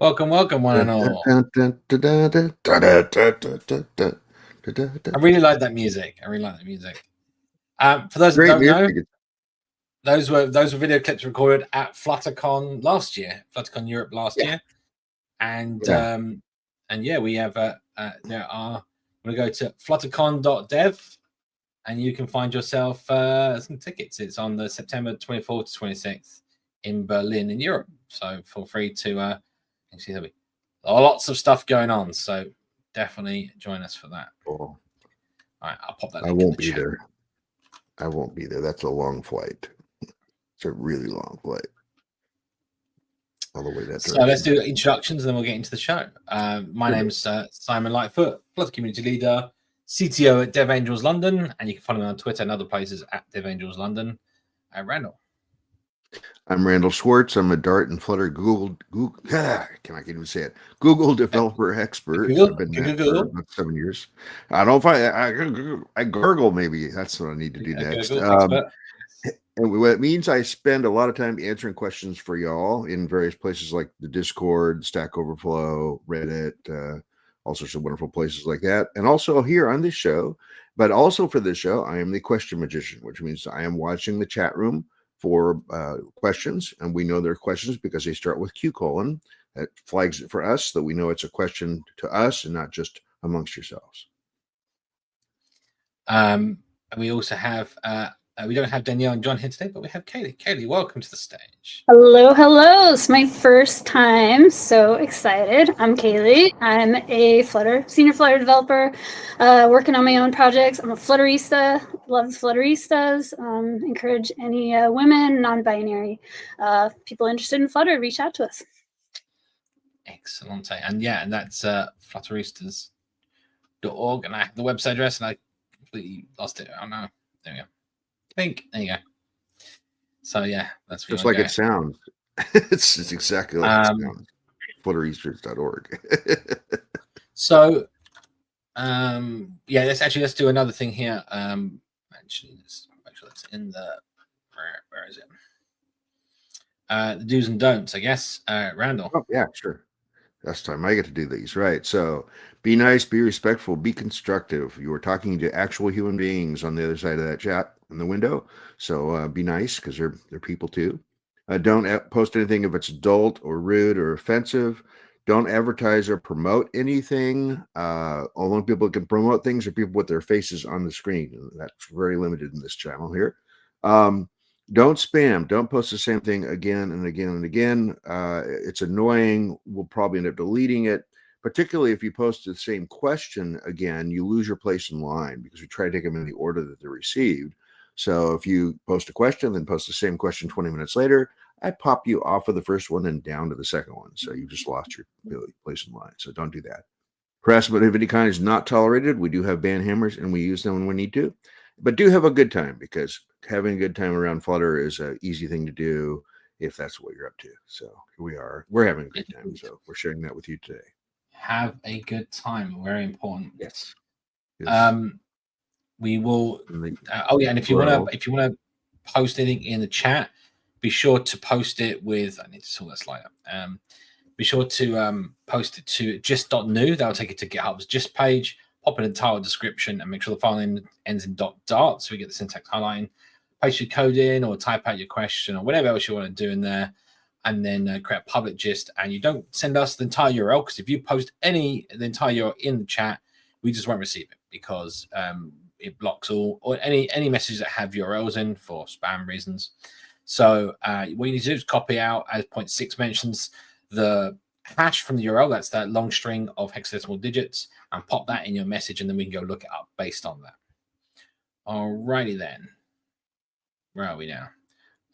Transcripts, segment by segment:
Welcome, one and all. I really like that music. For those that don't know, those were video clips recorded at FlutterCon last year, FlutterCon Europe last year, and yeah, we have there are. We're gonna go to fluttercon.dev, and you can find yourself some tickets. It's on the September 24th to 26th in Berlin in Europe. So feel free to see there'll be lots of stuff going on. So definitely join us for that. Cool. All right, I'll pop that. I won't be there. I won't be there. That's a long flight. It's a really long flight. All the way that so let's do introductions and then we'll get into the show. My name's Simon Lightfoot, Flutter community leader, CTO at Dev Angels London, and you can follow me on Twitter and other places at Dev Angels London. Randall. I'm Randall Schwartz. I'm a Dart and Flutter Google I can't even say it. Google developer expert. I've been there for about 7 years. I don't know if I gargle maybe. That's what I need to do next. And what it means, I spend a lot of time answering questions for y'all in various places like the Discord, Stack Overflow, Reddit, all sorts of wonderful places like that. And also here on this show, but also for this show, I am the question magician, which means I am watching the chat room for questions. And we know they're questions because they start with Q:. That flags it for us that we know it's a question to us and not just amongst yourselves. And we also have we don't have Danielle and John here today, but we have Kaylee. Kaylee, welcome to the stage. Hello, hello. It's my first time. So excited. I'm Kaylee. I'm a senior Flutter developer working on my own projects. I'm a Flutterista. Love Flutteristas. Encourage any women, non-binary people interested in Flutter, reach out to us. Excellent. And yeah, and that's flutteristas.org. And I have the website address and I completely lost it. Oh no. There we go. There you go. So yeah, that's just like it sounds. It's exactly like it sounds. Flutteristas.org. So yeah, let's do another thing here. Actually, let's make sure that's in the where is it? The do's and don'ts, I guess. Randall. Oh yeah, sure. That's time I get to do these, right? So be nice, be respectful, be constructive. You are talking to actual human beings on the other side of that chat in the window. So be nice because they're people too. Don't post anything if it's adult or rude or offensive. Don't advertise or promote anything. Only people who can promote things are people with their faces on the screen. That's very limited in this channel here. Don't spam. Don't post the same thing again and again and again. It's annoying. We'll probably end up deleting it, particularly if you post the same question again. You lose your place in line because we try to take them in the order that they're received. So if you post a question, then post the same question 20 minutes later, I pop you off of the first one and down to the second one. So you just lost your place in line. So don't do that. Harassment of any kind is not tolerated. We do have ban hammers and we use them when we need to. But do have a good time because having a good time around Flutter is an easy thing to do if that's what you're up to. So here we are. We're having a good time. So we're sharing that with you today. Have a good time. Very important. Yes. We will. Oh yeah, and if you want to post anything in the chat, be sure to post it with. I need to sort that slide up. Be sure to post it to just.new. That'll take you to GitHub's just page. Pop in the title description and make sure the file name ends in .dart so we get the syntax highlighting. Paste your code in or type out your question or whatever else you want to do in there, and then create a public gist. And you don't send us the entire URL because if you post the entire URL in the chat, we just won't receive it because it blocks all or any messages that have URLs in for spam reasons. So what you need to do is copy out, as point 6 mentions, the hash from the URL. That's that long string of hexadecimal digits, and pop that in your message, and then we can go look it up based on that. Alrighty then. Where are we now?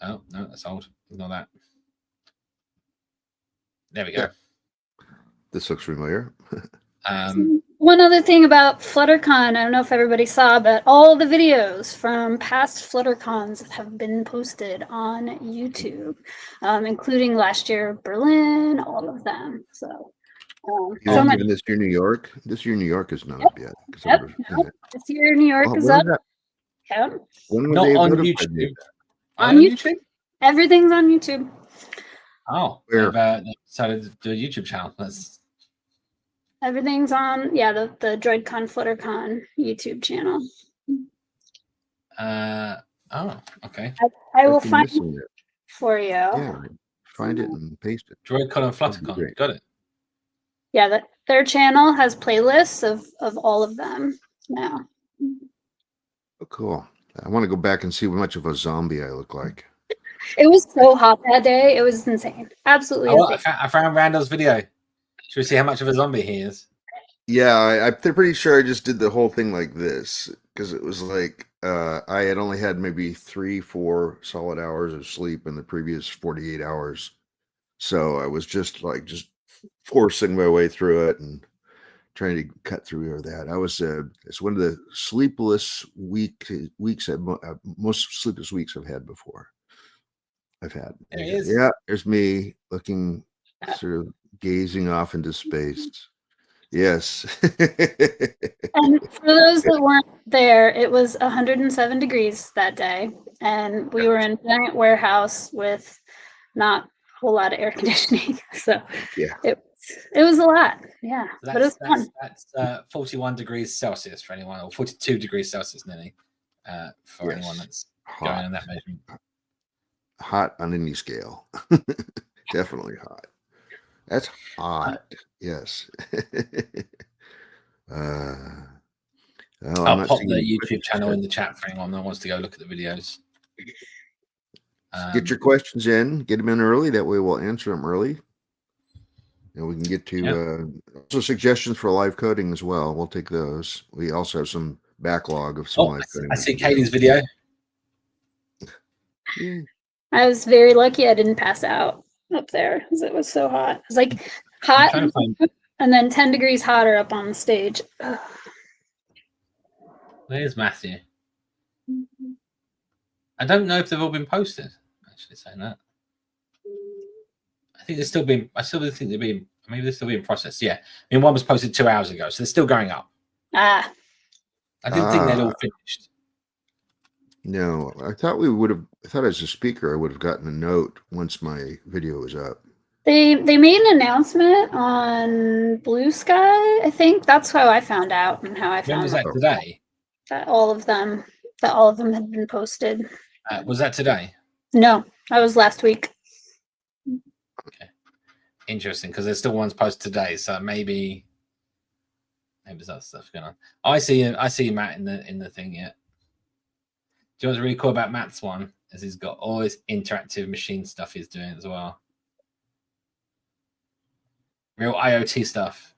Oh, no, that's old. Ignore that. There we go. Yeah. This looks familiar. One other thing about FlutterCon, I don't know if everybody saw, but all the videos from past FlutterCons have been posted on YouTube, including last year Berlin, all of them. So even this year New York. This year New York is not up yet. This year New York is up. Not on YouTube. On YouTube. Everything's on YouTube. Oh, Where? they've decided to do a YouTube channel. That's Everything's on, yeah, the DroidCon FlutterCon YouTube channel. oh, okay. I will Might be find missing it. for you. Yeah, find it and paste it. DroidCon and That'd be FlutterCon. great. Got it. Yeah, their channel has playlists of all of them now. Oh, cool. I want to go back and see how much of a zombie I look like. It was so hot that day. It was insane. Absolutely Oh, insane. I found Randall's video. Should we see how much of a zombie he is? Yeah, I'm pretty sure I just did the whole thing like this because it was like I had only had maybe 3-4 solid hours of sleep in the previous 48 hours. So I was just forcing my way through it and trying to cut through that. I was it's one of the sleepless weeks most sleepless weeks I've had before. There he is. Yeah, there's me looking sort of gazing off into space. Yes. And for those that weren't there, it was 107 degrees that day, and we were in a giant warehouse with not a whole lot of air conditioning. So Yeah, it was a lot. Yeah, So but it was fun. that's 41 degrees Celsius for anyone, or 42 degrees Celsius nearly for Yes. anyone that's Hot. going on that measurement. Hot on any scale. Definitely hot. That's hot. Yes. Well, I'll pop the YouTube channel in the chat for anyone that wants to go look at the videos. Get your questions in. Get them in early. That way we'll answer them early. And we can get to also suggestions for live coding as well. We'll take those. We also have some backlog of some live coding. I see Katie's video. Yeah. I was very lucky I didn't pass out up there because it was so hot. It was like hot and then 10 degrees hotter up on the stage. Ugh. Where's Matthew? I don't know if they've all been posted. Actually, saying that, I think they're still being. I still think they're being. Maybe they're still being processed. Yeah, I mean, one was posted 2 hours ago, so they're still going up. Ah, I didn't think they'd all finished. No, I thought we would have. I thought as a speaker, I would have gotten a note once my video was up. they made an announcement on Blue Sky. I think that's how I found out and how I When found was out that today? that all of them had been posted. Was that today? No, that was last week. Okay, interesting, because there's still ones posted today, so maybe there's other stuff going on. Oh, I see Matt in the thing yet. Do you know what's really cool about Matt's one? Is he's got all this interactive machine stuff he's doing as well. Real IoT stuff.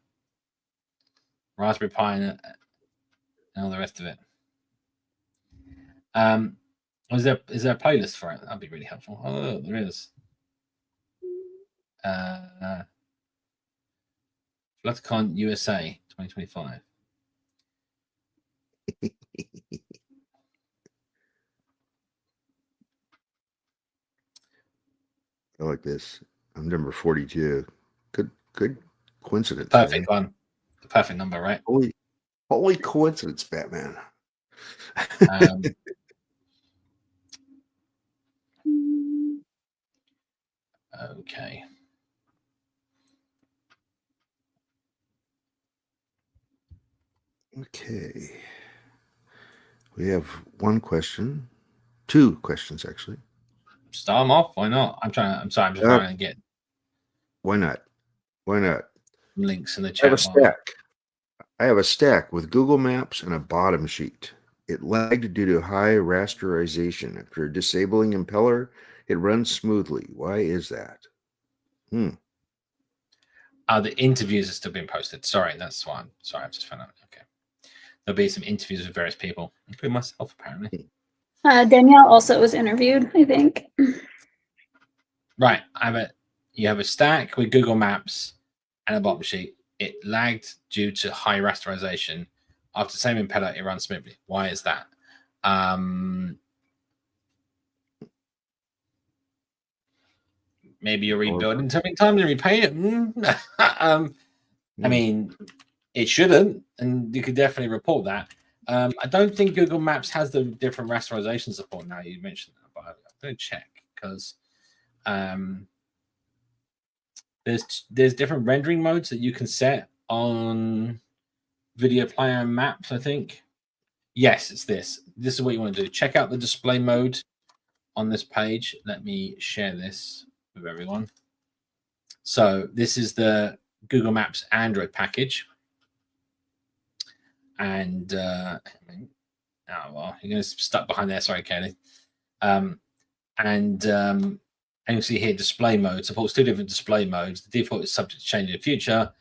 Raspberry Pi and all the rest of it. Is there a playlist for it? That'd be really helpful. Oh, there is. FlutterCon USA 2025. I like this. I'm number 42. Good coincidence. Perfect man. one. The perfect number, right? Holy coincidence, Batman. Okay. Okay. We have one question. 2 questions, actually. Start them off. Why not? I'm just trying to get Why not? links in the I chat. have a stack with Google Maps and a bottom sheet. It lagged due to high rasterization. After disabling impeller, it runs smoothly. Why is that? The interviews are still being posted. Sorry, that's why. I've just found out. Okay. There'll be some interviews with various people, including myself, apparently. Danielle also was interviewed, I think. Right. You have a stack with Google Maps and a bottom sheet. It lagged due to high rasterization. After the same impeller, it runs smoothly. Why is that? Maybe you're rebuilding something time to repay it. I mean, it shouldn't, and you could definitely report that. I don't think Google Maps has the different rasterization support now. You mentioned that, but I'm going to check because there's different rendering modes that you can set on video player and maps, I think. Yes, it's this. This is what you want to do. Check out the display mode on this page. Let me share this with everyone. So this is the Google Maps Android package. And oh well, you're going to stuck behind there. Sorry, Kaylee. And you see here display mode supports 2 different display modes. The default is subject to change in the future,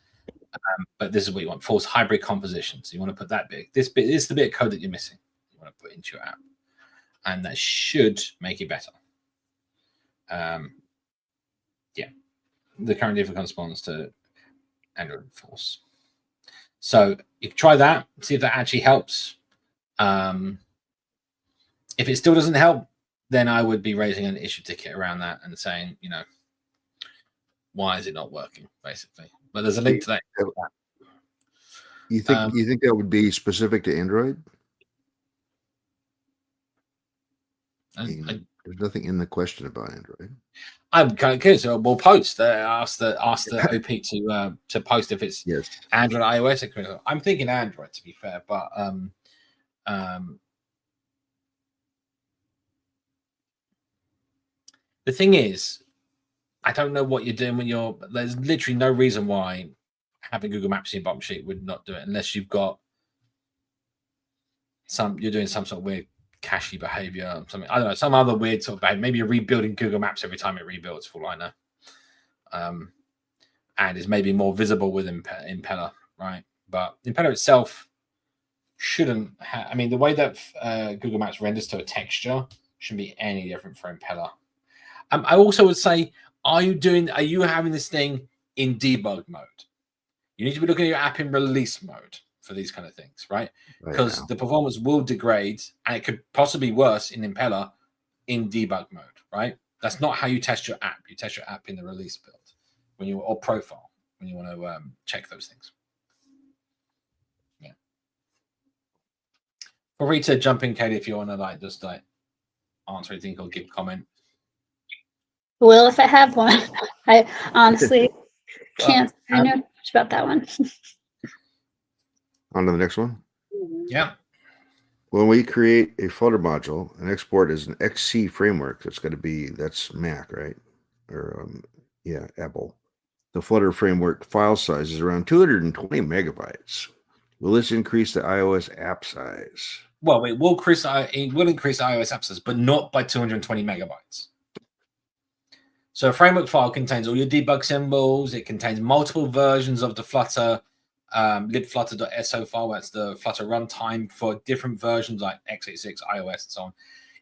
but this is what you want: force hybrid composition. So you want to put that bit. This bit is the bit of code that you're missing. You want to put into your app, and that should make it better. Yeah, the current default corresponds to Android force. So you can try that, see if that actually helps. If it still doesn't help, then I would be raising an issue ticket around that and saying, you know, why is it not working, basically? But there's a link to that. You think that would be specific to Android? There's nothing in the question about Android. I'm kind of curious. So we'll post. Ask the OP to post if it's Android, iOS. I'm thinking Android, to be fair, but the thing is, I don't know what you're doing when you're. There's literally no reason why having Google Maps in your bottom sheet would not do it, unless you've got you're doing some sort of weird cachy behavior, or something. I don't know, some other weird sort of behavior. Maybe you're rebuilding Google Maps every time it rebuilds, for all I know. And is maybe more visible with Impeller, right? But Impeller itself shouldn't have. I mean, the way that Google Maps renders to a texture shouldn't be any different for Impeller. I also would say, are you having this thing in debug mode? You need to be looking at your app in release mode for these kind of things, right? Because the performance will degrade, and it could possibly be worse in Impeller in debug mode, right? That's not how you test your app. You test your app in the release build or profile when you want to check those things. Yeah. Feel free to jump in, Katie, if you want to just answer anything or give comment. Well, if I have one, I honestly can't. I know much about that one. On to the next one. Yeah. When we create a Flutter module and export as an XC framework, that's Mac, right? Or Apple. The Flutter framework file size is around 220 megabytes. Will this increase the iOS app size? Well, it will increase iOS app size, but not by 220 megabytes. So a framework file contains all your debug symbols. It contains multiple versions of the Flutter libflutter.so file. That's the Flutter runtime for different versions like x86, iOS, and so on.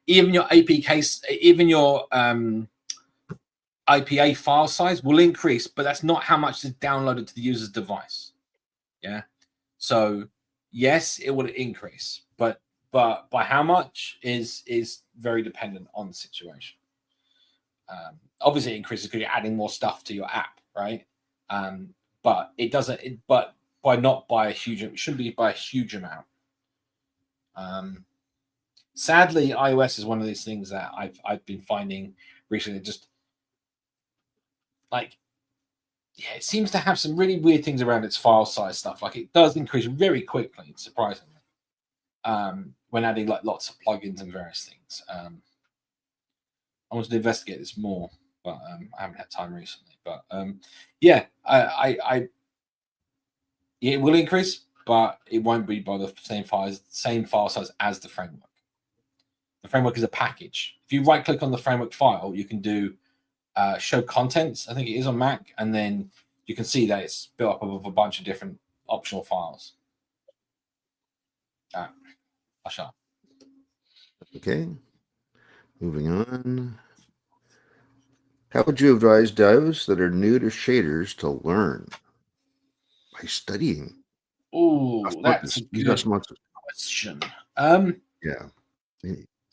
Even your APK, even your IPA file size will increase, but that's not how much is downloaded to the user's device. Yeah. So yes, it will increase, but by how much is very dependent on the situation. Obviously, it increases because you're adding more stuff to your app, right? But it doesn't. But not by a huge. It shouldn't be by a huge amount. Sadly, iOS is one of these things that I've been finding recently. Just it seems to have some really weird things around its file size stuff. Like it does increase very quickly, surprisingly, when adding lots of plugins and various things. I wanted to investigate this more, but I haven't had time recently. But yeah, it will increase, but it won't be by the same file size as the framework. The framework is a package. If you right-click on the framework file, you can do show contents. I think it is on Mac, and then you can see that it's built up of a bunch of different optional files. I'll shut up. Okay. Moving on. How would you advise devs that are new to shaders to learn? By studying. Oh, that's a good question. Yeah.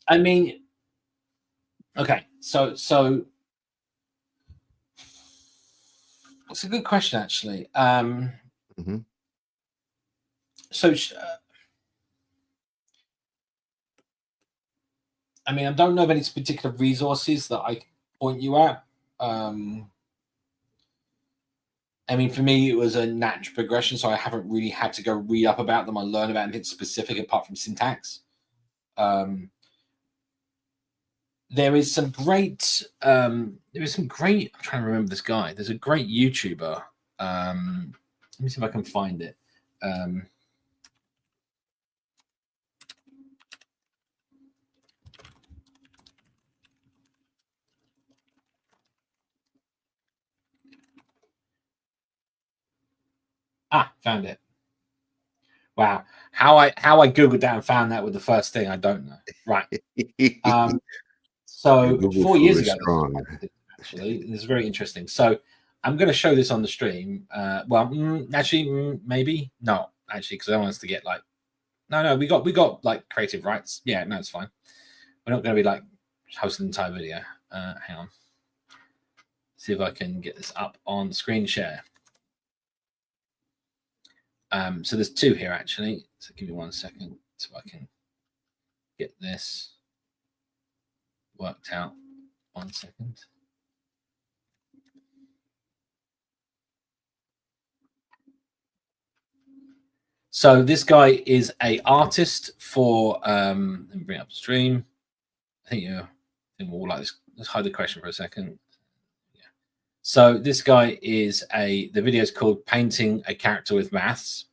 I mean, okay, so it's a good question, actually. So, I mean, I don't know of any particular resources that I can point you at. I mean, for me, it was a natural progression, so I haven't really had to go read up about them or learn about anything specific apart from syntax. There is some great. I'm trying to remember this guy. There's a great YouTuber. Let me see if I can find it. Found it. Wow, how I googled that and found that with the first thing, I don't know. Right. So Google 4 years is ago, strong. actually, this is very interesting. So I'm going to show this on the stream. Maybe no, actually, because I don't want us to get like, no, we got like creative rights. Yeah, no, it's fine. We're not going to be like hosting the entire video. Hang on. See if I can get this up on screen share. So there's two here actually. So give me 1 second so I can get this worked out. 1 second. So this guy is a artist for let me bring up the stream. I think we'll all like this. Let's hide the question for a second. Yeah. So this guy is the video is called Painting a Character with Maths.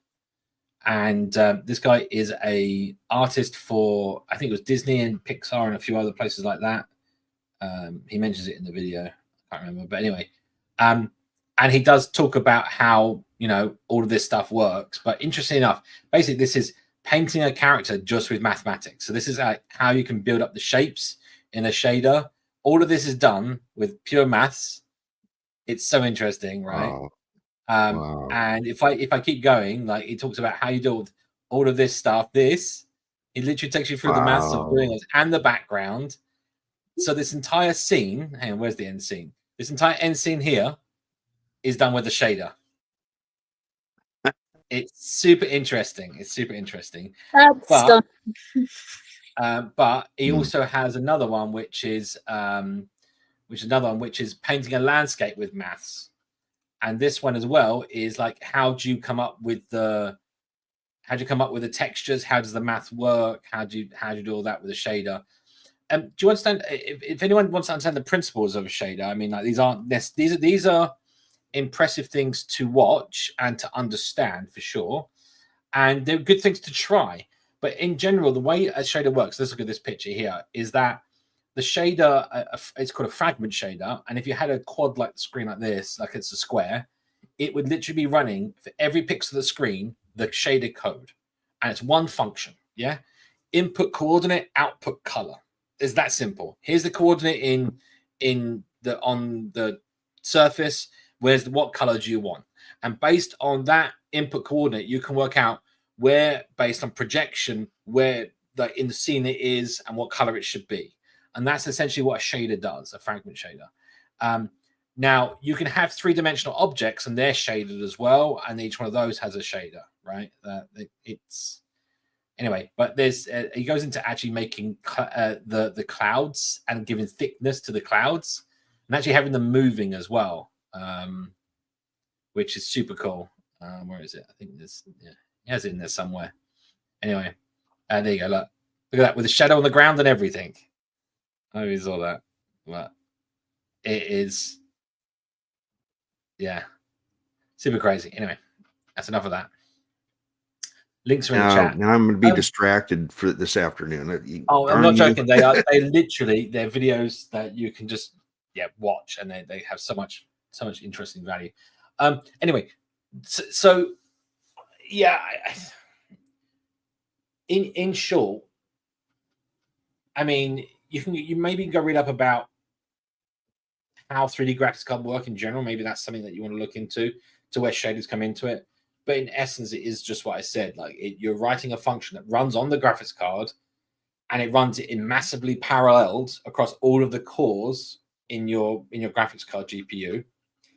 And this guy is a artist for, I think it was Disney and Pixar and a few other places like that. He mentions it in the video. I can't remember, but anyway. And he does talk about how, all of this stuff works. But interesting enough, basically this is painting a character just with mathematics. So this is how you can build up the shapes in a shader. All of this is done with pure maths. It's so interesting, right? Wow. And if I keep going, like he talks about how you do all of this stuff, it literally takes you through the maths of doing it and the background. So this entire scene, hang on, where's the end scene? This entire end scene here is done with a shader. It's super interesting. It's super interesting. But he also has another one, which is painting a landscape with maths. And this one as well is like, how do you come up with the textures? How does the math work? How do you do all that with a shader? Do you understand? If anyone wants to understand the principles of a shader, I mean, like these are impressive things to watch and to understand for sure, and they're good things to try. But in general, the way a shader works, let's look at this picture here, is that the shader, it's called a fragment shader. And if you had a quad like screen like this, like it's a square, it would literally be running for every pixel of the screen, the shader code. And it's one function, yeah? Input coordinate, output color. It's that simple. Here's the coordinate on the surface. What color do you want? And based on that input coordinate, you can work out where, based on projection, where in the scene it is and what color it should be. And that's essentially what a shader does, a fragment shader. Now, you can have three-dimensional objects, and they're shaded as well, and each one of those has a shader, right? Anyway, but he goes into actually making the clouds and giving thickness to the clouds, and actually having them moving as well, which is super cool. Where is it? I think he has it in there somewhere. Anyway, there you go. Look at that, with a shadow on the ground and everything. Oh, you saw that. But it is, yeah, super crazy. Anyway, that's enough of that. Links are in the chat. Now I'm going to be distracted for this afternoon. I'm not joking. They're videos that you can just watch, and they have so much interesting value. Anyway, so yeah, in short, I mean, you maybe go read up about how 3D graphics card work in general. Maybe that's something that you want to look into, to where shaders come into it. But in essence, it is just what I said. Like you're writing a function that runs on the graphics card, and it runs it in massively paralleled across all of the cores in your graphics card GPU,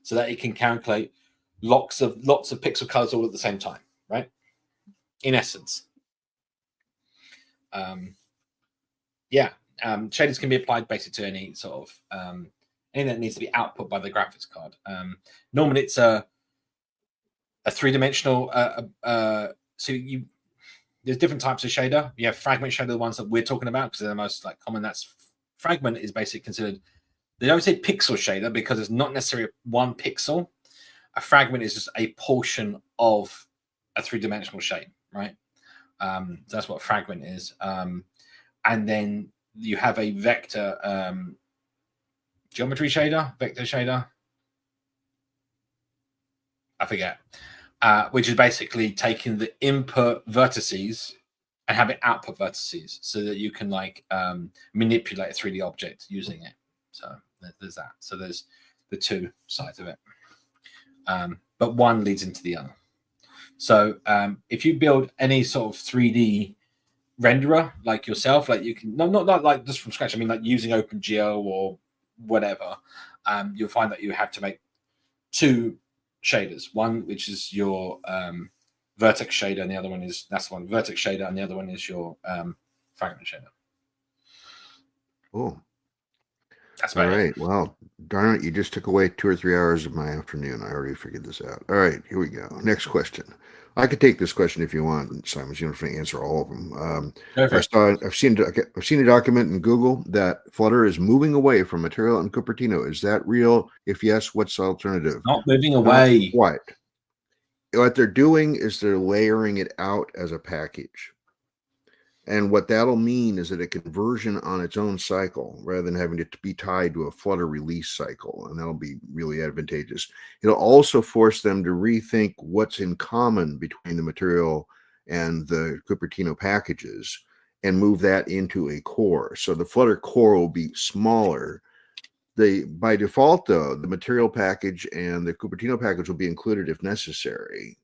so that it can calculate lots of pixel colors all at the same time, right? In essence, shaders can be applied basically to any sort of anything that needs to be output by the graphics card. Normally, it's a a three-dimensional. So there's different types of shader. You have fragment shader, the ones that we're talking about, because they're the most like common. That's fragment is basically considered. They don't say pixel shader because it's not necessarily one pixel. A fragment is just a portion of a three-dimensional shape, right? That's what a fragment is. And then you have a vector geometry shader, vector shader. I forget. Which is basically taking the input vertices and having output vertices so that you can like manipulate a 3D object using it. So there's that. So there's the two sides of it. But one leads into the other. So if you build any sort of 3D renderer like yourself, like you can, not like just from scratch, I mean like using OpenGL or whatever, you'll find that you have to make two shaders, one which is your vertex shader, and the other one is vertex shader, and the other one is your fragment shader. Oh, that's all right. Well, darn it, you just took away 2 or 3 hours of my afternoon. I already figured this out. All right, here we go. Next question. I could take this question if you want, Simon. You don't have to answer all of them. I've seen a document in Google that Flutter is moving away from Material and Cupertino. Is that real? If yes, what's the alternative? Not moving away. What? What they're doing is they're layering it out as a package. And what that'll mean is that it can version on its own cycle rather than having it to be tied to a Flutter release cycle. And that'll be really advantageous. It'll also force them to rethink what's in common between the Material and the Cupertino packages and move that into a core. So the Flutter core will be smaller. By default, though, the Material package and the Cupertino package will be included if necessary.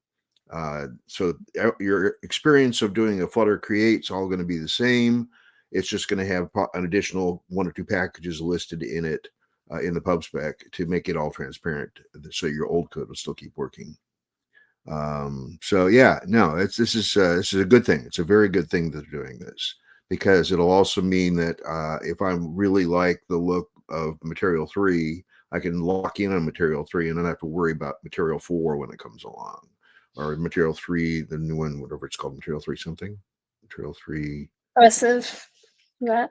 So your experience of doing a Flutter create's all going to be the same. It's just going to have an additional 1 or 2 packages listed in it in the pub spec to make it all transparent, so your old code will still keep working. So yeah, no, this is a good thing. It's a very good thing that they're doing this, because it'll also mean that if I really like the look of Material 3, I can lock in on Material 3 and not have to worry about Material 4 when it comes along. Or Material 3, the new one, whatever it's called, Material 3 something. Material 3. Progressive. Yeah,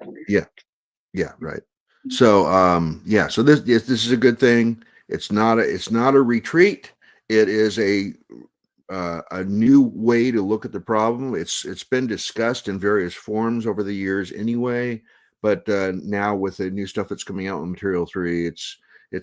right. So yeah, so this is a good thing. It's not a retreat. It is a new way to look at the problem. It's been discussed in various forms over the years anyway, but now with the new stuff that's coming out in Material 3, it's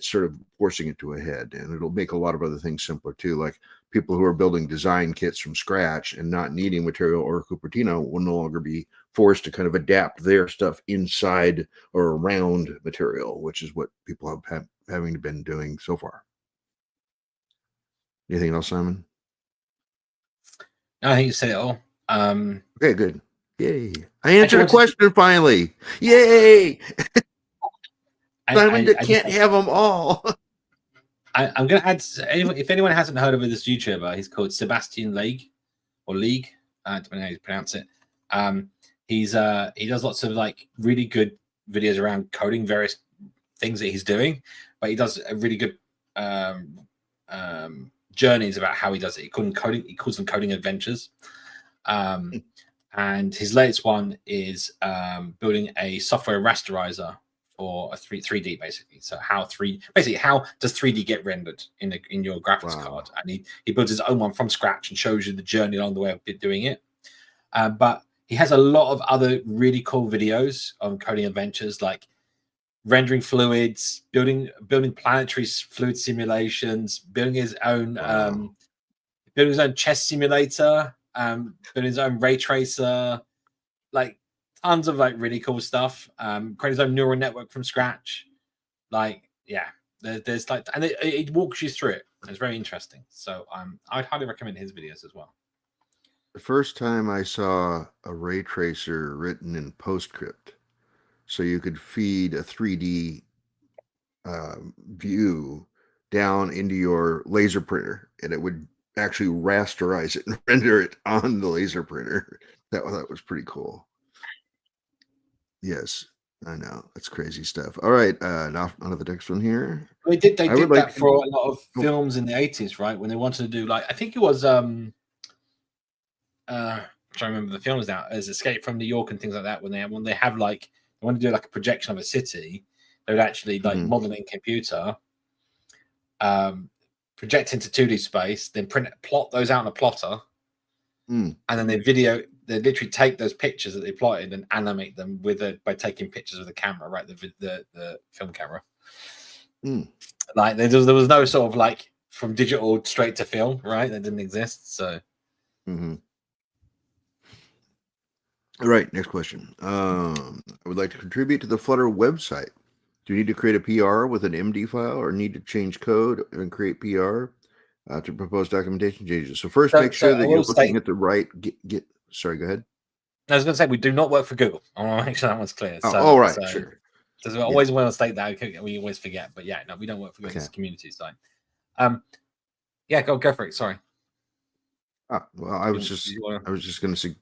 sort of forcing it to a head, and it'll make a lot of other things simpler too. Like people who are building design kits from scratch and not needing Material or Cupertino will no longer be forced to kind of adapt their stuff inside or around Material, which is what people have having been doing so far. Anything else, Simon? No, I think you said it all. Okay, good. Yay. I answered a question finally. Yay. Simon can't have them all. I'm going to add, if anyone hasn't heard of this YouTuber, he's called Sebastian Lake, or League, depending on how you pronounce it. He does lots of like really good videos around coding various things that he's doing, but he does a really good journeys about how he does it. He calls them coding adventures. And his latest one is building a software rasterizer for a 3D basically. So how does 3D get rendered in your graphics card? And he builds his own one from scratch and shows you the journey along the way of doing it. But he has a lot of other really cool videos on coding adventures, like rendering fluids, building planetary fluid simulations, building his own chess simulator, building his own ray tracer, like tons of like really cool stuff. Creating his own neural network from scratch. Like, yeah, there's like, and it walks you through it. It's very interesting. So I'd highly recommend his videos as well. The first time I saw a ray tracer written in PostScript, so you could feed a 3D view down into your laser printer, and it would actually rasterize it and render it on the laser printer. That was pretty cool. Yes. I know. That's crazy stuff. All right. Now onto the next one here. They did would that like for a lot of films in the 80s, right? When they wanted to do, like, I think it was trying to remember the films now, as Escape from New York and things like that. When they have like, they want to do like a projection of a city, they would actually like model it in computer, project into 2D space, then plot those out in a plotter, and then they literally take those pictures that they plotted and animate them by taking pictures with the camera, right? The film camera. Like there was no sort of like from digital straight to film, right? That didn't exist. So all right, next question. I would like to contribute to the Flutter website. Do you need to create a PR with an MD file, or need to change code and create PR to propose documentation changes? So first, make sure that you're looking at the right. Sorry, go ahead. I was going to say we do not work for Google. I want to make sure that one's clear. Oh, right, sure. So I always want to state that. We always forget, but yeah, no, we don't work for Google's community site. Yeah, go for it. Sorry. Well, I was just going to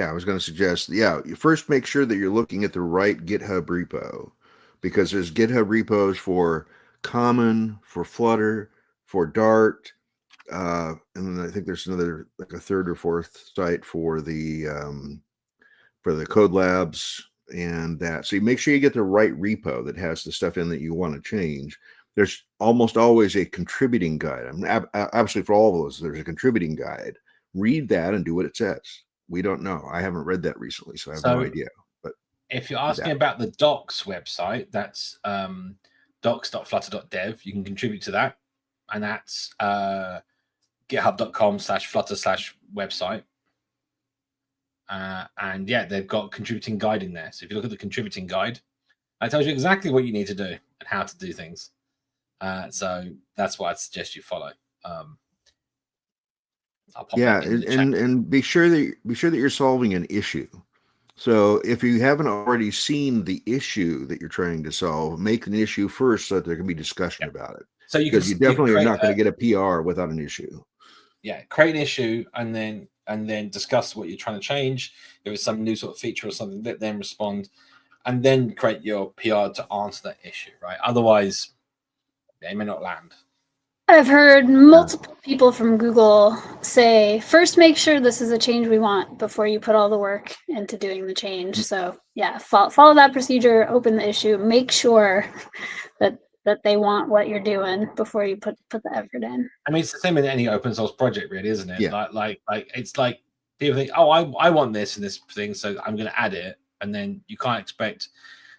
I was going to suggest, you first make sure that you're looking at the right GitHub repo, because there's GitHub repos for Common, for Flutter, for Dart, and then I think there's another, like a third or fourth site for the code labs and that. So you make sure you get the right repo that has the stuff in that you want to change. There's almost always a contributing guide. Absolutely, for all of those, there's a contributing guide. Read that and do what it says. We don't know. I haven't read that recently, so I have no idea. But if you're asking about the docs website, that's docs.flutter.dev. You can contribute to that, and that's github.com/flutter/website. And yeah, they've got contributing guide in there. So if you look at the contributing guide, it tells you exactly what you need to do and how to do things. So that's what I'd suggest you follow. And be sure that you're solving an issue. So if you haven't already seen the issue that you're trying to solve, make an issue first so that there can be discussion about it. So you definitely are not going to get a PR without an issue. Yeah, create an issue and then discuss what you're trying to change. If it's some new sort of feature or something, then respond, and then create your PR to answer that issue. Right? Otherwise, it may not land. I've heard multiple people from Google say, first make sure this is a change we want before you put all the work into doing the change. So yeah, follow that procedure, open the issue, make sure that they want what you're doing before you put the effort in. I mean, it's the same in any open source project, really, isn't it? Yeah. Like it's like people think, oh, I want this and this thing, so I'm going to add it, and then you can't expect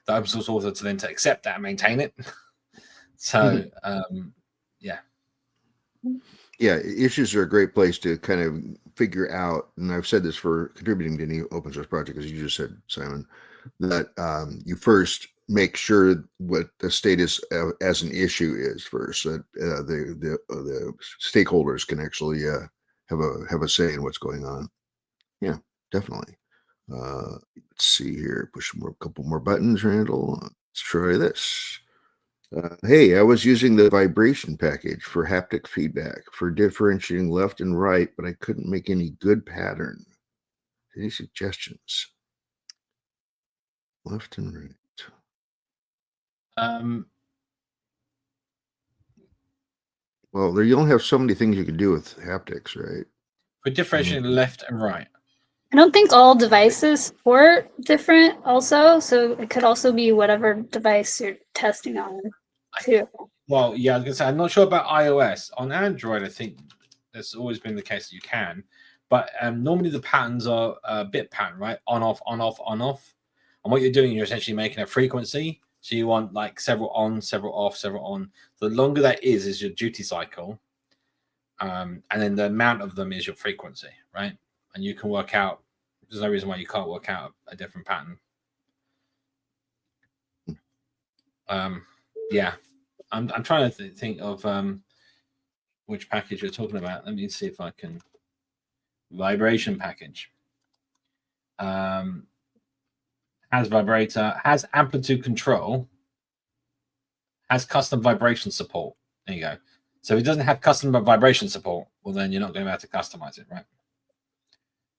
the open source author to then accept that and maintain it. So yeah, issues are a great place to kind of figure out, and I've said this for contributing to any open source project, as you just said, Simon, that you first make sure what the status as an issue is first, so that the stakeholders can actually have a say in what's going on. Yeah, definitely. Let's see here. Push a couple more buttons, Randall. Let's try this. Hey, I was using the vibration package for haptic feedback for differentiating left and right, but I couldn't make any good pattern. Any suggestions? Left and right. Well, you only have so many things you can do with haptics, right? For differentiating left and right. I don't think all devices support different also, so it could also be whatever device you're testing on too. Well, yeah, I was gonna say I'm not sure about iOS. On Android, I think that's always been the case that you can, but normally the patterns are a bit pattern, right? On off, on off, on off. And what you're doing, you're essentially making a frequency. So you want like several on, several off, several on. The longer that is your duty cycle, and then the amount of them is your frequency, right? And you can work out. There's no reason why you can't work out a different pattern. Yeah, I'm trying to think of which package you're talking about. Let me see if I can. Vibration package. Has vibrator, has amplitude control, has custom vibration support. There you go. So if it doesn't have custom vibration support, well, then you're not going to be able to customize it, right?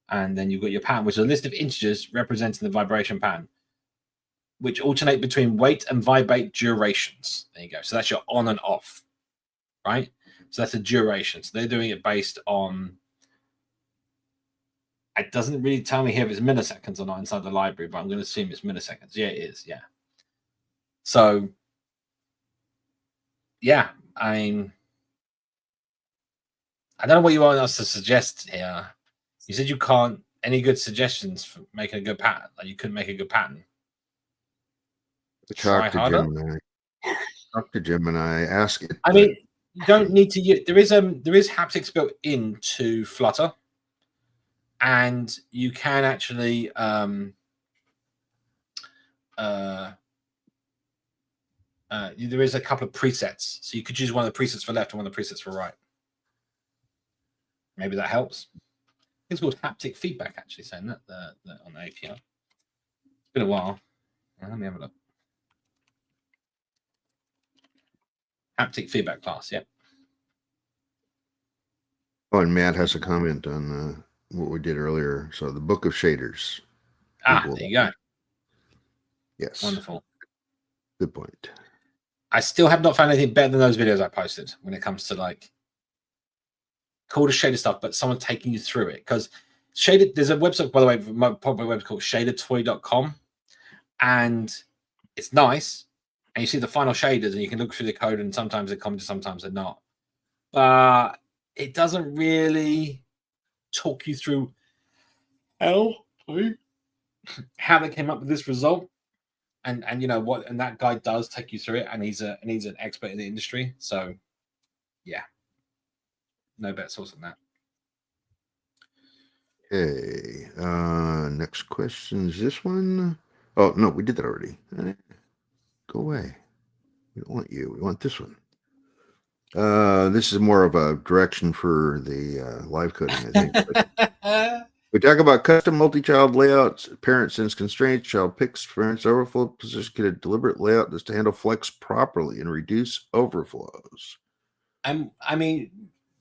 And then you've got your pattern, which is a list of integers representing the vibration pattern. which alternate between wait and vibrate durations. There you go. So that's your on and off, right? So that's a duration. So they're doing it based on, it doesn't really tell me here if it's milliseconds or not inside the library, but I'm going to assume it's milliseconds. Yeah, it is. Yeah. So, yeah, I mean, I don't know what you want us to suggest here. You said you can't, any good suggestions for making a good pattern? Like you couldn't make a good pattern. Try harder. Talk to Gemini. Ask it. I mean, you don't need to use, there is haptics built into Flutter, and you can actually there is a couple of presets, so you could choose one of the presets for left and one of the presets for right. Maybe that helps. It's called haptic feedback, actually, saying that on the API. It's been a while. Let me have a look. Haptic feedback class, yep. Oh, and Matt has a comment on what we did earlier. So the book of shaders. There you go. Yes. Wonderful. Good point. I still have not found anything better than those videos I posted when it comes to like cool to shader stuff, but someone taking you through it. Because shaded, there's a website, by the way, my popular website called shadertoy.com, and it's nice. And you see the final shaders, and you can look through the code, and sometimes they're commented, sometimes they're not. But it doesn't really talk you through how they came up with this result. And you know what, and that guy does take you through it, and he's an expert in the industry. So yeah, no better source than that. Okay, next question is this one. Oh no, we did that already. Go away. We don't want you. We want this one. This is more of a direction for the live coding, I think. We talk about custom multi-child layouts. Parent sends constraints. Child picks parent's overflow position. Get a deliberate layout that's to handle flex properly and reduce overflows. I mean,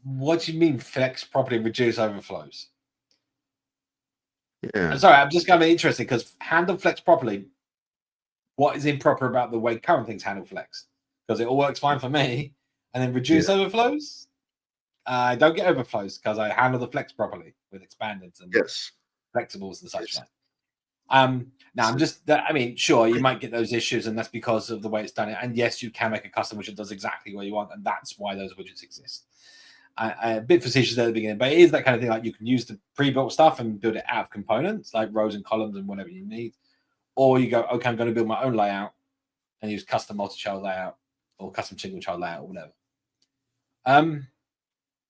what do you mean flex properly, reduce overflows? Yeah. I'm sorry, I'm just going to be interested because handle flex properly. What is improper about the way current things handle flex? Because it all works fine for me. And then reduce overflows. I don't get overflows because I handle the flex properly with expandeds and flexibles and such like. Now I'm just, I mean, sure, you might get those issues, and that's because of the way it's done. And yes, you can make a custom widget that does exactly what you want, and that's why those widgets exist. A bit facetious there at the beginning, but it is that kind of thing. Like you can use the pre-built stuff and build it out of components, like rows and columns and whatever you need. Or you go, okay, I'm going to build my own layout and use custom multi-child layout or custom single child layout or whatever.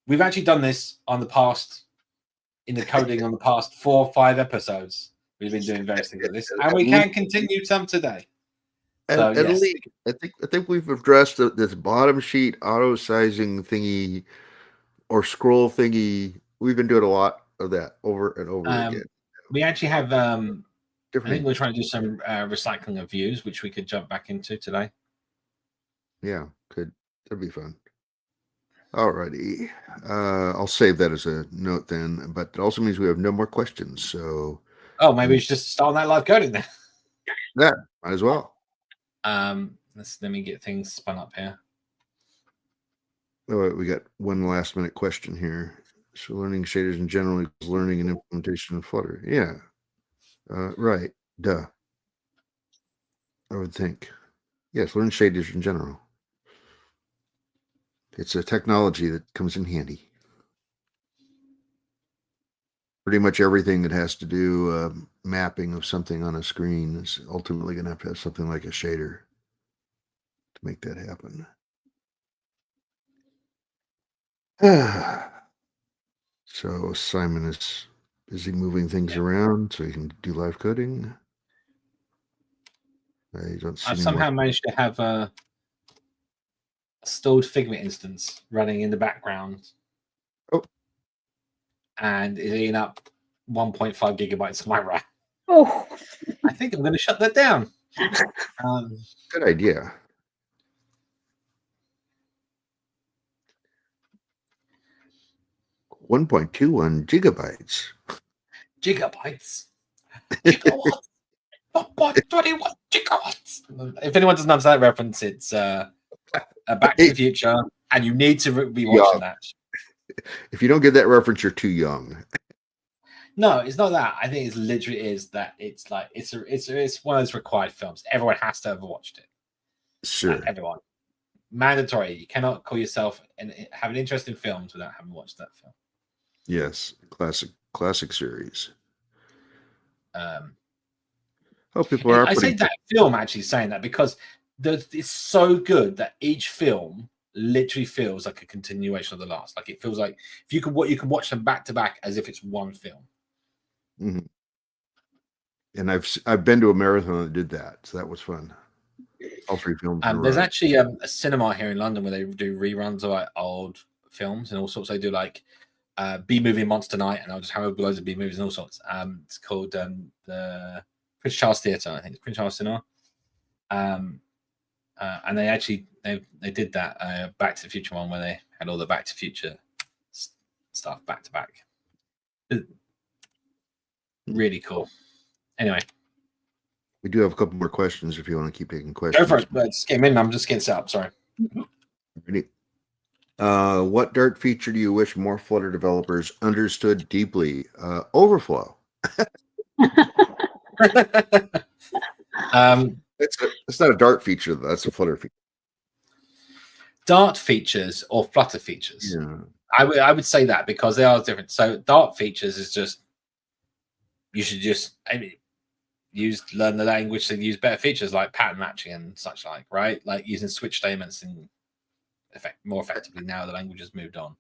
We've actually done this on the past, in the coding on the past 4 or 5 episodes. We've been doing various things like this, and we can continue some today. So, yes. I think we've addressed this bottom sheet auto sizing thingy or scroll thingy. We've been doing a lot of that over and over again. We actually have. I think we're trying to do some recycling of views, which we could jump back into today. Yeah, that'd be fun. Alrighty, I'll save that as a note then. But it also means we have no more questions. So, maybe we should just start on that live coding then. Yeah, might as well. Let me get things spun up here. Oh, we got one last minute question here. So, learning shaders in general is learning and implementation of Flutter. Yeah, right. Duh. I would think. Yes, learn shaders in general. It's a technology that comes in handy. Pretty much everything that has to do mapping of something on a screen is ultimately going to have something like a shader to make that happen. So Simon is busy moving things around so he can do live coding. I've somehow managed to have a stored Figma instance running in the background. Oh. And is eating up 1.5 gigabytes of my RAM. Oh. I think I'm going to shut that down. Good idea. $1.21 gigabytes. Gigawatts. 21 gigawatts. If anyone doesn't understand that reference, it's Back to the Future, and you need to be watching that. If you don't get that reference, you're too young. No, it's not that. I think it's literally is that it's like it's one of those required films. Everyone has to have watched it. Sure, everyone, mandatory. You cannot call yourself and have an interest in films without having watched that film. Yes, classic series. People are. I say that film actually saying that because it's so good that each film literally feels like a continuation of the last. Like it feels like if you can watch them back to back as if it's one film. Mm-hmm. And I've been to a marathon that did that, so that was fun. All 3 films. There's actually a cinema here in London where they do reruns of like old films and all sorts. They do like B-movie Monster Night, and I'll just have loads of B-movies and all sorts. It's called the Prince Charles Theatre. I think it's Prince Charles Cinema. And they actually they did that Back to the Future one where they had all the Back to the Future stuff back to back. Really cool. Anyway, we do have a couple more questions if you want to keep taking questions. Go for it. Just came in. I'm just getting set up. Sorry. Ready? What Dart feature do you wish more Flutter developers understood deeply? Overflow. It's not a Dart feature, though. That's a Flutter feature. Dart features or Flutter features? Yeah. I would say that because they are different. So Dart features is just you should just learn the language to use better features like pattern matching and such like, right? Like using switch statements and more effectively now the language has moved on.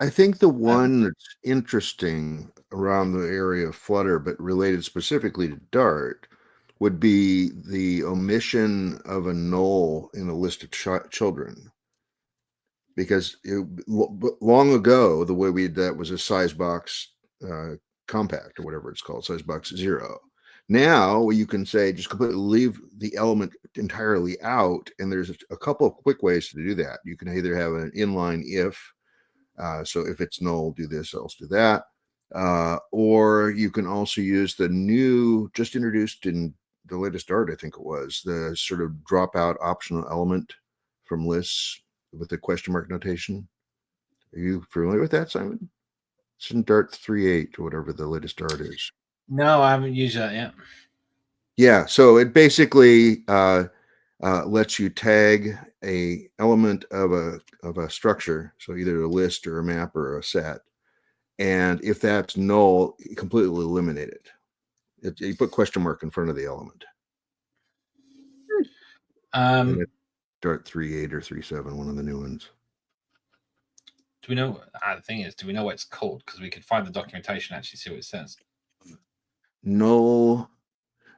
I think the one that's interesting around the area of Flutter, but related specifically to Dart, would be the omission of a null in a list of children. Because long ago, the way we did that was a size box compact or whatever it's called, size box 0. Now you can say just completely leave the element entirely out, and there's a couple of quick ways to do that. You can either have an inline if, so if it's null, do this, else do that, or you can also use the new, just introduced in the latest Dart, I think it was, the sort of dropout optional element from lists with the question mark notation. Are you familiar with that, Simon? It's in Dart 3.8 or whatever the latest Dart is. No, I haven't used that yet. Yeah, so it basically lets you tag a element of a structure, so either a list or a map or a set, and if that's null, you completely eliminate it. You put question mark in front of the element. Dart 3.8 or 3.7, one of the new ones. Do we know? The thing is, do we know what it's called? Because we could find the documentation and actually see what it says. Null.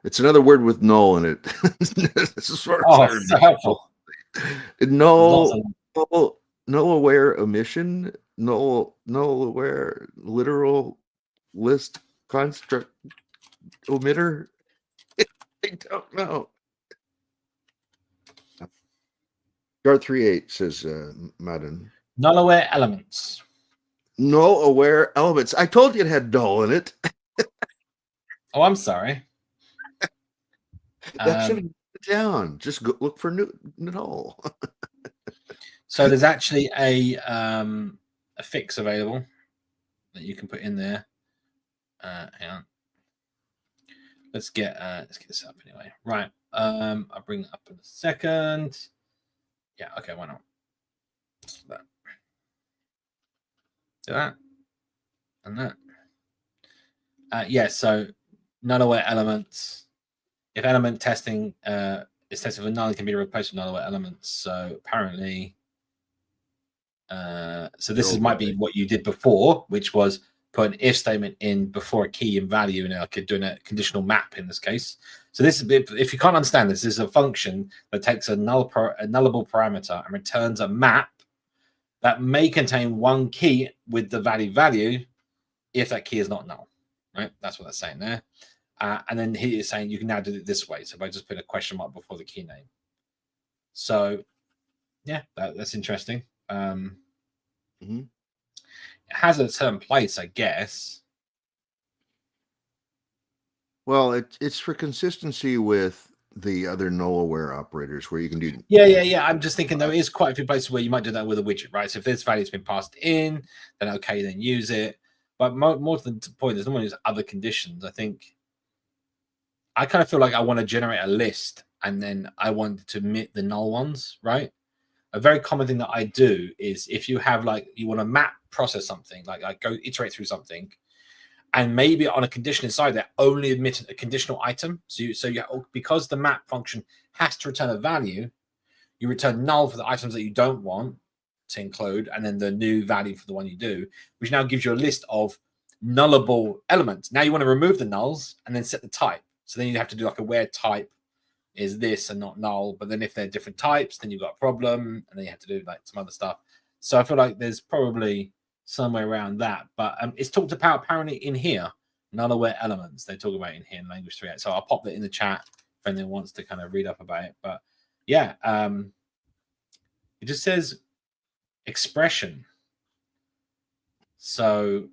It's another word with null in it. This is sort of so helpful. Null aware omission. Null aware literal list construct omitter. I don't know. Dart 3.8 says Madden. Null aware elements. Null aware elements. I told you it had null in it. Oh, I'm sorry. That should have been down. Just look for null. So there's actually a fix available that you can put in there. Hang on. Let's get this up anyway. Right. I'll bring it up in a second. Yeah. Okay. Why not? Do that. And that. Yeah. So null aware elements. If element testing is tested for null, it can be replaced with null aware elements. So apparently, so this might be what you did before, which was put an if statement in before a key and value, and I could do a conditional map in this case. So this, if you can't understand this is a function that takes a nullable parameter and returns a map that may contain one key with the value if that key is not null. Right? That's what that's saying there. And then he is saying you can now do it this way. So if I just put a question mark before the key name. So yeah, that's interesting. It has a certain place, I guess. Well, it's for consistency with the other null aware operators where you can do. Yeah. I'm just thinking there is quite a few places where you might do that with a widget, right? So if this value's been passed in, then okay, then use it. But more to the point, there's normally other conditions. I think I kind of feel like I want to generate a list and then I want to omit the null ones, right? A very common thing that I do is if you have like you want to map process something, like go iterate through something, and maybe on a condition inside that only admit a conditional item. So you because the map function has to return a value, you return null for the items that you don't want to include, and then the new value for the one you do, which now gives you a list of nullable elements. Now you want to remove the nulls and then set the type. So then you have to do like a where type is this and not null. But then if they're different types, then you've got a problem, and then you have to do like some other stuff. So I feel like there's probably somewhere around that. But it's talked about apparently in here, null-aware elements. They talk about it in here in language 3.8. So I'll pop that in the chat if anyone wants to kind of read up about it. But yeah, it just says expression. So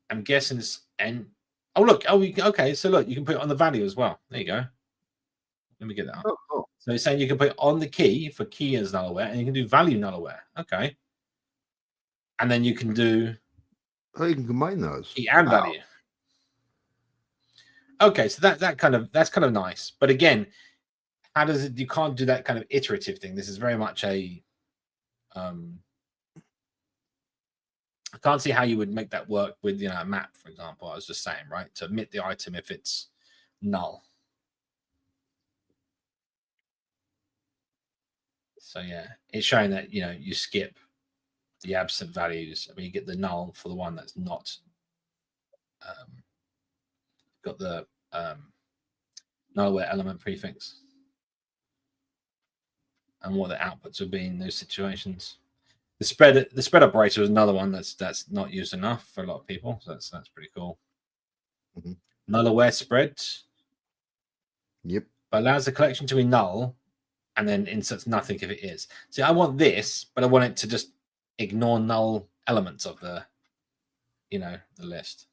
I'm guessing it's n. Oh, look. Oh, okay. So look, you can put it on the value as well. There you go. Let me get that up. Oh. So it's saying you can put it on the key for key as null-aware, and you can do value null-aware. Okay. And then you can do. Oh, you can combine those. Key and value. Okay, so that's kind of nice. But again, how does it? You can't do that kind of iterative thing. This is very much a. I can't see how you would make that work with a map, for example. I was just saying, right, to omit the item if it's null. So yeah, it's showing that you skip the absent values. I mean, you get the null for the one that's not got the null-aware element prefix, and what the outputs would be in those situations. The spread operator is another one that's not used enough for a lot of people. So that's pretty cool. Mm-hmm. Null-aware spread. Yep. But allows the collection to be null, and then inserts nothing if it is. See, I want this, but I want it to just ignore null elements of the, the list.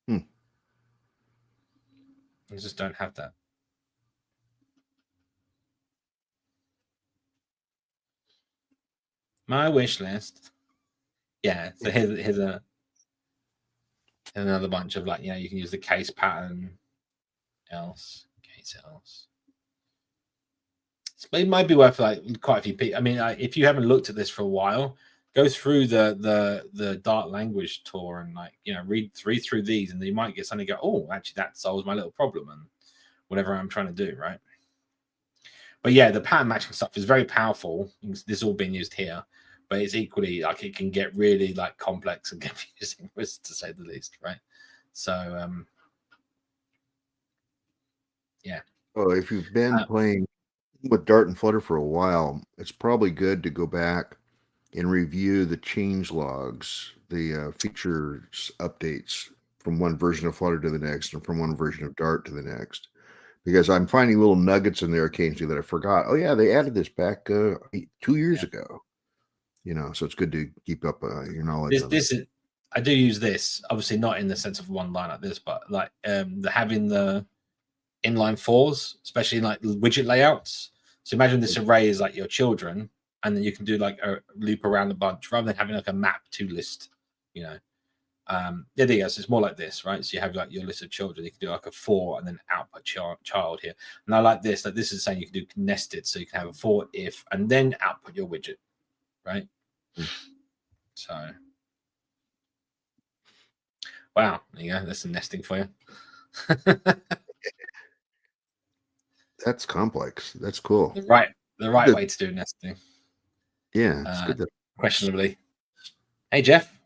I just don't have that. My wish list. Yeah, so here's another bunch of like, you can use the case pattern, else, case else. It might be worth like quite a few people. I mean, if you haven't looked at this for a while, go through the Dart language tour and read through these, and you might get something. Go, oh, actually, that solves my little problem and whatever I'm trying to do, right? But yeah, the pattern matching stuff is very powerful. This is all being used here, but it's equally like it can get really like complex and confusing, to say the least, right? So yeah. Oh, if you've been playing with Dart and Flutter for a while, it's probably good to go back and review the change logs, the features updates from one version of Flutter to the next and from one version of Dart to the next, because I'm finding little nuggets in there occasionally that I forgot. Oh yeah, they added this back 2 years ago. So it's good to keep up your knowledge. I do use this, obviously not in the sense of one line like this, but like having the inline fours, especially in like widget layouts. So imagine this array is like your children, and then you can do like a loop around a bunch rather than having like a map to list. There you go. So it's more like this, right? So you have like your list of children. You can do like a for and then output child here. And I like this. Like this is saying you can do nested, so you can have a for if and then output your widget, right? So wow, there you go. That's some nesting for you. That's complex. That's cool. The right way to do nesting. Yeah, it's good. Questionably. Hey Jeff,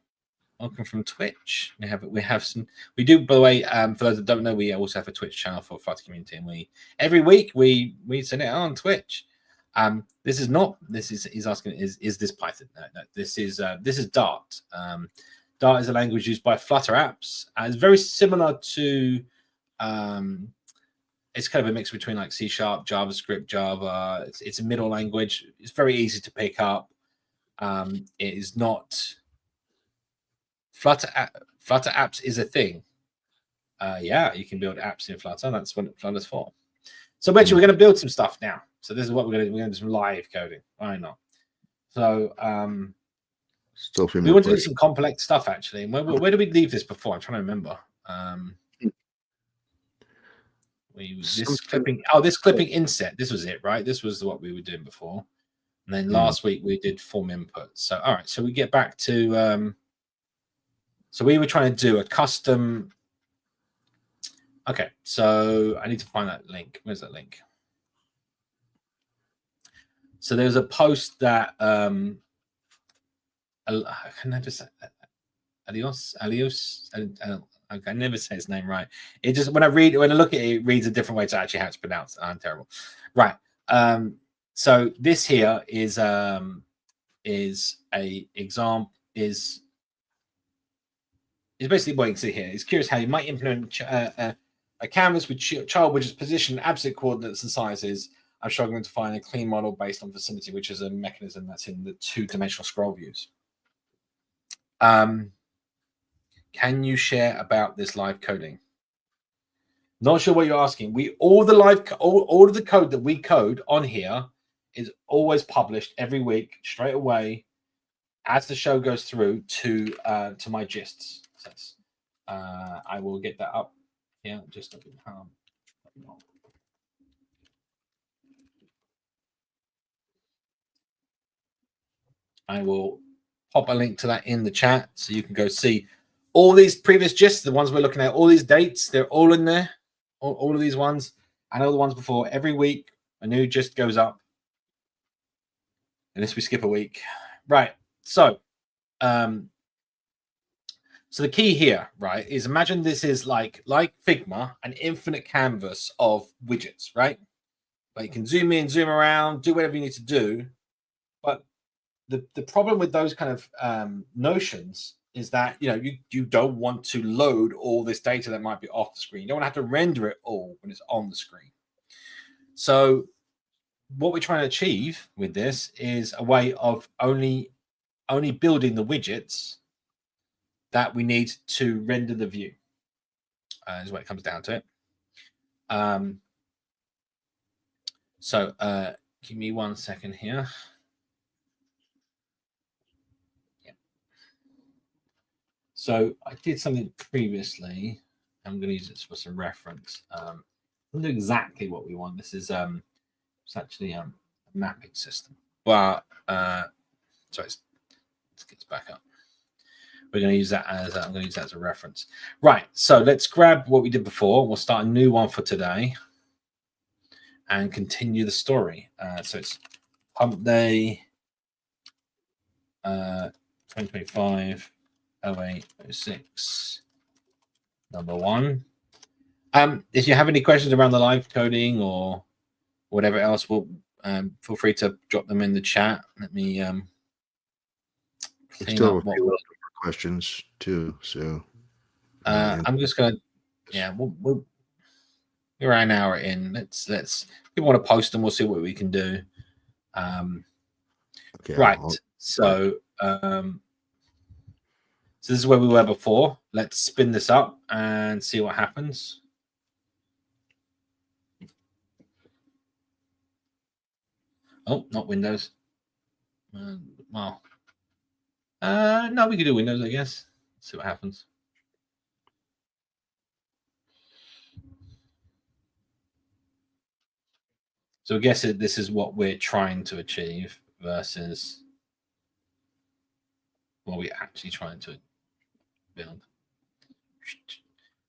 welcome from Twitch. We have some. We do, by the way, for those that don't know, we also have a Twitch channel for Flutter community, and every week we send it out on Twitch. This is he's asking, is this Python? No, this is Dart. Dart is a language used by Flutter apps. It's very similar to it's kind of a mix between like C#, JavaScript, Java. It's a middle language. It's very easy to pick up. It is not Flutter apps is a thing. Yeah, you can build apps in Flutter. That's what Flutter's for. So actually, we're going to build some stuff now. So this is what we're going to do. We're going to do some live coding. Why not? So Still we want to do some complex stuff, actually. Where did we leave this before? I'm trying to remember. This clipping inset. This was it, right? This was what we were doing before. And then last week we did form input. So all right, so we get back to so we were trying to do a custom. Okay, so I need to find that link. Where's that link? So there's a post that I can never say Adios. I can never say his name right. It just when I look at it, it reads a different way to actually how it's pronounced. I'm terrible. Right. So this here is a example is basically what you can see here. It's curious how you might implement a canvas with child widgets position, absolute coordinates and sizes. I'm struggling to find a clean model based on vicinity, which is a mechanism that's in the two-dimensional scroll views. Can you share about this live coding? Not sure what you're asking. All of the code that we code on here is always published every week straight away as the show goes through to my gists. So I will get that up here just a bit. I will pop a link to that in the chat so you can go see all these previous gists, the ones we're looking at, all these dates, they're all in there. All of these ones and all the ones before. Every week a new gist goes up unless we skip a week. Right. So so the key here, right, is imagine this is like Figma, an infinite canvas of widgets, right? Like you can zoom in, zoom around, do whatever you need to do. But the problem with those kind of notions is that you don't want to load all this data that might be off the screen. You don't want to have to render it all when it's on the screen. So what we're trying to achieve with this is a way of only building the widgets that we need to render the view. Is what it comes down to it. So give me 1 second here. So I did something previously. I'm going to use this for some reference. We'll do exactly what we want. This is it's actually a mapping system. But sorry, let's get this back up. We're going to use that as I'm going to use that as a reference. Right. So let's grab what we did before. We'll start a new one for today and continue the story. So it's Humpday 2025. 0806 number 1. If you have any questions around the live coding or whatever else, we'll feel free to drop them in the chat. Let me clean up what questions too. So I'm just gonna we're an hour in. Let's if you want to post them, we'll see what we can do. Okay, right. So so this is where we were before. Let's spin this up and see what happens. Oh, not Windows. Well, no, we could do Windows, I guess. Let's see what happens. So I guess this is what we're trying to achieve versus what we're actually trying to build.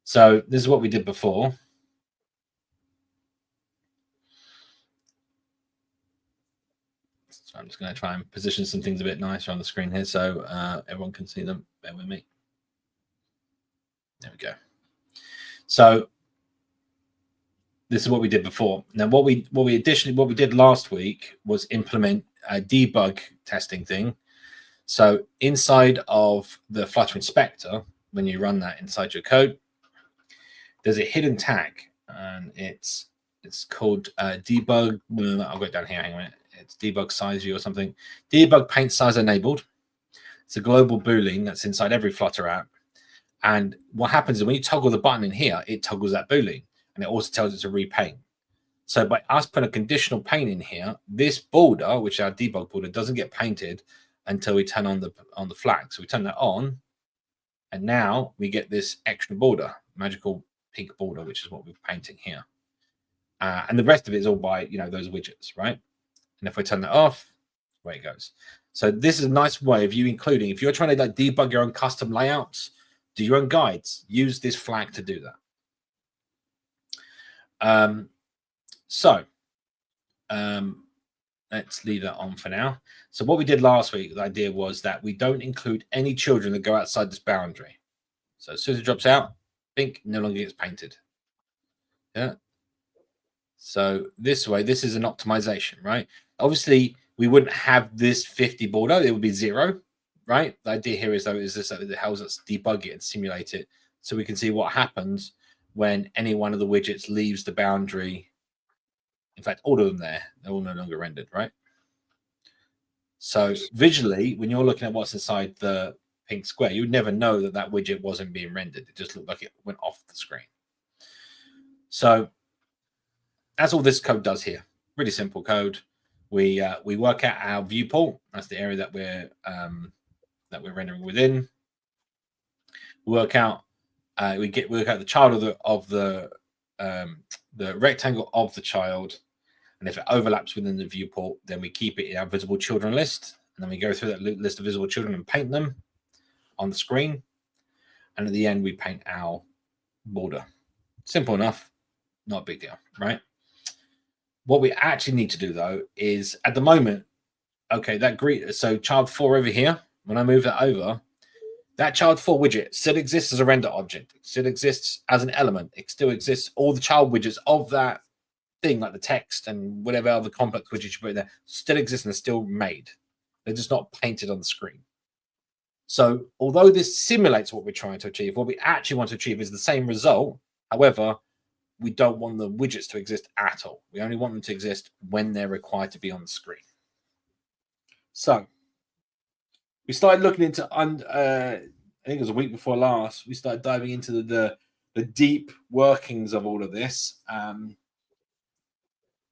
So this is what we did before. So I'm just going to try and position some things a bit nicer on the screen here so everyone can see them. Bear with me. There we go. So this is what we did before. Now, what we did last week was implement a debug testing thing. So inside of the Flutter inspector, when you run that inside your code, there's a hidden tag, and it's called debug. I'll go down here. Hang on a minute. It's debug size view or something. Debug paint size enabled. It's a global boolean that's inside every Flutter app, And what happens is when you toggle the button in here, it toggles that boolean, and it also tells it to repaint. So by us putting a conditional paint in here, this border, which is our debug border, doesn't get painted until we turn on the flag. So we turn that on, and now we get this extra border, magical pink border, which is what we're painting here. And the rest of it is all by, you know, those widgets, right? And if we turn that off, away it goes. So this is a nice way of you including, if you're trying to like debug your own custom layouts, do your own guides, use this flag to do that. Let's leave that on for now. So what we did last week, the idea was that we don't include any children that go outside this boundary. So as soon as it drops out, pink no longer gets painted. Yeah. So this way, this is an optimization, right? Obviously, we wouldn't have this 50 border. It would be 0, right? The idea here is, though, is this that it helps us debug it and simulate it so we can see what happens when any one of the widgets leaves the boundary. In fact, all of them there, they're all no longer rendered, right? So visually, when you're looking at what's inside the pink square, you would never know that that widget wasn't being rendered. It just looked like it went off the screen. So that's all this code does here. Really simple code. We work out our viewport. That's the area that we're rendering within. We work out the child of the rectangle of the child, and if it overlaps within the viewport, then we keep it in our visible children list, and then we go through that list of visible children and paint them on the screen, and at the end we paint our border. Simple enough, not a big deal, right? What we actually need to do though is at the moment, okay, so child 4 over here, when I move that over, that child 4 widget still exists as a render object. It still exists as an element. It still exists. All the child widgets of that thing, like the text and whatever other complex widgets you put in there, still exist and are still made. They're just not painted on the screen. So although this simulates what we're trying to achieve, what we actually want to achieve is the same result. However, we don't want the widgets to exist at all. We only want them to exist when they're required to be on the screen. So we started looking into, I think it was a week before last, we started diving into the deep workings of all of this. And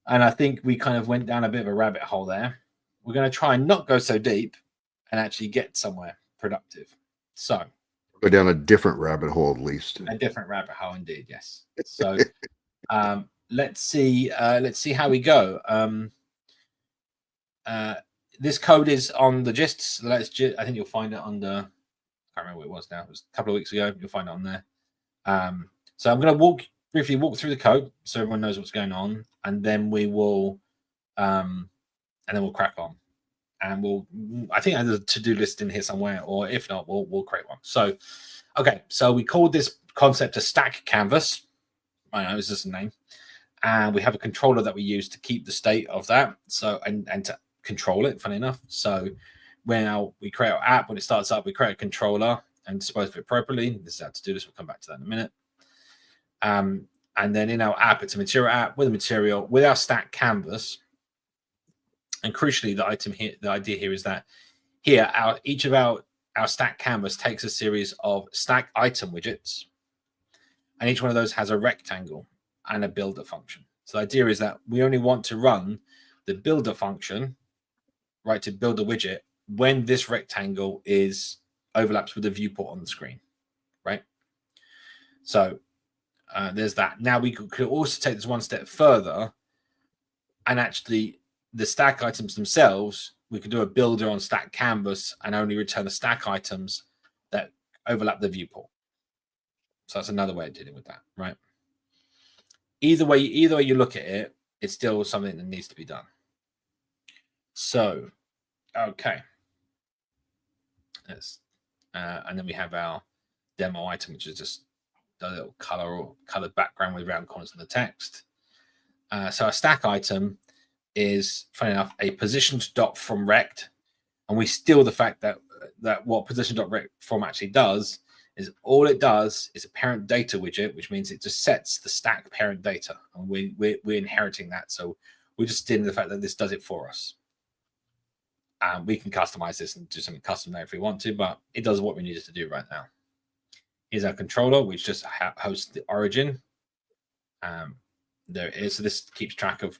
I think we kind of went down a bit of a rabbit hole there. We're going to try and not go so deep and actually get somewhere productive. So go down a different rabbit hole, at least. A different rabbit hole, indeed, yes. So let's see how we go. This code is on the gist. So I think you'll find it under, I can't remember what it was now. It was a couple of weeks ago. You'll find it on there. So I'm going to briefly walk through the code so everyone knows what's going on, and then we will, we'll crack on. And I think there's a to-do list in here somewhere, or if not, we'll create one. So, okay, so we called this concept a stack canvas. I know, it's just a name. And we have a controller that we use to keep the state of that. So, and to control it, funny enough. So when we create our app, when it starts up, we create a controller and dispose of it appropriately. This is how to do this. We'll come back to that in a minute. And then in our app, it's a material app with a material with our stack canvas. And crucially, the idea here is that here, each of our stack canvas takes a series of stack item widgets, and each one of those has a rectangle and a builder function. So the idea is that we only want to run the builder function, right, to build a widget when this rectangle overlaps with the viewport on the screen, right? So there's that. Now we could also take this one step further, and actually the stack items themselves, we could do a builder on stack canvas and only return the stack items that overlap the viewport. So that's another way of dealing with that, right? Either way you look at it, it's still something that needs to be done. So, okay. And then we have our demo item, which is just a little colored background with round corners in the text. So our stack item is, funny enough, a positioned dot from rect, and we steal the fact that what position dot rect from actually does is all it does is a parent data widget, which means it just sets the stack parent data, and we're inheriting that. So we're just stealing the fact that this does it for us. We can customize this and do something custom there if we want to, but it does what we need it to do right now. Here's our controller, which just hosts the origin. There it is. So this keeps track of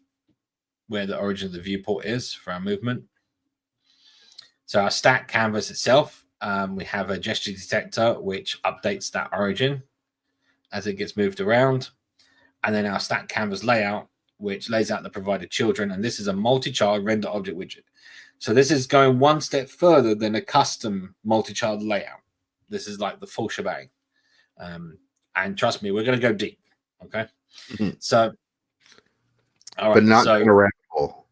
where the origin of the viewport is for our movement. So our stack canvas itself, we have a gesture detector, which updates that origin as it gets moved around. And then our stack canvas layout, which lays out the provided children. And this is a multi-child render object widget. So this is going one step further than a custom multi-child layout. This is like the full shebang. And trust me, we're going to go deep. Okay. So, all right. But not so, a rabbit hole.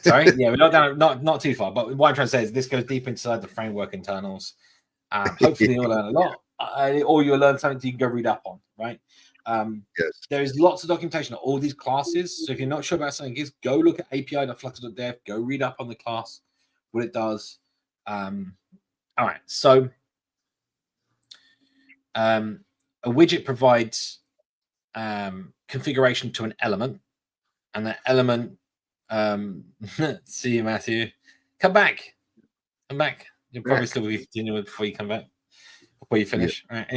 Sorry, yeah, we're not too far. But what I'm trying to say is this goes deep inside the framework internals. Hopefully, you'll learn a lot, or you'll learn something you can go read up on. Right? Yes. There is lots of documentation of all these classes. So if you're not sure about something, go look at api.flutter.dev. Go read up on the class, what it does. All right. So, a widget provides configuration to an element, and that element. See you, Matthew. Come back. You'll probably still be continuing before you come back, before you finish. Yeah. All right,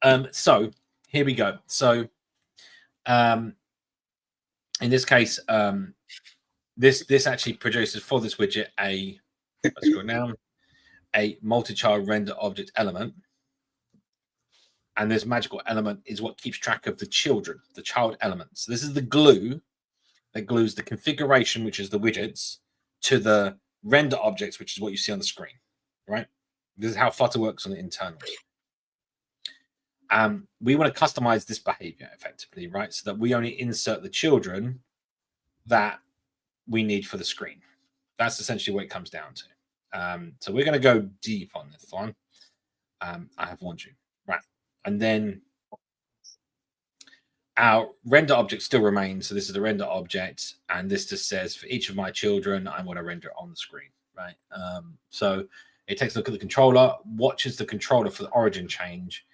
anyway. So here we go. So in this case, this actually produces for this widget let's go down, a multi-child render object element. And this magical element is what keeps track of the children, the child elements. So this is the glue that glues the configuration, which is the widgets, to the render objects, which is what you see on the screen, right? This is how Flutter works on the internals. We want to customize this behavior effectively, right? So that we only insert the children that we need for the screen. That's essentially what it comes down to. So we're going to go deep on this one. I have warned you. Right. And then our render object still remains. So this is the render object. And this just says for each of my children, I want to render it on the screen. Right. So it takes a look at the controller, watches the controller for the origin change.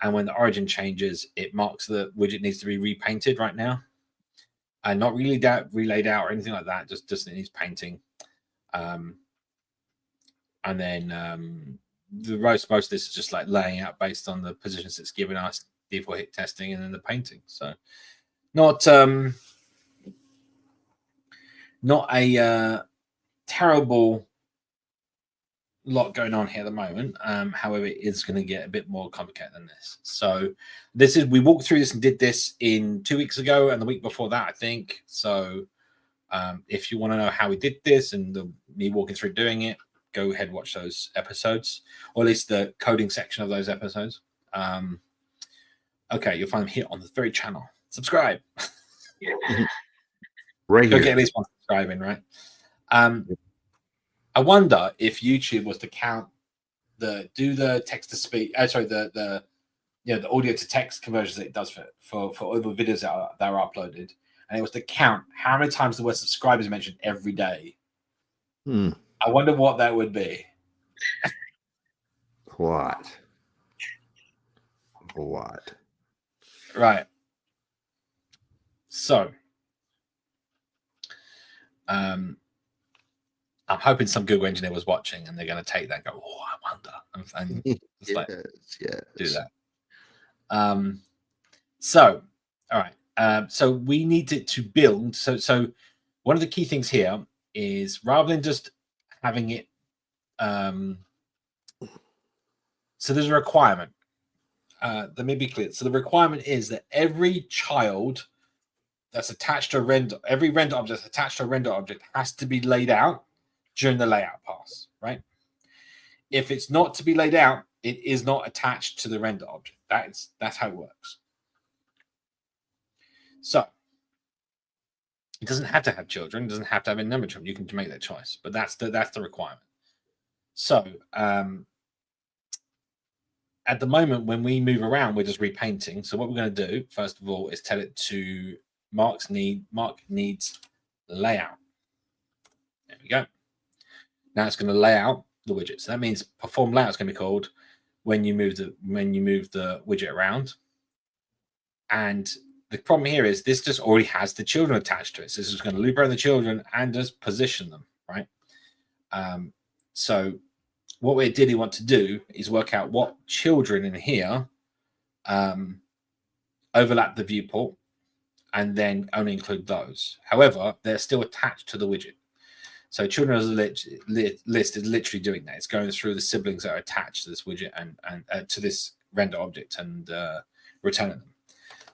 And when the origin changes, it marks the widget needs to be repainted right now. And not really relayed out or anything like that. Just it needs painting. And then the most of this is just like laying out based on the positions it's given us, default hit testing, and then the painting. So not a terrible lot going on here at the moment. However, it is going to get a bit more complicated than this. So we walked through this and did this in 2 weeks ago and the week before that, I think. So if you want to know how we did this and me walking through doing it, go ahead and watch those episodes, or at least the coding section of those episodes. Okay, you'll find them here on the very channel. Subscribe. Right here. Go get at least one subscribing, right? I wonder if YouTube was to count do the text to speech, the audio to text conversions that it does for all the videos that are uploaded, and it was to count how many times the word subscribe is mentioned every day. I wonder what that would be. What? Right. So, I'm hoping some Google engineer was watching and they're going to take that and go, oh, I wonder. And just yes. Do that. So, all right. So we need to build. So one of the key things here is rather than just having it. So there's a requirement. Let me be clear. So the requirement is that every child that's attached to a render, every render object that's attached to a render object has to be laid out during the layout pass, right? If it's not to be laid out, it is not attached to the render object. That's how it works. So it doesn't have to have children. It doesn't have to have a number of children. You can make that choice, but that's the requirement. So at the moment, when we move around, we're just repainting. So what we're going to do, first of all, is tell it to Mark needs layout. There we go. Now it's going to lay out the widget. So that means perform layout is going to be called when you move the widget around. And the problem here is this just already has the children attached to it. So this is going to loop around the children and just position them, right? So what we ideally want to do is work out what children in here overlap the viewport, and then only include those. However, they're still attached to the widget. So children as a list is literally doing that. It's going through the siblings that are attached to this widget and to this render object and returning them.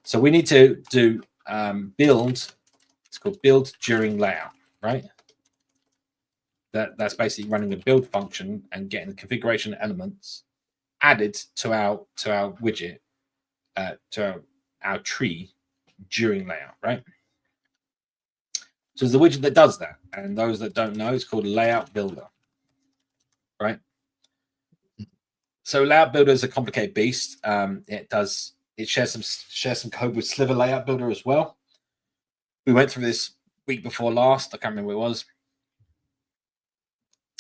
So we need to do build. It's called build during layout, right? That's basically running a build function and getting the configuration elements added to our widget, to our tree during layout, right? So it's the widget that does that, and those that don't know, it's called Layout Builder, right? So Layout Builder is a complicated beast. It shares some code with Sliver Layout Builder as well. We went through this week before last. I can't remember what it was.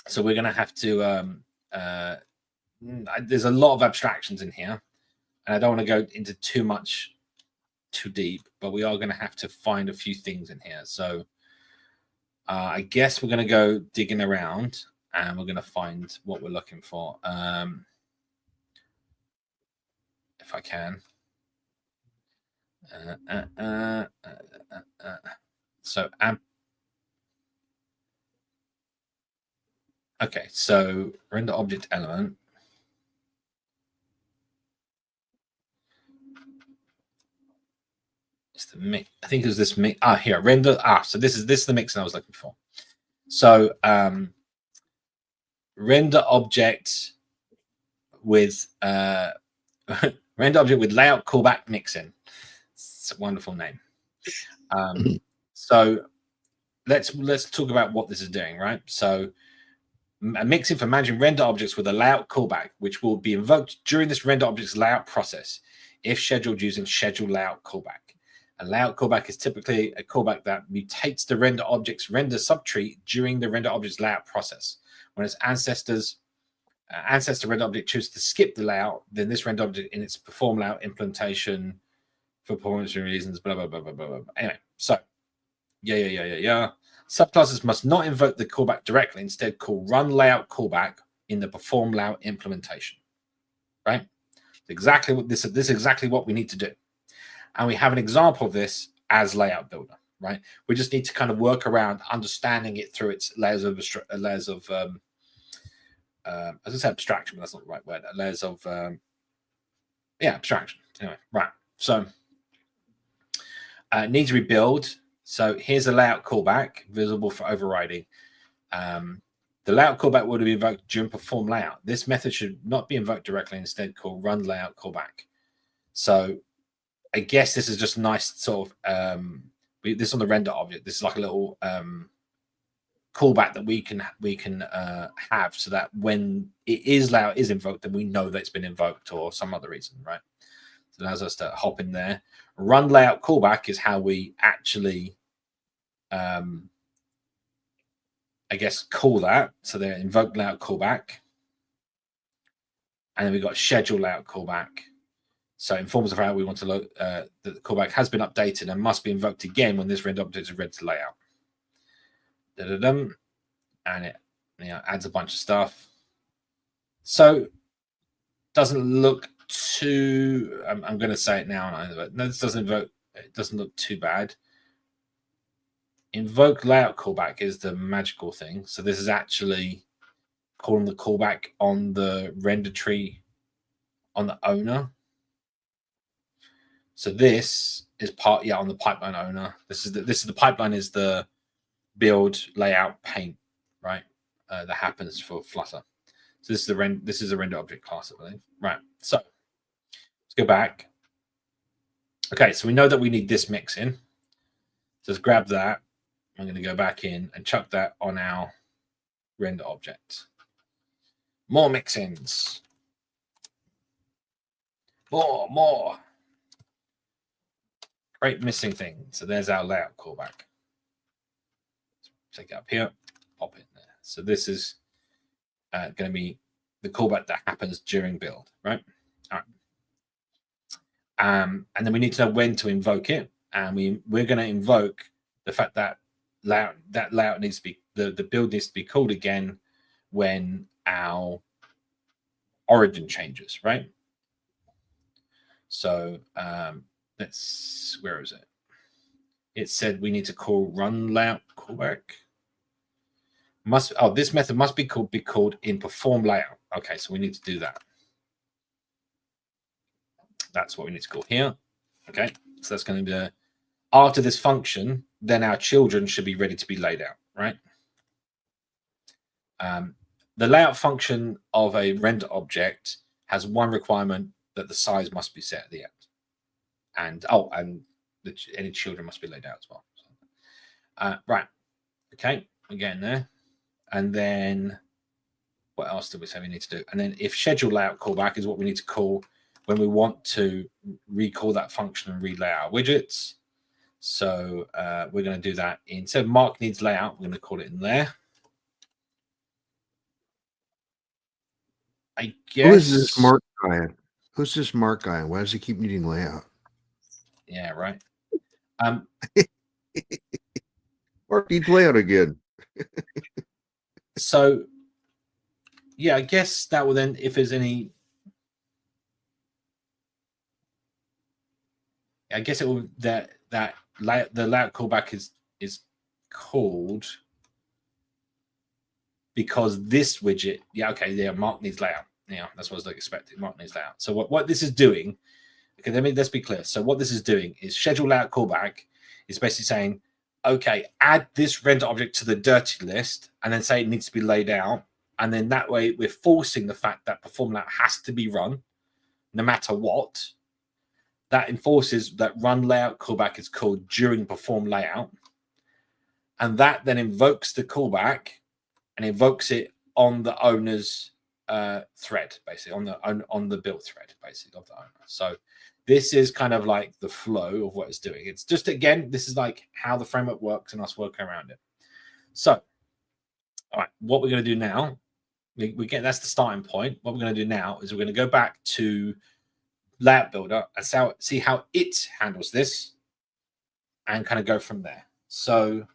So we're going to have to. There's a lot of abstractions in here, and I don't want to go into too deep, but we are going to have to find a few things in here. So I guess we're going to go digging around, and we're going to find what we're looking for. If I can. Okay, so render object element. It's the mix. I think it was this mix. Here, render. So this is the mix that I was looking for. So render object with render object with layout callback mixin. It's a wonderful name. So let's talk about what this is doing, right? So a mixin for managing render objects with a layout callback, which will be invoked during this render object's layout process if scheduled using schedule layout callback. A layout callback is typically a callback that mutates the render object's render subtree during the render object's layout process. When its ancestor render object chooses to skip the layout, then this render object in its perform layout implementation for performance reasons, blah, blah, blah, blah, blah, blah. Anyway, so yeah. Subclasses must not invoke the callback directly, instead call run layout callback in the perform layout implementation, right? Exactly what this is exactly what we need to do. And we have an example of this as layout builder, right? We just need to kind of work around understanding it through its layers of I was going to say abstraction, but that's not the right word. Layers of abstraction. Anyway, right. So needs to rebuild. So here's a layout callback visible for overriding. The layout callback would be invoked during perform layout. This method should not be invoked directly, instead called run layout callback. So I guess this is just nice sort of this on the render object. This is like a little callback that we can have, so that when layout is invoked, then we know that it's been invoked or some other reason, right? So it allows us to hop in there. Run layout callback is how we actually I guess call that. So they invoke layout callback, and then we've got schedule layout callback. So it informs of how we want to load that the callback has been updated and must be invoked again when this render object is ready to layout. And it adds a bunch of stuff. So doesn't look too. I'm going to say it now, but no, this doesn't invoke. It doesn't look too bad. Invoke layout callback is the magical thing. So this is actually calling the callback on the render tree on the owner. So this is part on the pipeline owner. This is the pipeline is the build layout paint, right? That happens for Flutter. So this is a render object class, I believe. Right. So let's go back. Okay, so we know that we need this mix in. So let's grab that. I'm going to go back in and chuck that on our render object. More mix-ins. More. Great missing thing. So there's our layout callback. Take it up here, pop it there. So this is going to be the callback that happens during build, right? All right. And then we need to know when to invoke it. And we're going to invoke the fact that layout needs to be the build needs to be called again when our origin changes, right? So where is it? It said we need to call run layout callback. This method must be called in perform layout. Okay, so we need to do that. That's what we need to call here. Okay, so that's going to be after this function, then our children should be ready to be laid out, right? The layout function of a render object has one requirement, that the size must be set at the end. And any children must be laid out as well. So, right. Okay, we're getting there. And then what else did we say we need to do? And then if schedule layout callback is what we need to call when we want to recall that function and relay our widgets. So we're going to do that instead of mark needs layout, we're going to call it in there. I guess. Who is this Mark guy? Who's this Mark guy? Why does he keep needing layout? Yeah, right. Mark needs layout again. So, yeah, I guess that will then, if there's any, I guess it will the layout callback is called because this widget, Mark needs layout. Yeah, that's what I was expecting. Mark needs layout. So what this is doing, okay, let's be clear. So what this is doing is schedule layout callback is basically saying, okay, add this render object to the dirty list, and then say it needs to be laid out, and then that way we're forcing the fact that perform layout has to be run, no matter what. That enforces that run layout callback is called during perform layout, and that then invokes the callback and invokes it on the owner's thread, basically on the build thread, basically of the owner. So this is kind of like the flow of what it's doing. It's just, again, this is like how the framework works and us working around it. So, all right, what we're going to do now, that's the starting point. What we're going to do now is we're going to go back to Layout Builder and see how it handles this and kind of go from there. So,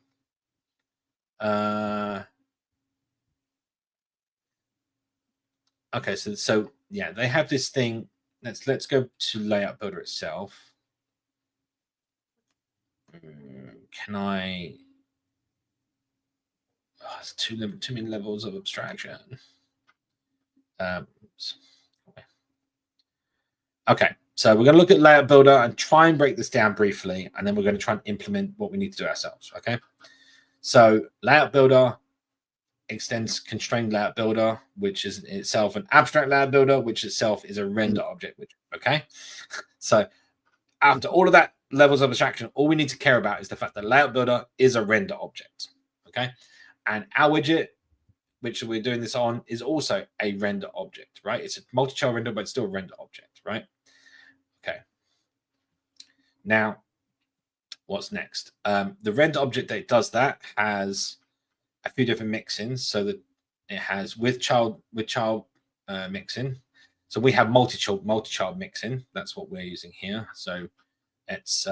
okay, so yeah, they have this thing. Let's go to Layout Builder itself. Can I? Oh, it's too many levels of abstraction. Okay, so we're going to look at Layout Builder and try and break this down briefly, and then we're going to try and implement what we need to do ourselves. Okay, so Layout Builder extends constrained layout builder, which is in itself an abstract layout builder, which itself is a render object. Okay, so after all of that levels of abstraction, all we need to care about is the fact that layout builder is a render object. Okay, and our widget, which we're doing this on, is also a render object, right? It's a multi-child render, but it's still a render object, right? Okay. Now, what's next? The render object that does that has a few different mixins, so that it has with child mixin. So we have multi-child mixin. That's what we're using here. So it's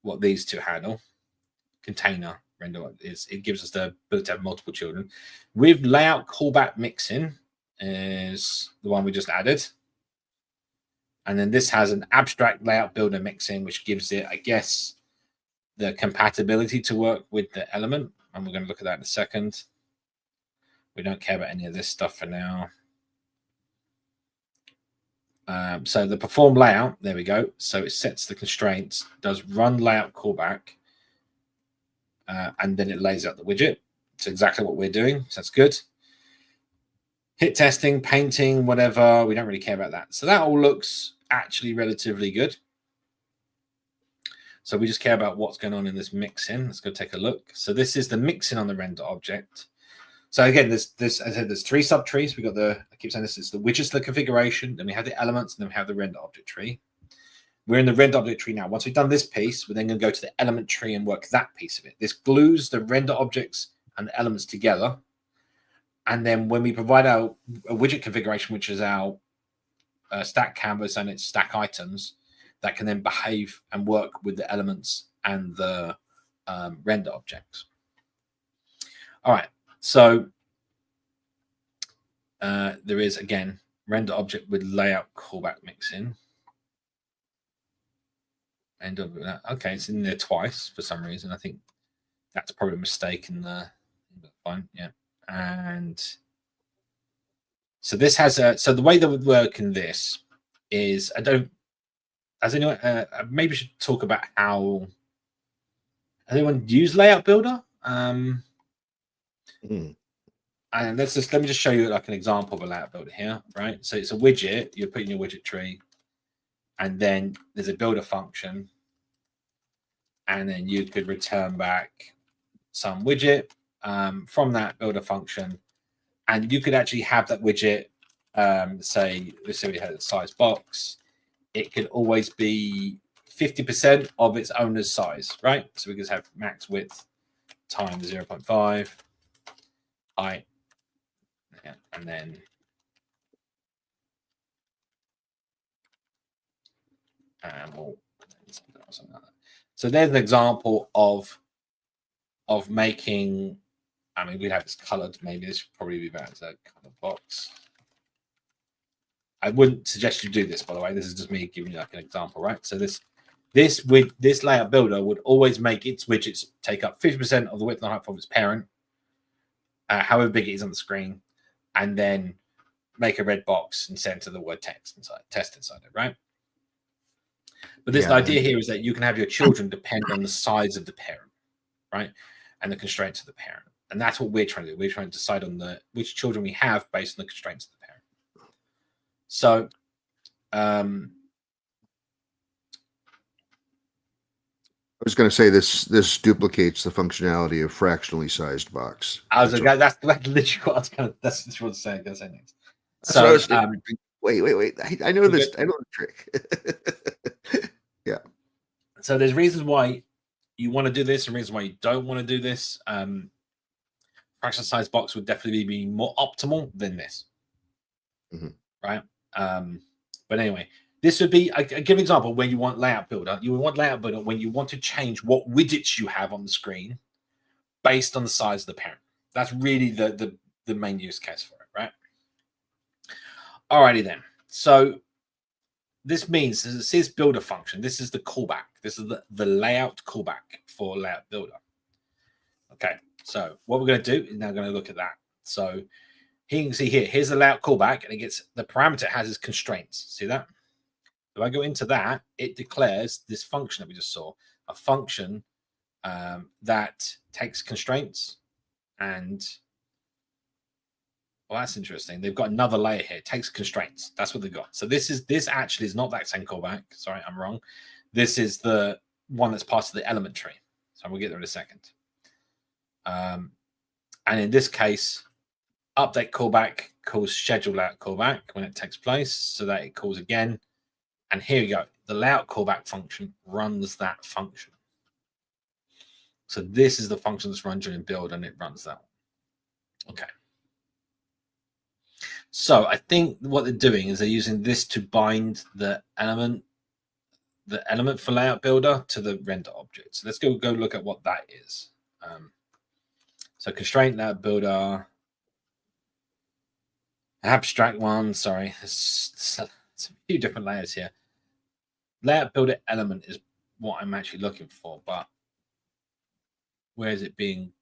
what these two handle. Container render is, it gives us the ability to have multiple children. With layout callback mixin is the one we just added. And then this has an abstract layout builder mixin, which gives it, I guess, the compatibility to work with the element. And we're going to look at that in a second. We don't care about any of this stuff for now. So the perform layout, there we go. So it sets the constraints, does run layout callback, and then it lays out the widget. It's exactly what we're doing. So that's good. Hit testing, painting, whatever. We don't really care about that. So that all looks actually relatively good. So we just care about what's going on in this mixin. Let's go take a look. So this is the mixin on the render object. So again, as I said, there's three subtrees. We got I keep saying this is the widgets, the configuration, then we have the elements, and then we have the render object tree. We're in the render object tree now. Once we've done this piece, we're then going to go to the element tree and work that piece of it. This glues the render objects and the elements together. And then when we provide a widget configuration, which is our stack canvas and its stack items, that can then behave and work with the elements and the render objects. All right, so there is, again, render object with layout callback mixin. And okay, it's in there twice for some reason. I think that's probably a mistake in the fine, yeah. And so this has a, so the way that would work in this is, I don't, as anyone, maybe we should talk about how, has anyone used Layout Builder? And let me just show you like an example of a Layout Builder here, right? So it's a widget, you put in your widget tree, and then there's a builder function, and then you could return back some widget from that builder function, and you could actually have that widget, say, let's say we had a size box, it could always be 50% of its owner's size, right? So we could have max width times 0.5 height, yeah, and then we'll something like that. So there's an example of making, I mean, we'd have this colored, maybe this would probably be better as a colored box. I wouldn't suggest you do this, by the way. This is just me giving you like an example, right? So this layout builder would always make its widgets take up 50% of the width and height of its parent, however big it is on the screen, and then make a red box and center the word text inside, test inside it, right? But this, the idea here is that you can have your children depend on the size of the parent, right? And the constraints of the parent. And that's what we're trying to do. We're trying to decide on which children we have based on the constraints of the parent. So I was going to say this duplicates the functionality of fractionally sized box. That's literally what I was going to, that's what I was saying. That's next. So wait. I know this. I know the trick. Yeah. So there's reasons why you want to do this and reasons why you don't want to do this. Fraction size box would definitely be more optimal than this, right? But anyway, this would be I give an example where you want layout builder. You would want layout builder when you want to change what widgets you have on the screen based on the size of the parent. That's really the main use case for it, right? Alrighty then. So this means this is builder function. This is the callback. This is the layout callback for layout builder. Okay, so what we're going to do is now going to look at that. So here you can see here's the layout callback, and it gets the parameter has its constraints. See that? If I go into that, it declares this function that we just saw, a function that takes constraints and, well, that's interesting. They've got another layer here. It takes constraints. That's what they've got. So this actually is not that same callback. Sorry, I'm wrong. This is the one that's part of the element tree. So we'll get there in a second. And in this case, update callback calls schedule layout callback when it takes place, so that it calls again. And here you go. The layout callback function runs that function. So this is the function that's run during build, and it runs that one. Okay. So I think what they're doing is they're using this to bind the element for layout builder to the render object. So let's go look at what that is. So constraint layout builder, abstract one. Sorry, it's a few different layers here. Layout builder element is what I'm actually looking for, but where is it being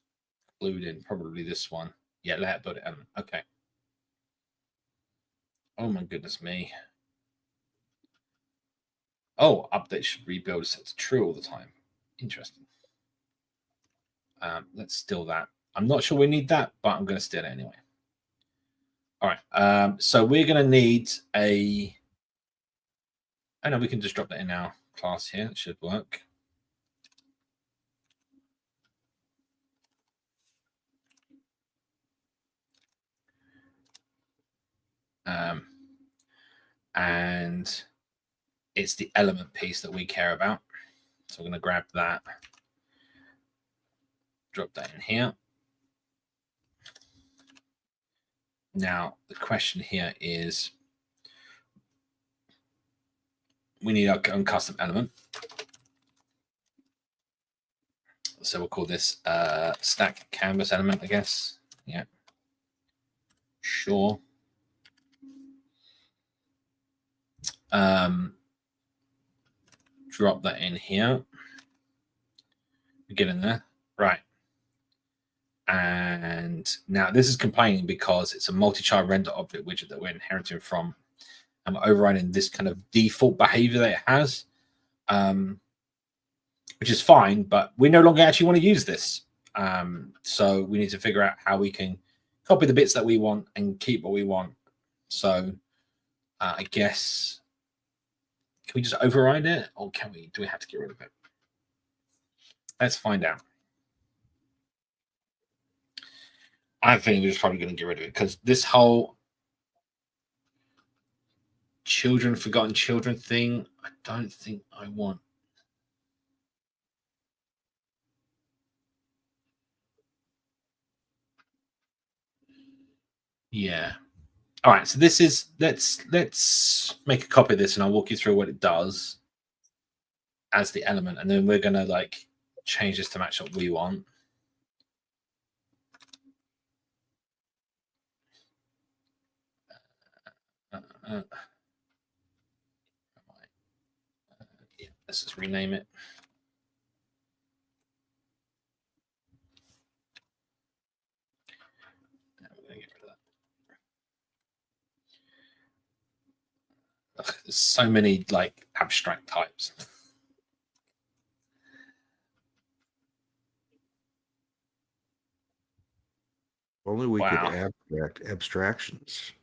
included? Probably this one. Yeah, layout builder element. Okay. Oh my goodness me. Oh, update should rebuild set to true all the time. Interesting. Let's steal that. I'm not sure we need that, but I'm going to steal it anyway. All right. So we're going to need a. I know we can just drop that in our class here. It should work. And it's the element piece that we care about. So we're going to grab that, drop that in here. Now, the question here is, we need our own custom element. So we'll call this stack canvas element, I guess. Yeah. Sure. Drop that in here. We get in there, right? And now this is complaining because it's a multi-child render object widget that we're inheriting from. I'm overriding this kind of default behavior that it has, which is fine, but we no longer actually want to use this. So we need to figure out how we can copy the bits that we want and keep what we want. So I guess, can we just override it, or do we have to get rid of it? Let's find out. I think we're just probably going to get rid of it because this whole forgotten children thing, I don't think I want. Yeah. All right. So this is, let's make a copy of this and I'll walk you through what it does as the element. And then we're going to like change this to match what we want. Yeah, let's just rename it. We're going to get rid of that. Ugh, there's so many like abstract types. Only we could abstract abstractions.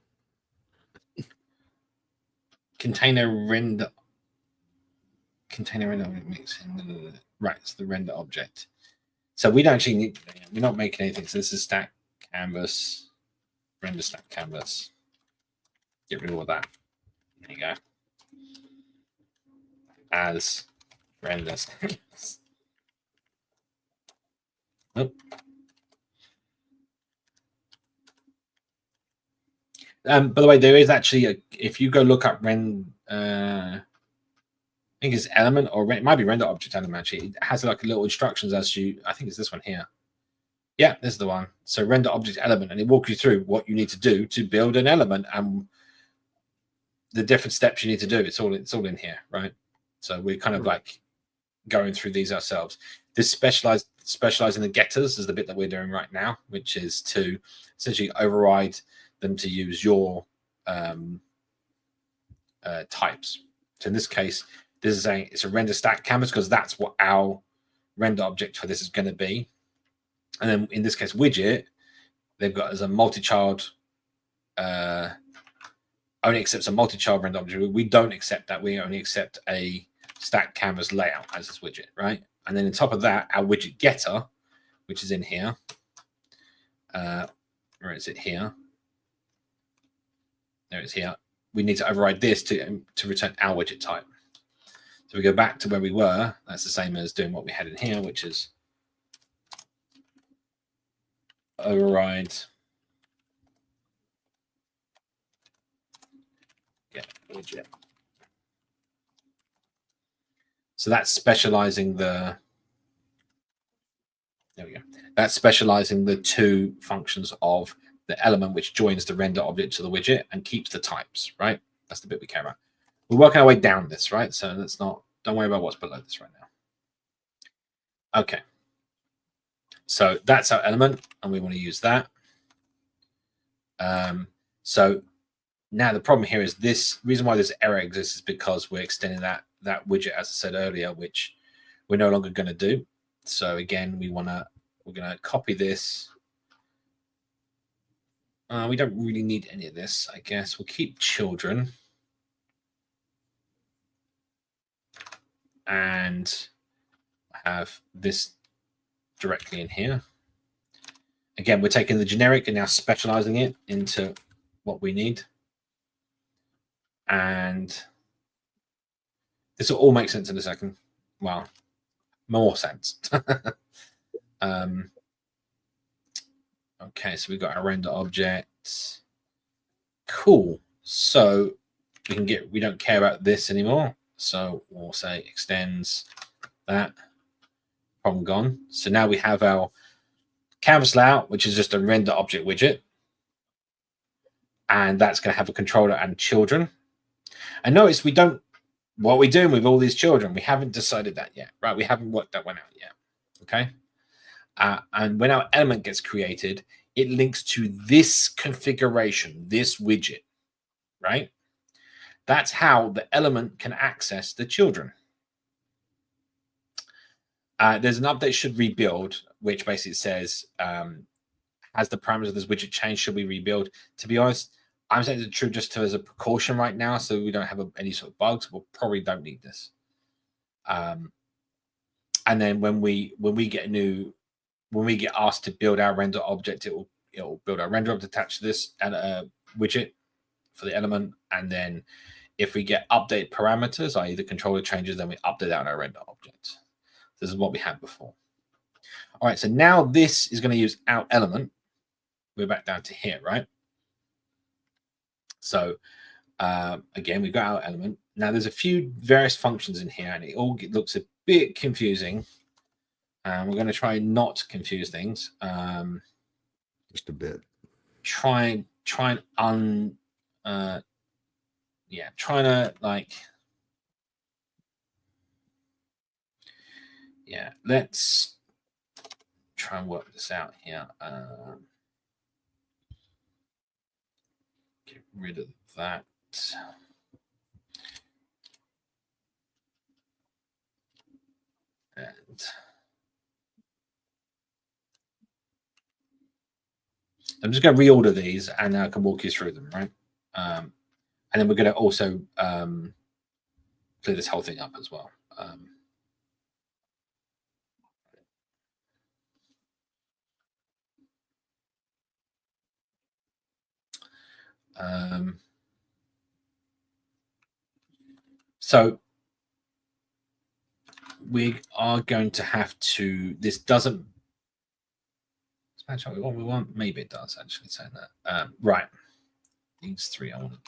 Container render mixing. Right, it's the render object. So we don't actually need, we're not making anything. So this is stack canvas, render stack canvas. Get rid of all that. There you go. As render stack. Oh. By the way, there is actually if you go look up I think it's element, or it might be render object element. Actually, it has like a little instructions as to, I think it's this one here. Yeah, this is the one. So render object element, and it walks you through what you need to do to build an element and the different steps you need to do. It's all in here, right? So we're kind of like going through these ourselves. This specialize in the getters is the bit that we're doing right now, which is to essentially override them to use your types. So in this case, this is saying it's a render stack canvas because that's what our render object for this is going to be. And then in this case, widget, they've got as a multi-child, only accepts a multi-child render object. We don't accept that. We only accept a stack canvas layout as this widget, right? And then on top of that, our widget getter, which is in here. Where is it here? There it's here. We need to override this to return our widget type. So we go back to where we were. That's the same as doing what we had in here, which is override get widget. So that's specializing the, there we go. That's specializing the two functions of the element which joins the render object to the widget and keeps the types, right? That's the bit we care about. We're working our way down this, right? So let's not, don't worry about what's below this right now. Okay. So that's our element, and we want to use that. So now the problem here is this reason why this error exists is because we're extending that widget, as I said earlier, which we're no longer going to do. So again, we're going to copy this. We don't really need any of this, I guess. We'll keep children. And have this directly in here. Again, we're taking the generic and now specializing it into what we need. And this will all make sense in a second. Well, more sense. Okay, so we've got our render objects. Cool. So we don't care about this anymore. So we'll say extends that. Problem gone. So now we have our canvas layout, which is just a render object widget. And that's going to have a controller and children. And notice we don't, what are we doing with all these children? We haven't decided that yet, right? We haven't worked that one out yet, okay? And when our element gets created, it links to this configuration, this widget, right? That's how the element can access the children. There's an update should rebuild, which basically says, has the parameters of this widget changed? Should we rebuild? To be honest, I'm saying it's true just as a precaution right now, so we don't have any sort of bugs. We'll probably don't need this. And then when we get asked to build our render object, it'll build our render object attached to this and widget for the element. And then if we get updated parameters, i.e. the controller changes, then we update that on our render object. This is what we had before. All right, so now this is going to use our element. We're back down to here, right? So again, we've got our element. Now there's a few various functions in here, and it all looks a bit confusing. We're going to try not to confuse things. Just a bit. Trying to like, yeah, let's try and work this out here. Get rid of that. And I'm just going to reorder these, and I can walk you through them, right? And then we're going to also clear this whole thing up as well. So we are going to have to, this doesn't match up with what we want. Maybe it does actually say that. Right. These three I want to,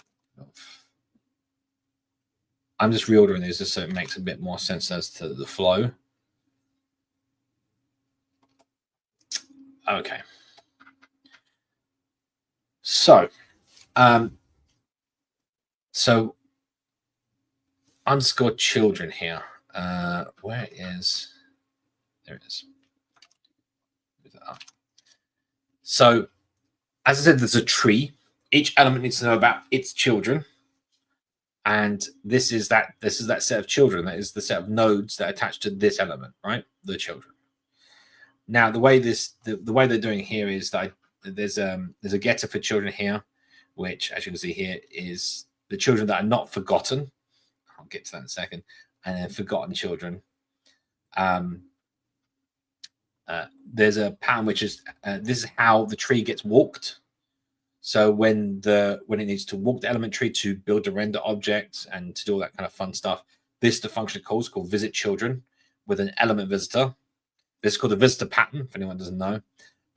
I'm just reordering these just so it makes a bit more sense as to the flow. Okay. So, underscore children here. Where is, there it is. Move that up. So, as I said, there's a tree. Each element needs to know about its children. And this is that set of children. That is the set of nodes that attach to this element, right? The children. Now, the way they're doing here is that there's a getter for children here, which, as you can see here, is the children that are not forgotten. I'll get to that in a second. And then forgotten children. There's a pattern which is this is how the tree gets walked. So when it needs to walk the element tree to build a render object and to do all that kind of fun stuff, this the function it calls called visit children with an element visitor. This is called a visitor pattern, if anyone doesn't know.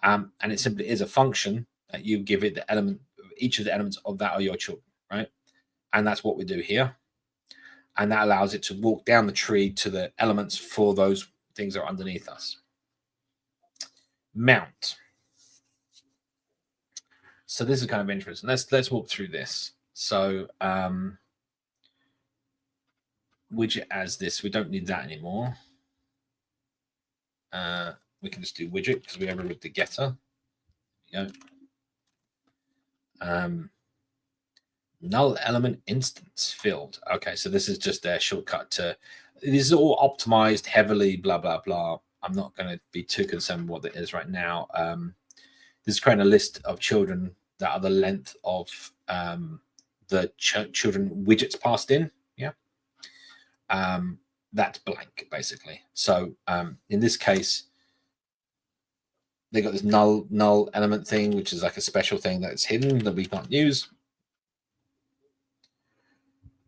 And it simply is a function that you give it the element, each of the elements of that are your children, right? And that's what we do here. And that allows it to walk down the tree to the elements for those things that are underneath us. Mount. So this is kind of interesting. Let's walk through this. So widget as this, we don't need that anymore. We can just do widget because we have removed the getter. There we go. Null element instance field. Okay, so this is just a shortcut to, this is all optimized heavily, blah, blah, blah. I'm not going to be too concerned with what it is right now. This is creating a list of children that are the length of the children widgets passed in. Yeah. That's blank, basically. So in this case, they got this null element thing, which is like a special thing that's hidden that we can't use.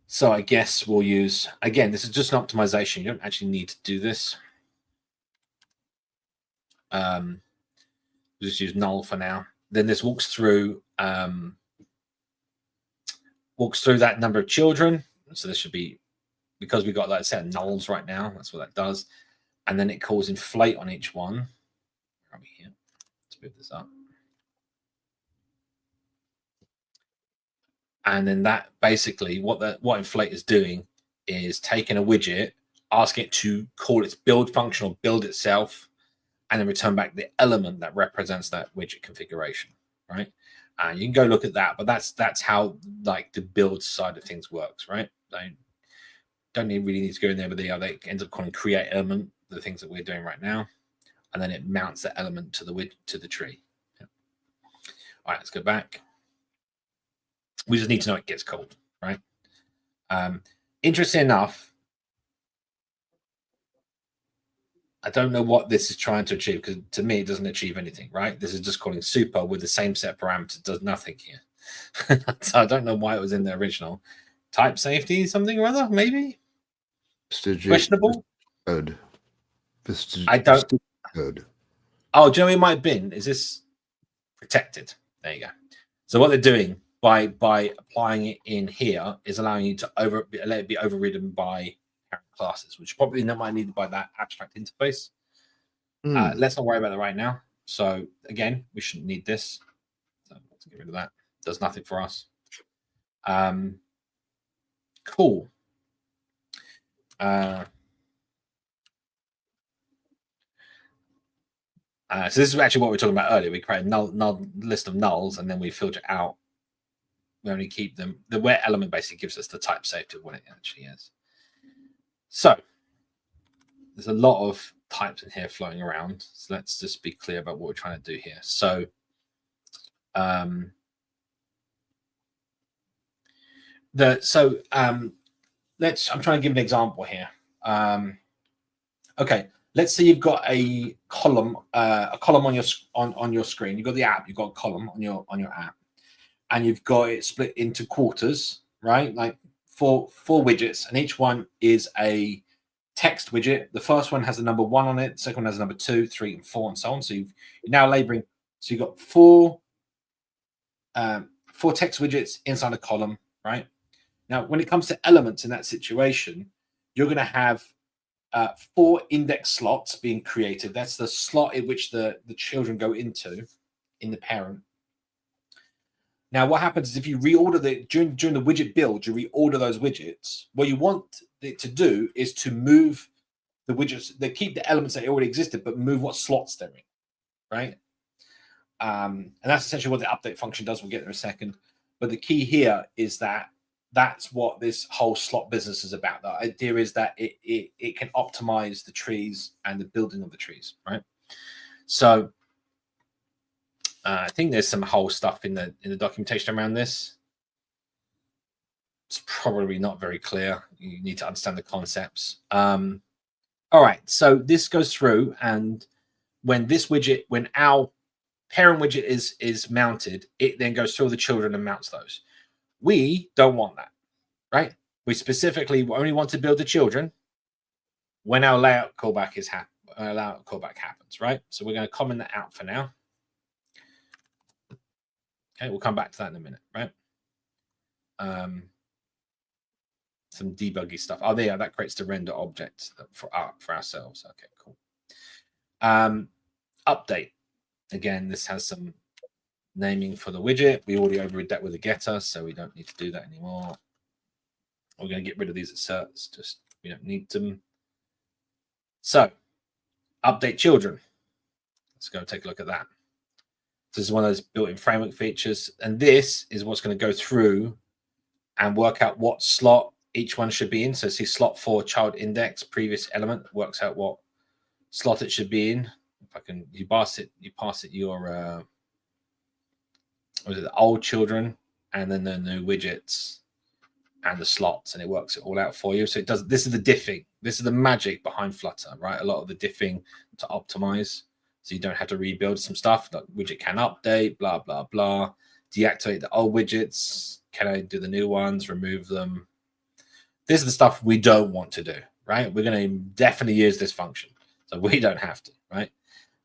So I guess we'll use, again, this is just an optimization. You don't actually need to do this. We'll just use null for now. Then this walks through that number of children. So this should be, because we've got that set of nulls right now, that's what that does. And then it calls inflate on each one. Where are we here? Let's move this up. And then that basically what inflate is doing is taking a widget, ask it to call its build function or build itself, and then return back the element that represents that widget configuration, right? And you can go look at that, but that's how like the build side of things works, right? Don't really need to go in there, but they ends up calling create element, the things that we're doing right now, and then it mounts that element to the tree. Yeah. All right, let's go back. We just need to know it gets called, right? Interesting enough, I don't know what this is trying to achieve, because to me, it doesn't achieve anything, right? This is just calling super with the same set of parameters, does nothing here. So I don't know why it was in the original. Type safety, something or other, maybe? Questionable? Code. I don't. Code. Oh, do you know what it might have been? Is this protected? There you go. So what they're doing by applying it in here is allowing you to let it be overridden by classes, which probably not might needed by that abstract interface. Let's not worry about that right now. So again, we shouldn't need this. So let's get rid of that. Does nothing for us. Cool. So this is actually what we were talking about earlier. We create a null list of nulls, and then we filter out. We only keep them. The where element basically gives us the type safety of what it actually is. So there's a lot of types in here flowing around. So let's just be clear about what we're trying to do here. So I'm trying to give an example here. Okay, let's say you've got a column on your screen. You've got the app. You've got a column on your app, and you've got it split into quarters, right? Like four widgets, and each one is a text widget. The first one has the number 1 on it. The second one has the number 2, 3, and 4, and so on. So you're now labeling. So you've got four text widgets inside a column, right? Now, when it comes to elements in that situation, you're going to have 4 index slots being created. That's the slot in which the children go into in the parent. Now, what happens is if you reorder during the widget build, you reorder those widgets. What you want it to do is to move the widgets. They keep the elements that already existed, but move what slots they're in, right? And that's essentially what the update function does. We'll get there in a second. But the key here is that that's what this whole slot business is about. The idea is that it can optimize the trees and the building of the trees, right? So I think there's some whole stuff in the documentation around this. It's probably not very clear. You need to understand the concepts. All right, so this goes through, and when our parent widget is mounted, it then goes through the children and mounts those. We don't want that, right? We specifically only want to build the children when our layout callback happens, right? So we're going to comment that out for now. Okay, we'll come back to that in a minute, right? Some debuggy stuff. Oh, there, that creates the render object for ourselves. Okay, cool. Update. Again, this has some naming for the widget. We already overrid that with a getter, so we don't need to do that anymore. We're going to get rid of these asserts. Just we don't need them. So, update children. Let's go take a look at that. This is one of those built-in framework features, and this is what's going to go through and work out what slot each one should be in. So see slot 4 child index previous element works out what slot it should be in. If I can, you pass it your was it the old children and then the new widgets and the slots, and it works it all out for you. So it does. This is the diffing. This is the magic behind Flutter, right? A lot of the diffing to optimize. So you don't have to rebuild some stuff. Like widget can update, blah, blah, blah. Deactivate the old widgets. Can I do the new ones? Remove them. This is the stuff we don't want to do, right? We're going to definitely use this function. So we don't have to, right?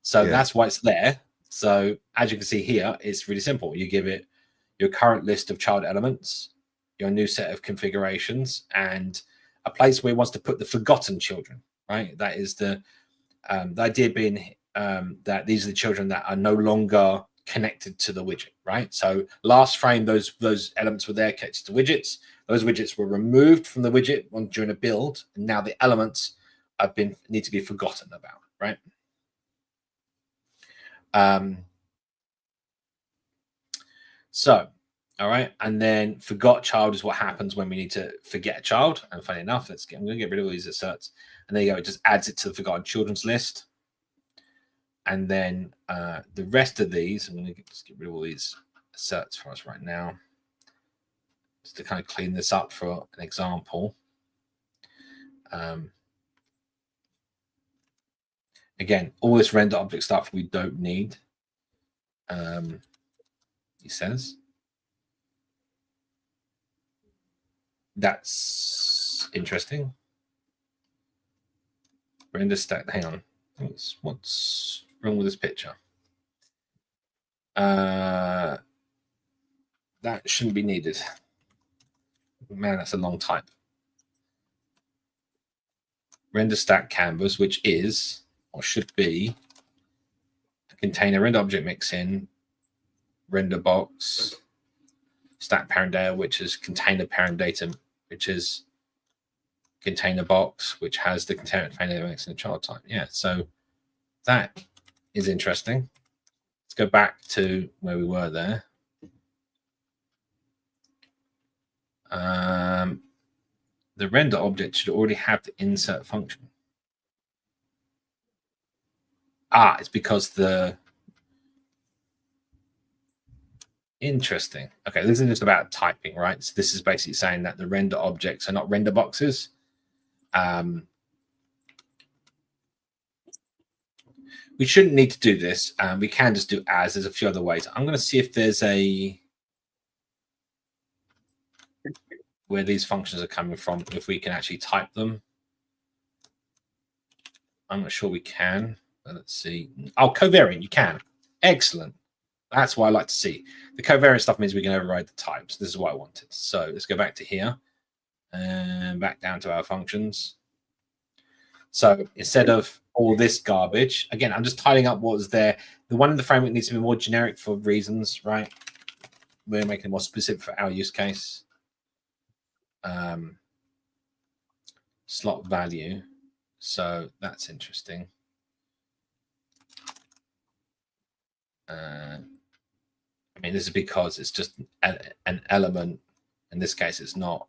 So that's why it's there. So as you can see here, it's really simple. You give it your current list of child elements, your new set of configurations, and a place where it wants to put the forgotten children, right? That is the idea being that these are the children that are no longer connected to the widget, right? So last frame, those elements were there connected to widgets. Those widgets were removed from the widget during a build, and now the elements need to be forgotten about, right? So, all right, and then forgot child is what happens when we need to forget a child. And funny enough, I'm going to get rid of all these asserts, and there you go. It just adds it to the forgotten children's list. And then the rest of these, I'm going to just get rid of all these asserts for us right now, just to kind of clean this up for an example. Again, all this render object stuff we don't need. He says. That's interesting. Render stack. Hang on. What's wrong with this picture? That shouldn't be needed. Man, that's a long type. Render stack canvas, which is or should be a container render object mixin, render box, stack parent data, which is container parent data, which is container box, which has the container parent data mixin child type. Yeah, so that is interesting. Let's go back to where we were there. The render object should already have the insert function. It's because the interesting. Okay, this is just about typing, right? So this is basically saying that the render objects are not render boxes. We shouldn't need to do this. We can just do as. There's a few other ways. I'm going to see if there's where these functions are coming from, if we can actually type them. I'm not sure we can, but let's see. Oh, covariant, you can. Excellent. That's what I like to see. The covariant stuff means we can override the types. This is what I wanted. So let's go back to here and back down to our functions. So instead of all this garbage, again, I'm just tidying up what was there. The one in the framework needs to be more generic for reasons, right? We're making it more specific for our use case. Slot value. So that's interesting. I mean, this is because it's just an element. In this case, it's not.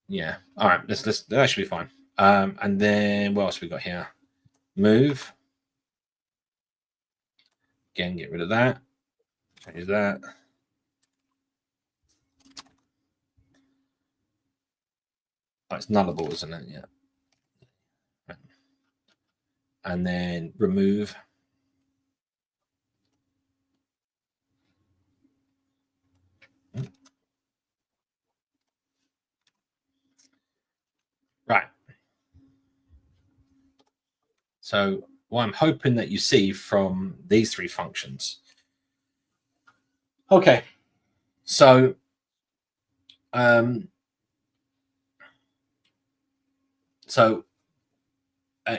Yeah. All right. That should be fine. And then what else we got here? Move. Again, get rid of that. Change that. Oh, it's nullable, isn't it? Yeah. And then remove. Right. So what I'm hoping that you see from these three functions. Okay. So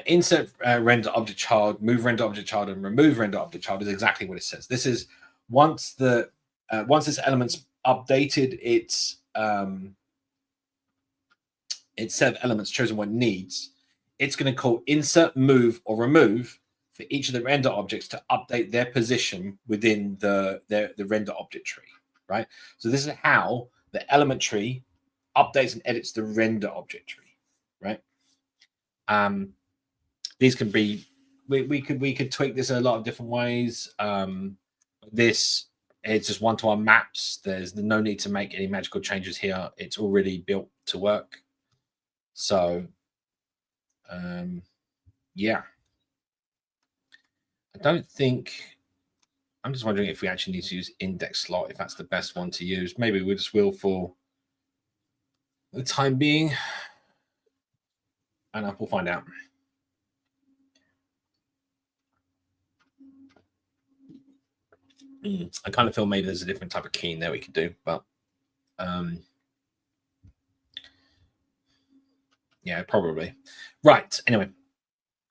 insert render object child, move render object child, and remove render object child is exactly what it says. This is once this element's updated its set of elements, chosen what it needs, it's going to call insert, move, or remove for each of the render objects to update their position within the render object tree, right? So this is how the element tree updates and edits the render object tree, right? These can be, we could tweak this in a lot of different ways. This, it's just one-to-one maps. There's no need to make any magical changes here. It's already built to work. So, yeah. I don't think, I'm just wondering if we actually need to use index slot, if that's the best one to use. Maybe we just will for the time being. And we'll find out. I kind of feel maybe there's a different type of key in there we could do, but yeah, probably. Right. Anyway,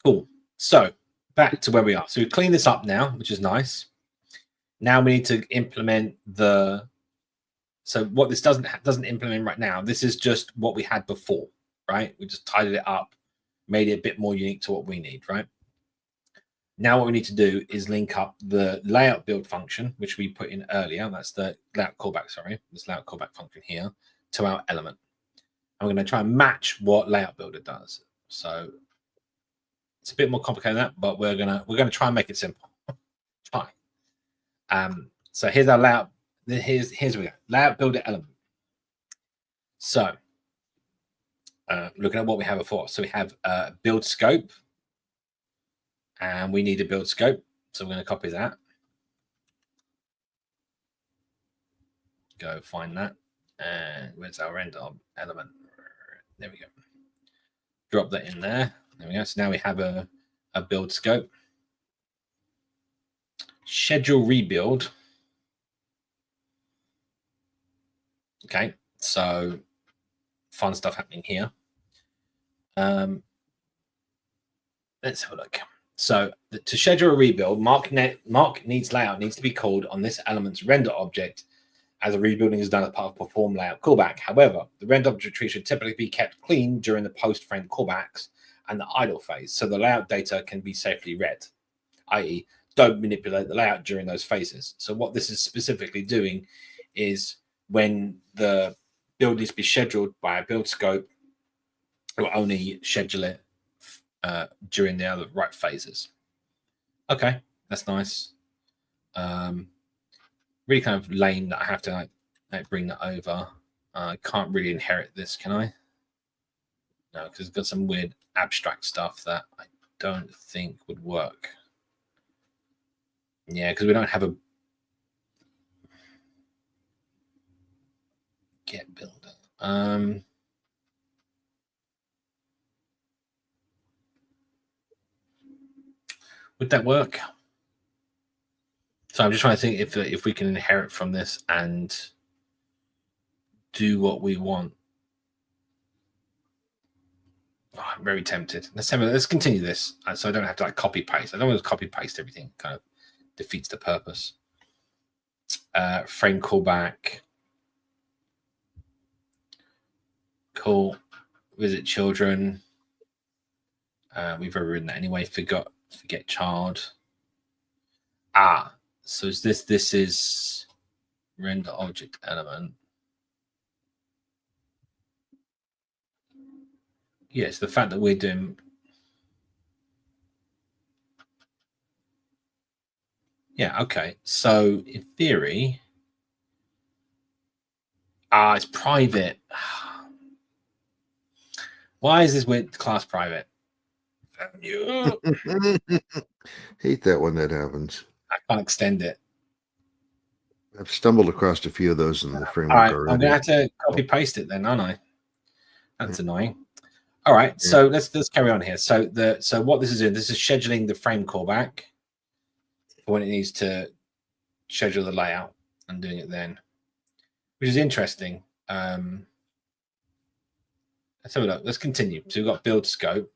Cool. So back to where we are. So we clean this up now, which is nice. Now we need to implement the. So what this doesn't implement right now, this is just what we had before, right? We just tidied it up, made it a bit more unique to what we need, right? Now what we need to do is link up the layout build function, which we put in earlier. That's the layout callback, sorry, this layout callback function here, to our element. I'm going to try and match what layout builder does. So it's a bit more complicated than that, but we're gonna try and make it simple. Try. So here's our layout. Here's we go. Layout builder element. So looking at what we have before. So we have build scope, and we need a build scope. So we're going to copy that. Go find that. And where's our render element? There we go. Drop that in there. There we go. So now we have a build scope. Schedule rebuild. Okay, so fun stuff happening here. Let's have a look. So to schedule a rebuild, mark needs layout needs to be called on this element's render object as a rebuilding is done as part of perform layout callback. However, the render object tree should typically be kept clean during the post frame callbacks and the idle phase, so the layout data can be safely read, i.e., don't manipulate the layout during those phases. So what this is specifically doing is when the build needs to be scheduled by a build scope, it will only schedule it during the other right phases. Okay, that's nice. Really kind of lame that I have to like bring that over. I can't really inherit this, can I? No, because it's got some weird abstract stuff that I don't think would work. Yeah, because we don't have a get builder. Would that work? So I'm just trying to think if we can inherit from this and do what we want. Oh, I'm very tempted. Let's continue this, so I don't have to like copy paste. I don't want to copy paste everything. Kind of defeats the purpose. Frame callback. Cool. Visit children. We've already written that anyway. Forget child. So is this is render object element. Yes, the fact that we're doing. Yeah, okay. So in theory, it's private. Why is this with class private? Hate that when that happens. I can't extend it. I've stumbled across a few of those in the framework All right, already. I'm gonna have to copy paste it then, aren't I? That's annoying. All right, so let's carry on here. So what this is doing, this is scheduling the frame callback for when it needs to schedule the layout and doing it then, which is interesting. Let's have a look. Let's continue. So we've got build scope.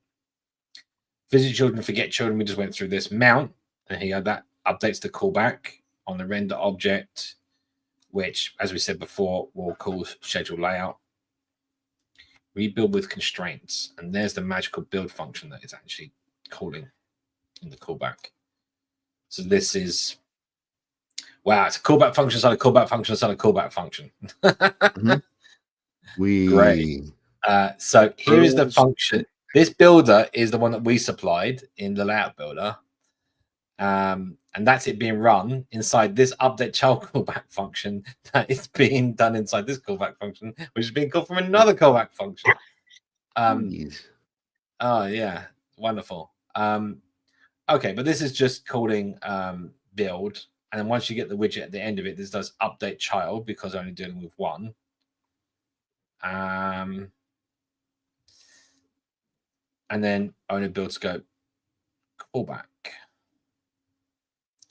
Visit children, forget children. We just went through this. Mount, and here that updates the callback on the render object, which, as we said before, we'll call schedule layout. Rebuild with constraints, and there's the magical build function that is actually calling in the callback. So this is it's a callback function inside a callback function inside a callback function. Great. So here is the function. This builder is the one that we supplied in the layout builder. And that's it being run inside this update child callback function that is being done inside this callback function, which is being called from another callback function. Oh yeah, wonderful. Okay, but this is just calling build, and then once you get the widget at the end of it, this does update child because I'm only dealing with one. And then owner build scope callback,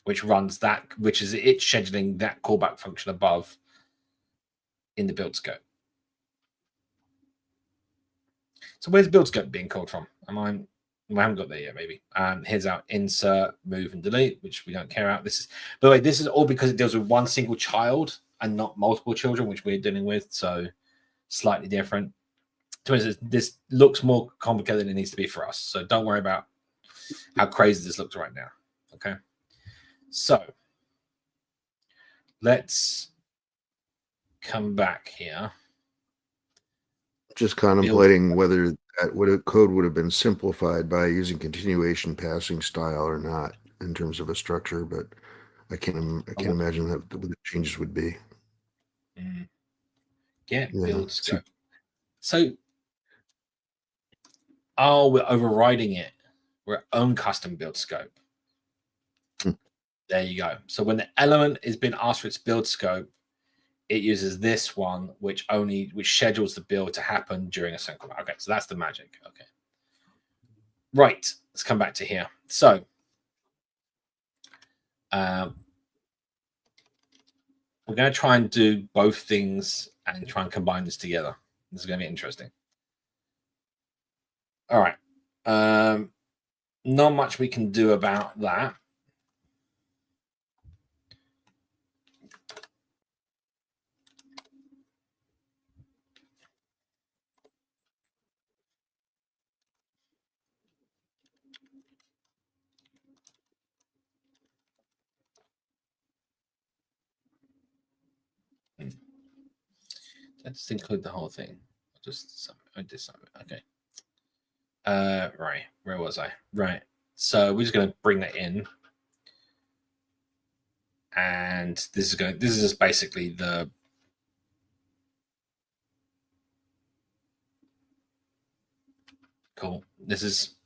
which runs that, which is it scheduling that callback function above in the build scope. So where's build scope being called from? We haven't got there yet, maybe. Here's our insert, move, and delete, which we don't care about. This is, by the way, this is all because it deals with one single child and not multiple children, which we're dealing with. So slightly different. This looks more complicated than it needs to be for us. So don't worry about how crazy this looks right now. Okay. So let's come back here. Just contemplating whether that code would have been simplified by using continuation passing style or not in terms of a structure, but I can't imagine that what the changes would be. Build scope. So, we're overriding it. We're own custom build scope. There you go. So when the element is being asked for its build scope, it uses this one, which schedules the build to happen during a cycle. Okay, so that's the magic. Okay. Right. Let's come back to here. So we're going to try and do both things and try and combine this together. This is going to be interesting. All right. Not much we can do about that. Let's include the whole thing. I did something. Okay. Right. Where was I? Right. So we're just going to bring that in, and this is just basically the cool. This is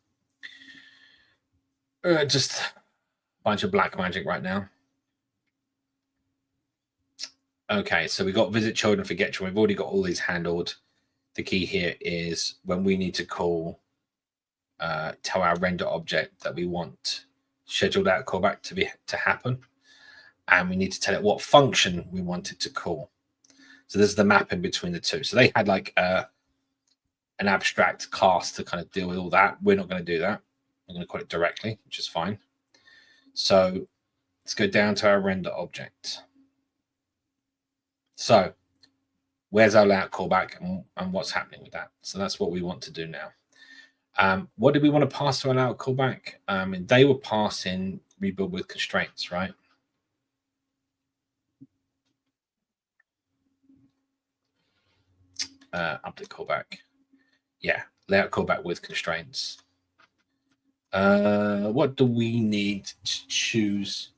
just a bunch of black magic right now. Okay, so we got visit children, forget children. We've already got all these handled. The key here is when we need to call, tell our render object that we want scheduled out callback to happen, and we need to tell it what function we want it to call. So this is the mapping between the two. So they had like an abstract class to kind of deal with all that. We're not going to do that. We're going to call it directly, which is fine. So let's go down to our render object. So where's our layout callback and what's happening with that? So that's what we want to do now. What did we want to pass to our layout callback? And they were passing rebuild with constraints, right? Update callback. Yeah, layout callback with constraints. What do we need to choose?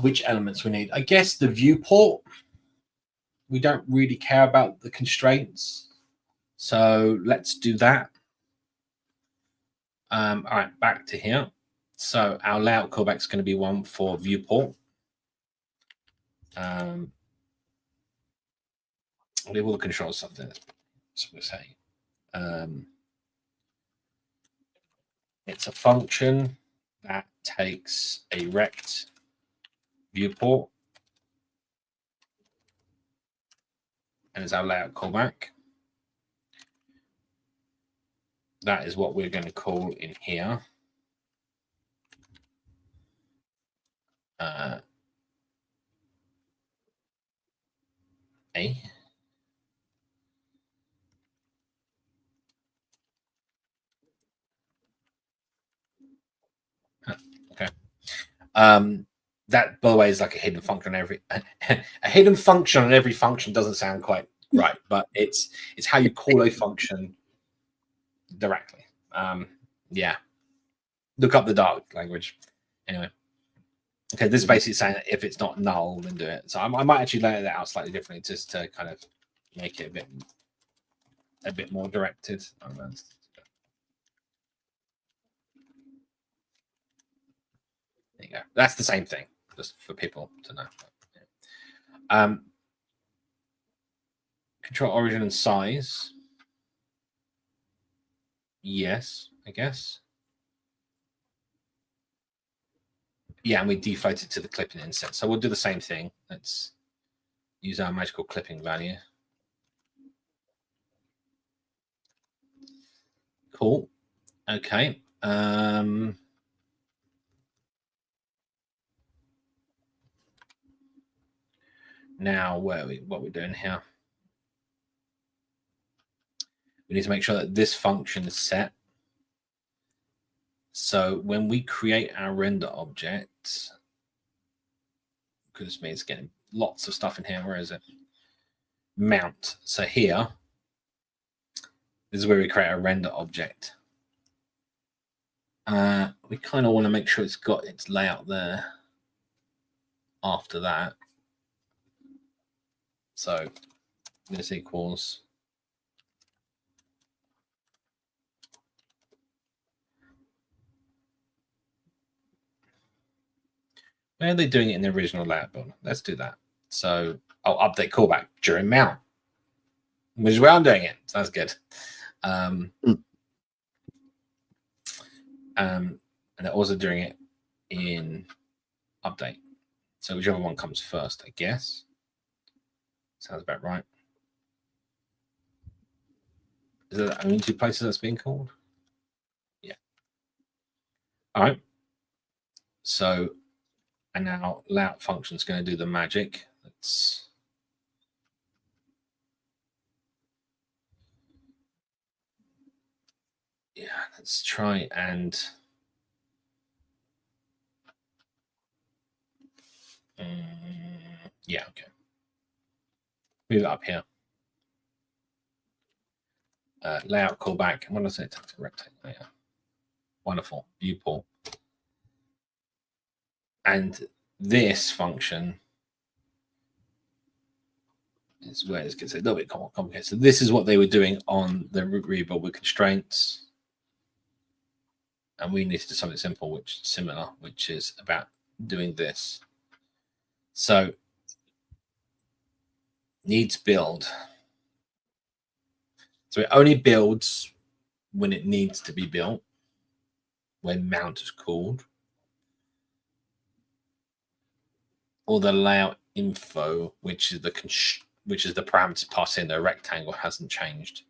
Which elements we need? I guess the viewport. We don't really care about the constraints, so let's do that. All right, back to here. So our layout callback is going to be one for viewport. Leave all the control stuff there. That's what we're saying. It's a function that takes a rect viewport and is our layout callback. That is what we're going to call in here. A. Okay. That, by the way, is like a hidden function. A hidden function on every function doesn't sound quite right, but it's how you call a function directly. Yeah. Look up the Dart language. Anyway. Okay, this is basically saying that if it's not null, then do it. So I might actually lay that out slightly differently just to kind of make it a bit more directed. There you go. That's the same thing, just for people to know. Control origin and size. Yes, I guess. Yeah, and we deflate it to the clipping inset. So we'll do the same thing. Let's use our magical clipping value. viewport. Okay. Now, what we're doing here? We need to make sure that this function is set. So when we create our render object, because it's getting lots of stuff in here. Where is it? Mount. So here, this is where we create a render object. We kind of want to make sure it's got its layout there after that. So this equals where are they doing it in the original layout build? Let's do that. So I'll update callback during mount, which is where I'm doing it. So that's good. And they're also doing it in update. So whichever one comes first, I guess. Sounds about right. Is there only two places that's being called? Yeah. All right. So, and now layout function is going to do the magic. Let's try and yeah, okay. Move it up here. Layout callback. What does it take to rectangle? Yeah. Wonderful. Viewport. And this function is where this gets a little bit complicated. So this is what they were doing on the rebuild with constraints. And we need to do something simple, which is similar, which is about doing this. So needs build. So it only builds when it needs to be built, when mount is called, or the layout info, which is the parameter passed in. The rectangle hasn't changed.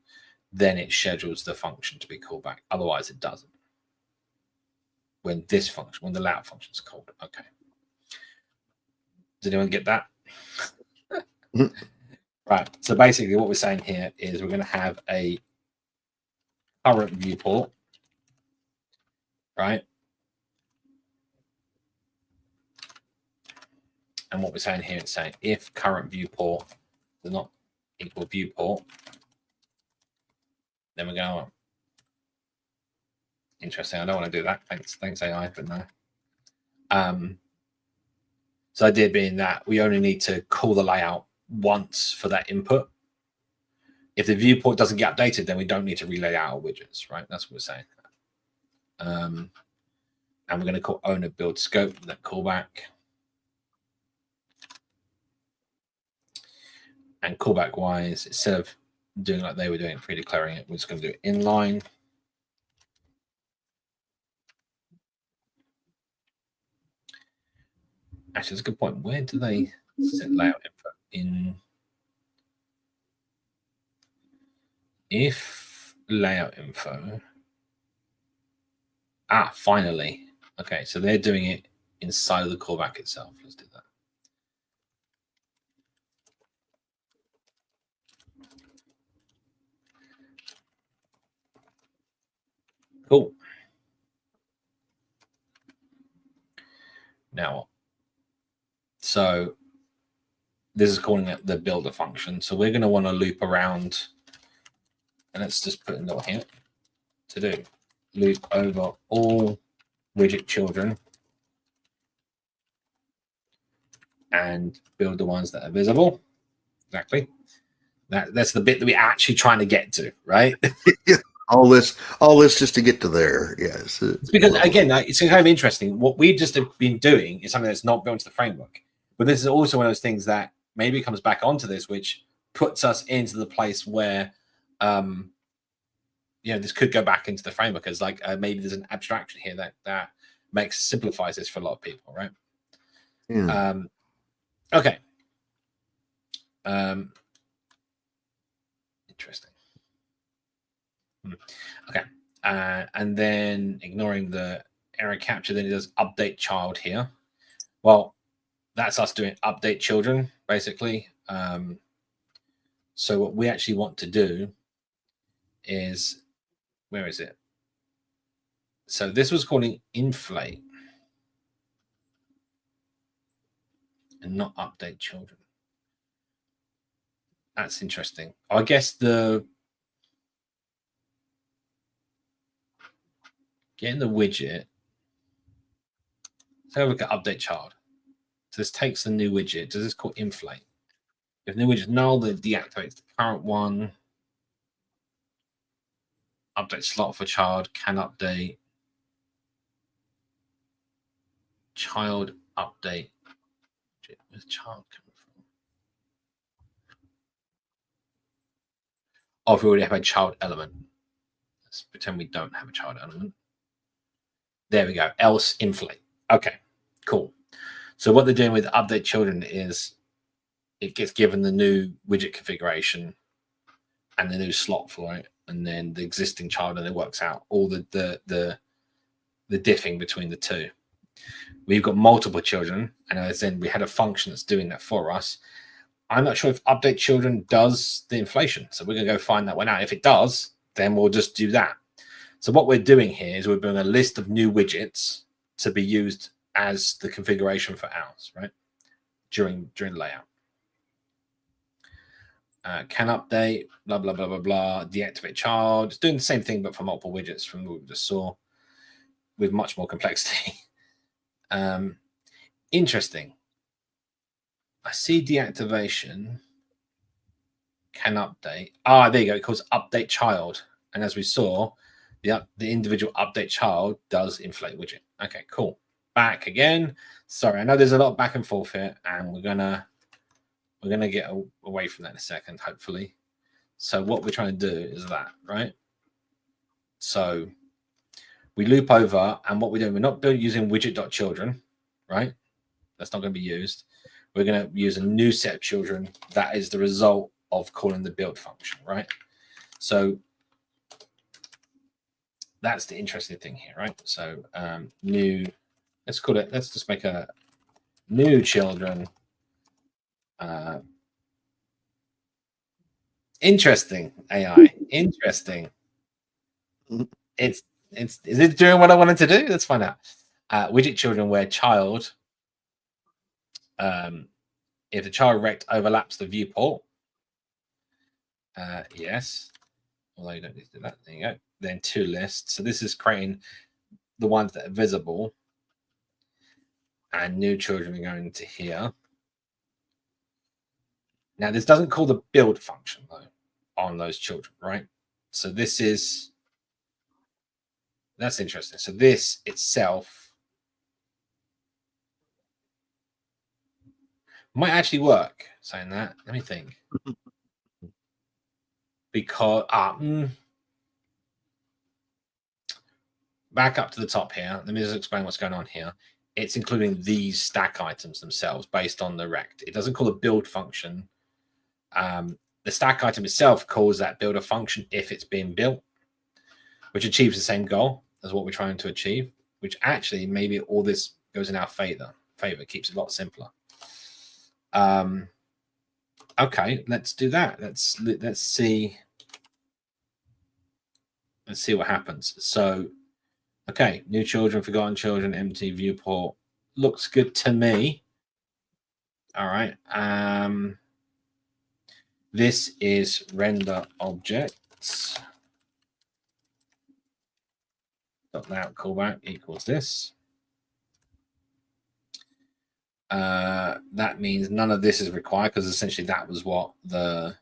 Then it schedules the function to be called back. Otherwise, it doesn't. When this function, when the layout function is called. Okay. Does anyone get that? Right. So basically, what we're saying here is we're going to have a current viewport, right? And what we're saying here is saying if current viewport does not equal viewport, then we're going to. Interesting. I don't want to do that. Thanks AI, but no. So idea being that we only need to call the layout once for that input. If the viewport doesn't get updated, then we don't need to relay out our widgets, right? That's what we're saying. And we're going to call owner build scope that callback. And callback wise, instead of doing like they were doing, pre-declaring it, we're just going to do it inline. Actually, that's a good point. Where do they set layout info in? If layout info. Finally. Okay, so they're doing it inside of the callback itself. Let's do that. Cool. Now, so this is calling it the builder function. So we're going to want to loop around, and let's just put a note here to do loop over all widget children and build the ones that are visible. Exactly. That's the bit that we're actually trying to get to, right? all this just to get to there. Yes. It's because again, it's kind of interesting. What we've just been doing is something that's not built into the framework. But this is also one of those things that maybe comes back onto this, which puts us into the place where, this could go back into the framework as like maybe there's an abstraction here that simplifies this for a lot of people, right? Yeah. Okay. Interesting. Okay. And then ignoring the error capture, then it does update child here. Well, that's us doing update children, basically. So what we actually want to do is, where is it? So this was calling inflate and not update children. That's interesting. I guess getting the widget. Let's have a look at update child. So this takes the new widget. Does this call inflate? If new widget null, then deactivates the current one. Update slot for child, can update. Child update. Where's child coming from? Oh, if we already have a child element. Let's pretend we don't have a child element. There we go. Else inflate. Okay, cool. So what they're doing with update children is it gets given the new widget configuration and the new slot for it, and then the existing child, and it works out all the diffing between the two. We've got multiple children, and as then we had a function that's doing that for us. I'm not sure if update children does the inflation, so we're going to go find that one out. If it does, then we'll just do that. So what we're doing here is we're building a list of new widgets to be used as the configuration for ours, right? During layout. Can update, blah, blah, blah, blah, blah, deactivate child. It's doing the same thing, but for multiple widgets from what we just saw with much more complexity. Interesting. I see deactivation, can update. Ah, there you go. It calls update child. And as we saw, the individual update child does inflate widget. Okay, cool. Back again. Sorry, I know there's a lot of back and forth here, and we're gonna get away from that in a second, hopefully. So what we're trying to do is that, right? So we loop over, and what we're doing, we're not using widget.children, right? That's not going to be used. We're going to use a new set of children that is the result of calling the build function, right? So that's the interesting thing here, right? So new, let's call it, let's just make a new children. Interesting AI. Interesting. Is it doing what I wanted to do? Let's find out. Widget children where child, if the child rect overlaps the viewport, yes. Although you don't need to do that. There you go. Then to list. So this is creating the ones that are visible. And new children are going to here. Now this doesn't call the build function though on those children, right? So this is, that's interesting. So this itself might actually work, saying that. Let me think. Because back up to the top here. Let me just explain what's going on here. It's including these stack items themselves based on the rect. It doesn't call a build function. The stack item itself calls that builder function if it's being built, which achieves the same goal as what we're trying to achieve, which actually maybe all this goes in our favor, keeps it a lot simpler. Okay, let's do that. Let's see what happens. So, okay, new children, forgotten children, empty viewport. Looks good to me. All right. This is render objects. Layout callback equals this. That means none of this is required because essentially that was what the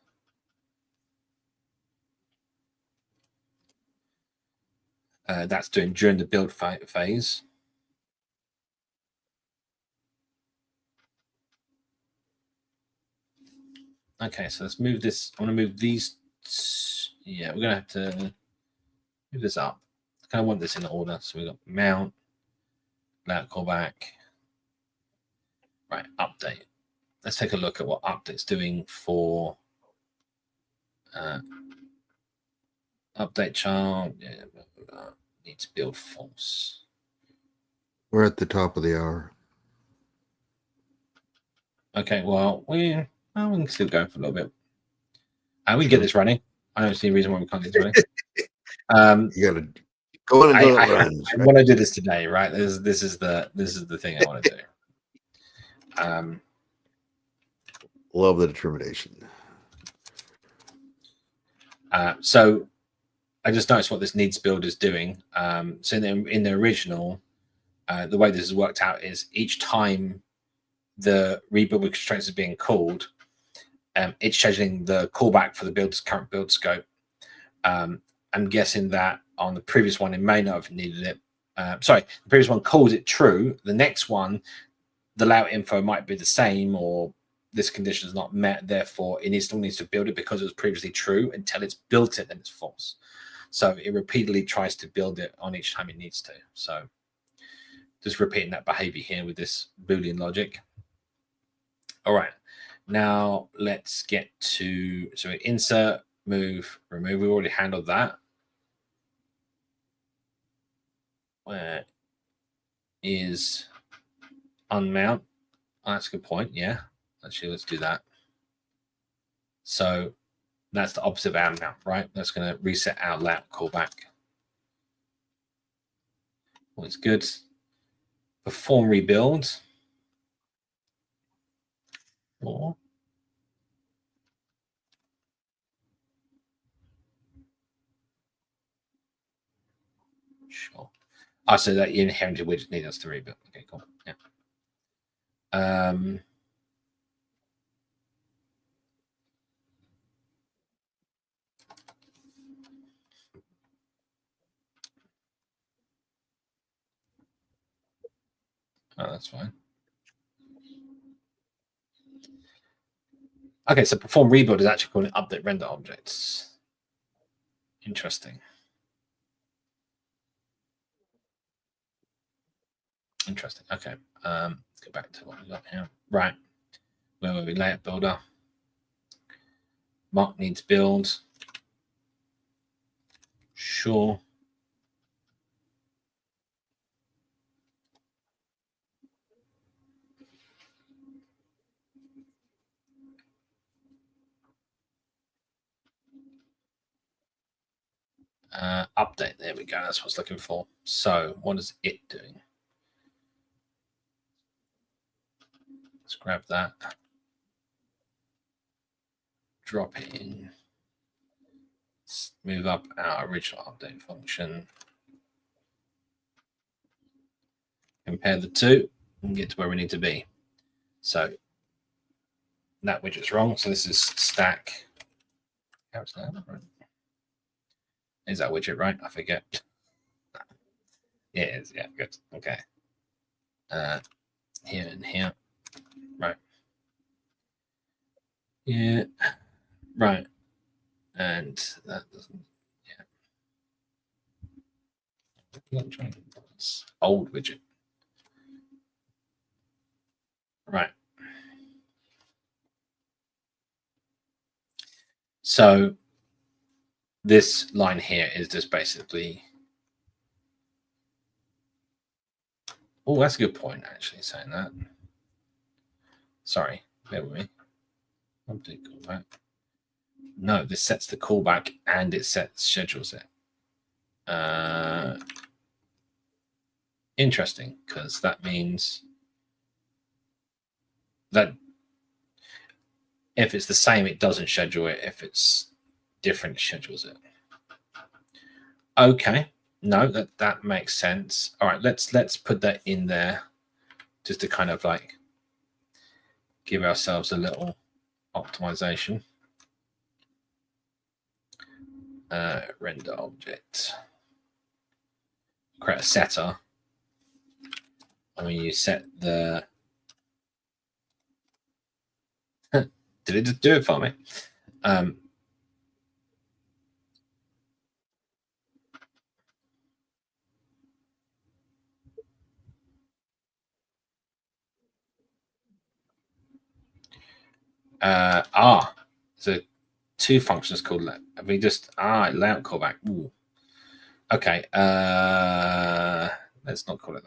that's doing during the build phase. Okay, so let's move this. I want to move these. Yeah, we're gonna have to move this up. I kind of want this in order. So we got mount, layout callback. Right, update. Let's take a look at what update's doing for Update child. Yeah, needs build false. We're at the top of the hour. Okay, well, we can still go for a little bit. And we can get this running. I don't see a reason why we can't get this running. You gotta go in until it runs. I want to do this today, right? This is the thing I want to do. Love the determination. So I just noticed what this needs build is doing. So in the original, the way this has worked out is each time the rebuild with constraints is being called, it's scheduling the callback for the current build scope. I'm guessing that on the previous one, it may not have needed it. Sorry, the previous one calls it true. The next one, the layout info might be the same, or this condition is not met. Therefore, it still needs to build it because it was previously true until it's built it, then it's false. So it repeatedly tries to build it on each time it needs to. So just repeating that behavior here with this Boolean logic. All right, now let's get to, so insert, move, remove. We already handled that. Where is unmount? Oh, that's a good point. Yeah, actually, let's do that. So that's the opposite of unmount, right? That's going to reset our layout callback. Well, it's good. Perform rebuild. Or sure. Oh, so that inherited widget needs us to rebuild. Okay, cool. Yeah. Oh, that's fine. Okay, so perform rebuild is actually called an update render objects. Interesting. Interesting. Okay. Let's go back to what we got here. Right. Where were we? Layout builder. Mark needs build. Sure. Update. There we go. That's what I was looking for. So what is it doing? Let's grab that. Drop it in. Let's move up our original update function. Compare the two and get to where we need to be. So that widget's wrong. So this is stack. How's that? Is that widget right? I forget. Yeah, it is. Yeah, good. Okay. Here and here. Right. Yeah. Right. And that doesn't. Yeah. It's old widget. Right. So this line here is just basically. Oh, that's a good point, actually, saying that. Sorry, bear with me. Update callback. No, this sets the callback and it schedules it. Interesting, because that means that if it's the same, it doesn't schedule it. If it's different, it schedules it. Okay, no, that makes sense. All right, let's put that in there just to kind of like give ourselves a little optimization. Render object. Create a setter. And when you set the did it just do it for me? So two functions called have we just layout callback. Ooh. Okay, let's not call it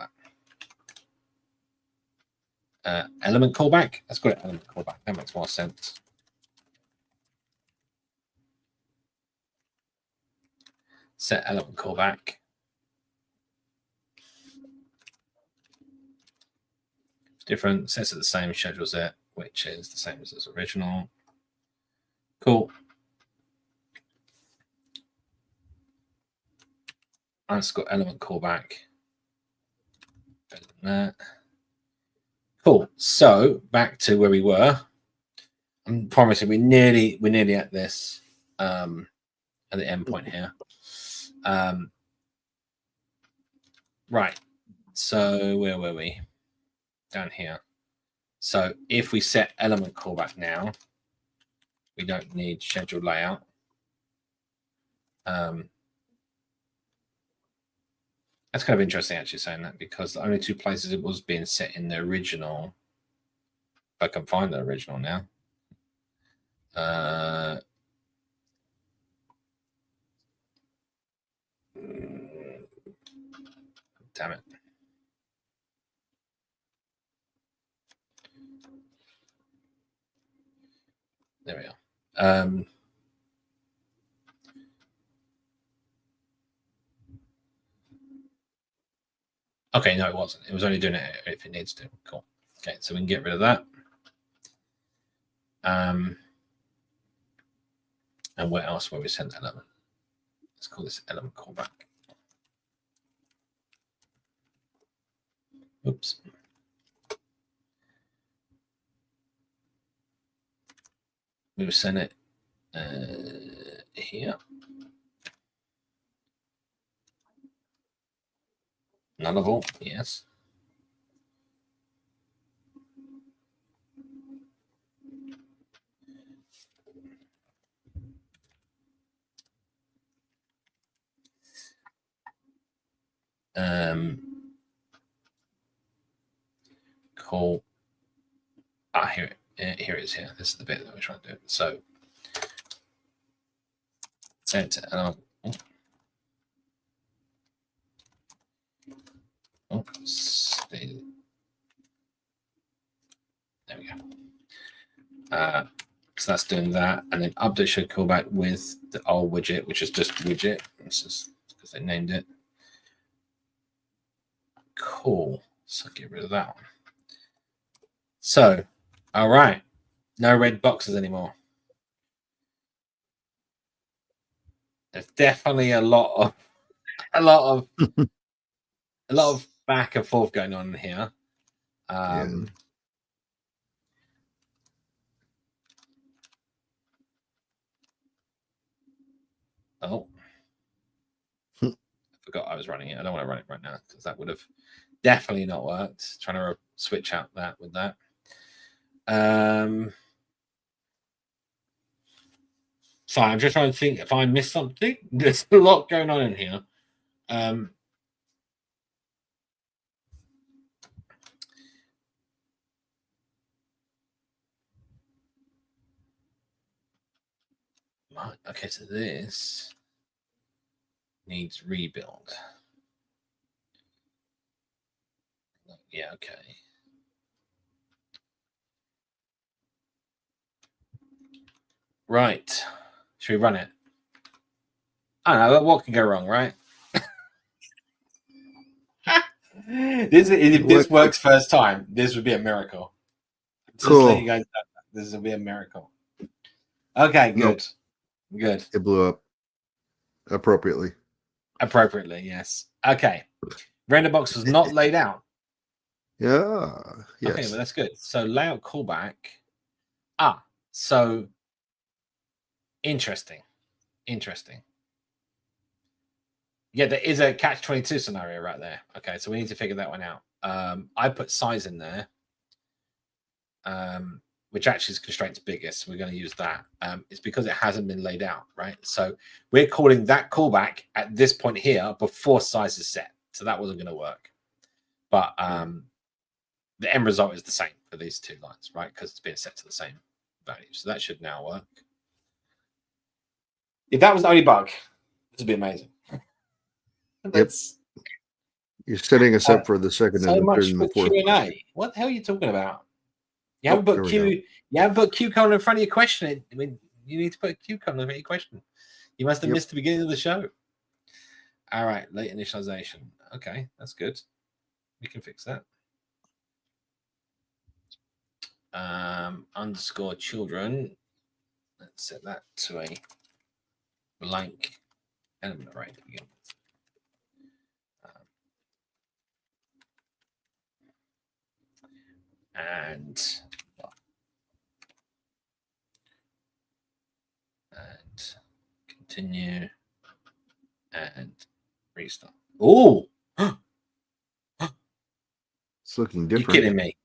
that. Element callback. Let's call it element callback. That makes more sense. Set element callback. It's different. Sets it the same. Schedules it, which is the same as its original. Cool. Underscore element callback. Better than that. Cool. So back to where we were. I'm promising we're nearly at this at the end point here. Right. So where were we? Down here. So if we set element callback now, we don't need schedule layout. That's kind of interesting actually saying that, because the only two places it was being set in the original, if I can find the original now. Damn it. There we are. Okay, no, it wasn't. It was only doing it if it needs to. Cool. Okay, so we can get rid of that. And where else will we send that element? Let's call this element callback. Oops. We will send it here. Nullable, yes. Cool. Here it is here. This is the bit that we're trying to do. So set element. There we go. So that's doing that, and then update should call back with the old widget, which is just widget. This is because they named it. Cool. So get rid of that one. So, all right, no red boxes anymore. There's definitely a lot of back and forth going on here. Yeah. Oh, I forgot I was running it. I don't want to run it right now because that would have definitely not worked. Trying to switch out that with that. So I'm just trying to think if I missed something. There's a lot going on in here. Okay, so this needs rebuild. Yeah, okay. Right. Should we run it? I don't know. What can go wrong, right? If this works first time, this would be a miracle. Just let you guys know that. This would be a miracle. Okay, good. Nope. Good. It blew up appropriately. Appropriately, yes. Okay. Render box was not laid out. Yeah. Yes. Okay, well, that's good. So layout callback. So interesting. Yeah, there is a catch-22 scenario right there. Okay, so we need to figure that one out. I put size in there, which actually is constraints biggest. We're going to use that. It's because it hasn't been laid out, right? So we're calling that callback at this point here before size is set. So that wasn't going to work. But the end result is the same for these two lines, right? Because it's being set to the same value. So that should now work. If that was the only bug, this would be amazing. That's You're setting us up for the second so and the much third and the for fourth. Q&A. What the hell are you talking about? You Oh, haven't put there we Q. go. You haven't put Q colon in front of your question. I mean, you need to put a Q colon in front of your question. You must have missed the beginning of the show. All right, late initialization. Okay, that's good. We can fix that. Underscore children. Let's set that to a blank element array to begin with. And continue and restart. Oh, It's looking you're different. kidding me.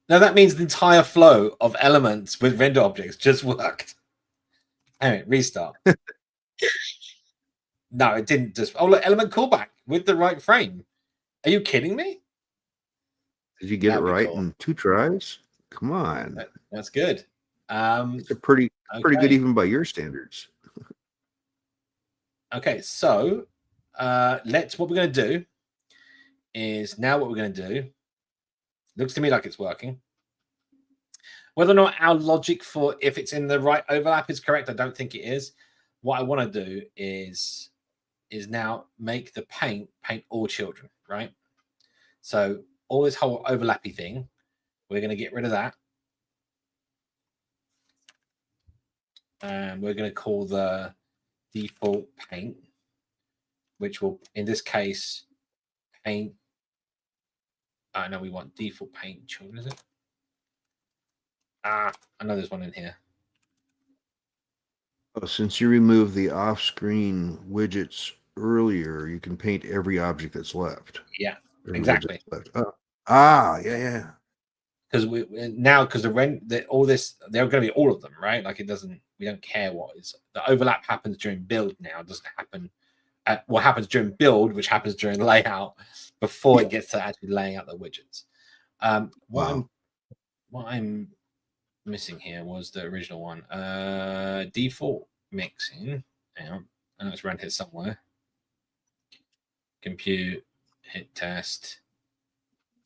No, that means the entire flow of elements with render objects just worked. Anyway, restart. No, it didn't just. Oh, look, element callback with the right frame. Are you kidding me? Did you get That'd it be right cool. in 2 tries? Come on. That's good. It's a pretty good even by your standards. Okay, so what we're going to do is now what we're going to do. Looks to me like it's working. Whether or not our logic for if it's in the right overlap is correct, I don't think it is. What I want to do is now make the paint all children, right? So all this whole overlappy thing, we're going to get rid of that. And we're going to call the default paint, which will, in this case, paint. I know we want default paint children, is it? I know there's one in here. Oh, since you removed the off-screen widgets earlier, you can paint every object that's left. Yeah, Every exactly. left. Yeah. Because all this, they're going to be all of them, right? Like we don't care what is. The overlap happens during build now. It doesn't happen at what happens during build, which happens during layout before it gets to actually laying out the widgets. What I'm missing here was the original one. Default mixing. Hang on. I know it's around here somewhere. Compute, hit test,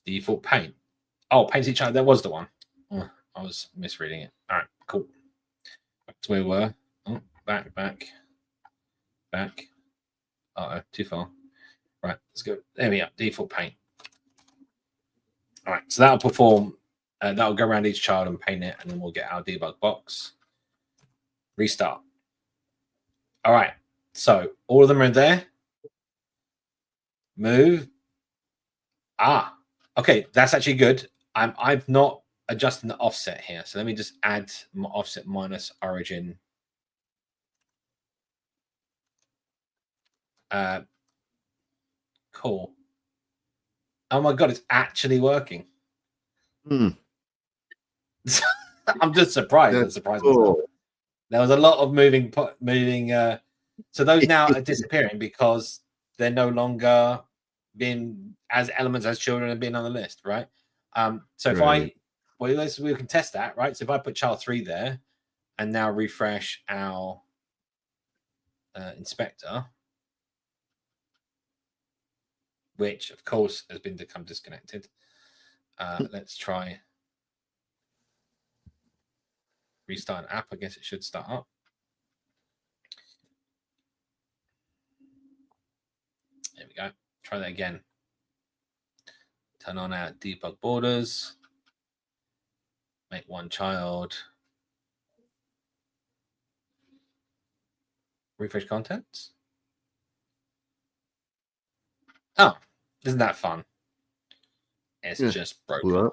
default paint. Oh, paint each other. That was the one. Oh, I was misreading it. All right, cool. Back to where we were. Oh, back. Uh-oh, too far. Right, let's go. There we are. Default paint. All right, so that'll perform. That'll go around each child and paint it, and then we'll get our debug box. Restart. All right, so all of them are in there. Move. Okay, that's actually good. I've not adjusting the offset here, so let me just add my offset minus origin. Cool. Oh my god, it's actually working. I'm just surprised. I'm surprised myself. There was a lot of moving. So those now are disappearing because they're no longer being as elements as children are being on the list, right? So if we can test that, right? So if I put child 3 there and now refresh our inspector, which of course has become disconnected. Let's try restart an app. I guess it should start up. There we go. Try that again. Turn on our debug borders. Make one child. Refresh contents. Oh, isn't that fun? It's just broken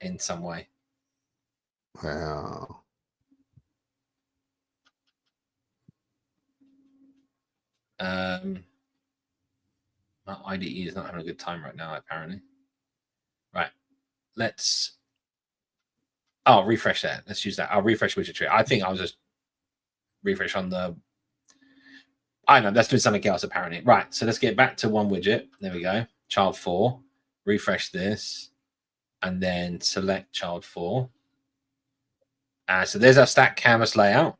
in some way. Wow. My IDE is not having a good time right now, apparently. Right. Let's refresh that. Let's use that. I'll refresh widget tree. I think I'll just refresh on the. I know that's doing something else apparently. Right. So let's get back to one widget. There we go. Child 4. Refresh this, and then select child 4. So there's our stack canvas layout.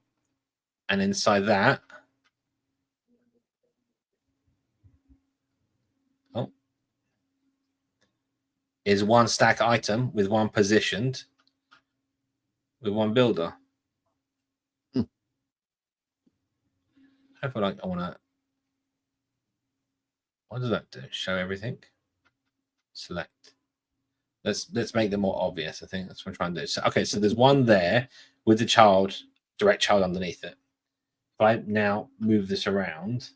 And inside that, is one stack item with one positioned with one builder. I feel like I want to. What does that do? Show everything. Select. Let's make them more obvious. I think that's what I'm trying to do. So okay, so there's one there with the child, direct child underneath it. If I now move this around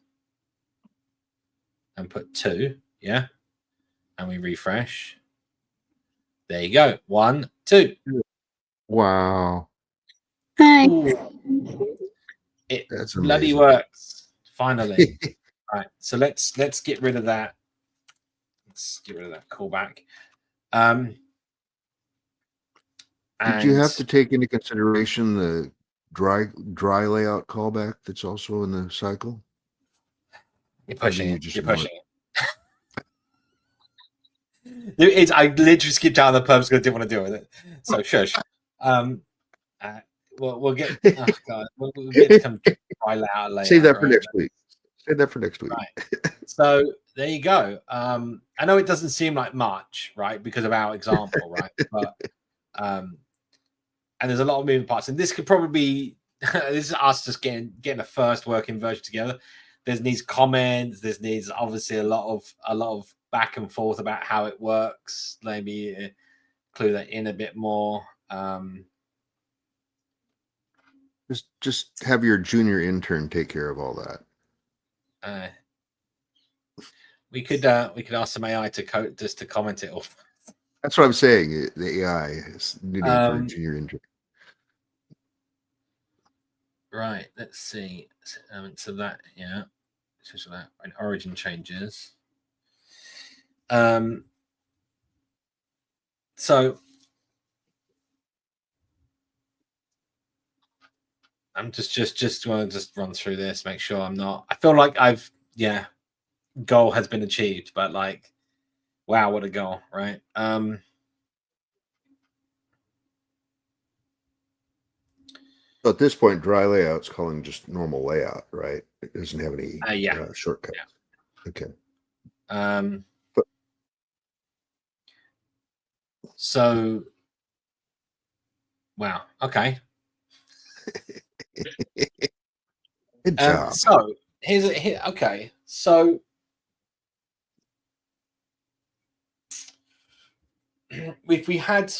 and put 2, yeah, and we refresh. There you go. 1, 2. Wow. Hi. That's bloody works. Finally. All right. So let's get rid of that. Let's get rid of that callback. Did you have to take into consideration the dry layout callback that's also in the cycle? You're pushing it. You're pushing it. I literally skipped out on the purpose because I didn't want to deal with it. So shush. We'll get. Oh God, we'll get some dry layout later. Save that for next week. Save that for next week. Right. So there you go. I know it doesn't seem like much, right, because of our example, right? But and there's a lot of moving parts, and this could probably be this is us just getting a first working version together. There's needs comments. There's needs obviously a lot of back and forth about how it works. Maybe clue that in a bit more. Just have your junior intern take care of all that. We could ask some AI to comment it off. That's what I'm saying. The AI is needed for a junior intern. Right. Let's see. So that so that when origin changes. So I'm just want to just run through this, make sure I'm not. I feel like goal has been achieved, but like, wow, what a goal, right? So at this point, dry layout's calling just normal layout, right? It doesn't have any shortcuts. Yeah. Okay. So, wow. Okay. Good job. So okay. So if we had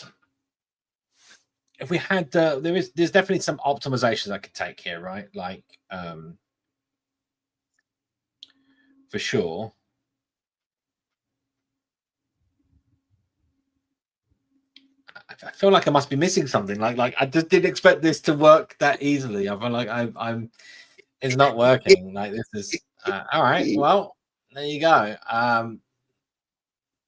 there's definitely some optimizations I could take here, right? Like for sure. I feel like I must be missing something. Like I just didn't expect this to work that easily. I feel like I'm it's not working. Like this is all right. Well, there you go.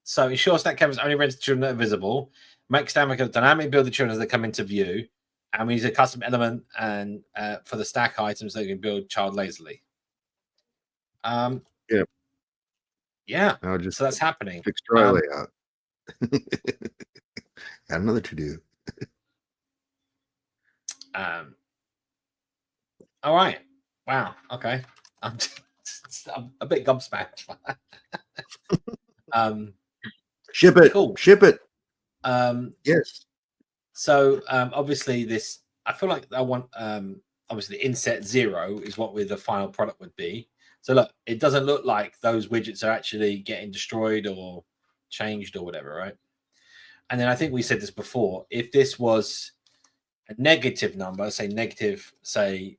So ensure stack canvas only renders children that are visible. Make dynamic build the children as they come into view, and we use a custom element and for the stack items that you can build child lazily. Yeah. So that's happening. Fix dry layout. Got another to do. All right. Wow. Okay. I'm a bit gobsmacked. Ship it. Cool. Ship it. Yes. So obviously this, I feel like I want obviously the inset 0 is what the final product would be. So look, it doesn't look like those widgets are actually getting destroyed or changed or whatever, right? And then I think we said this before. If this was a negative number, say negative, 500.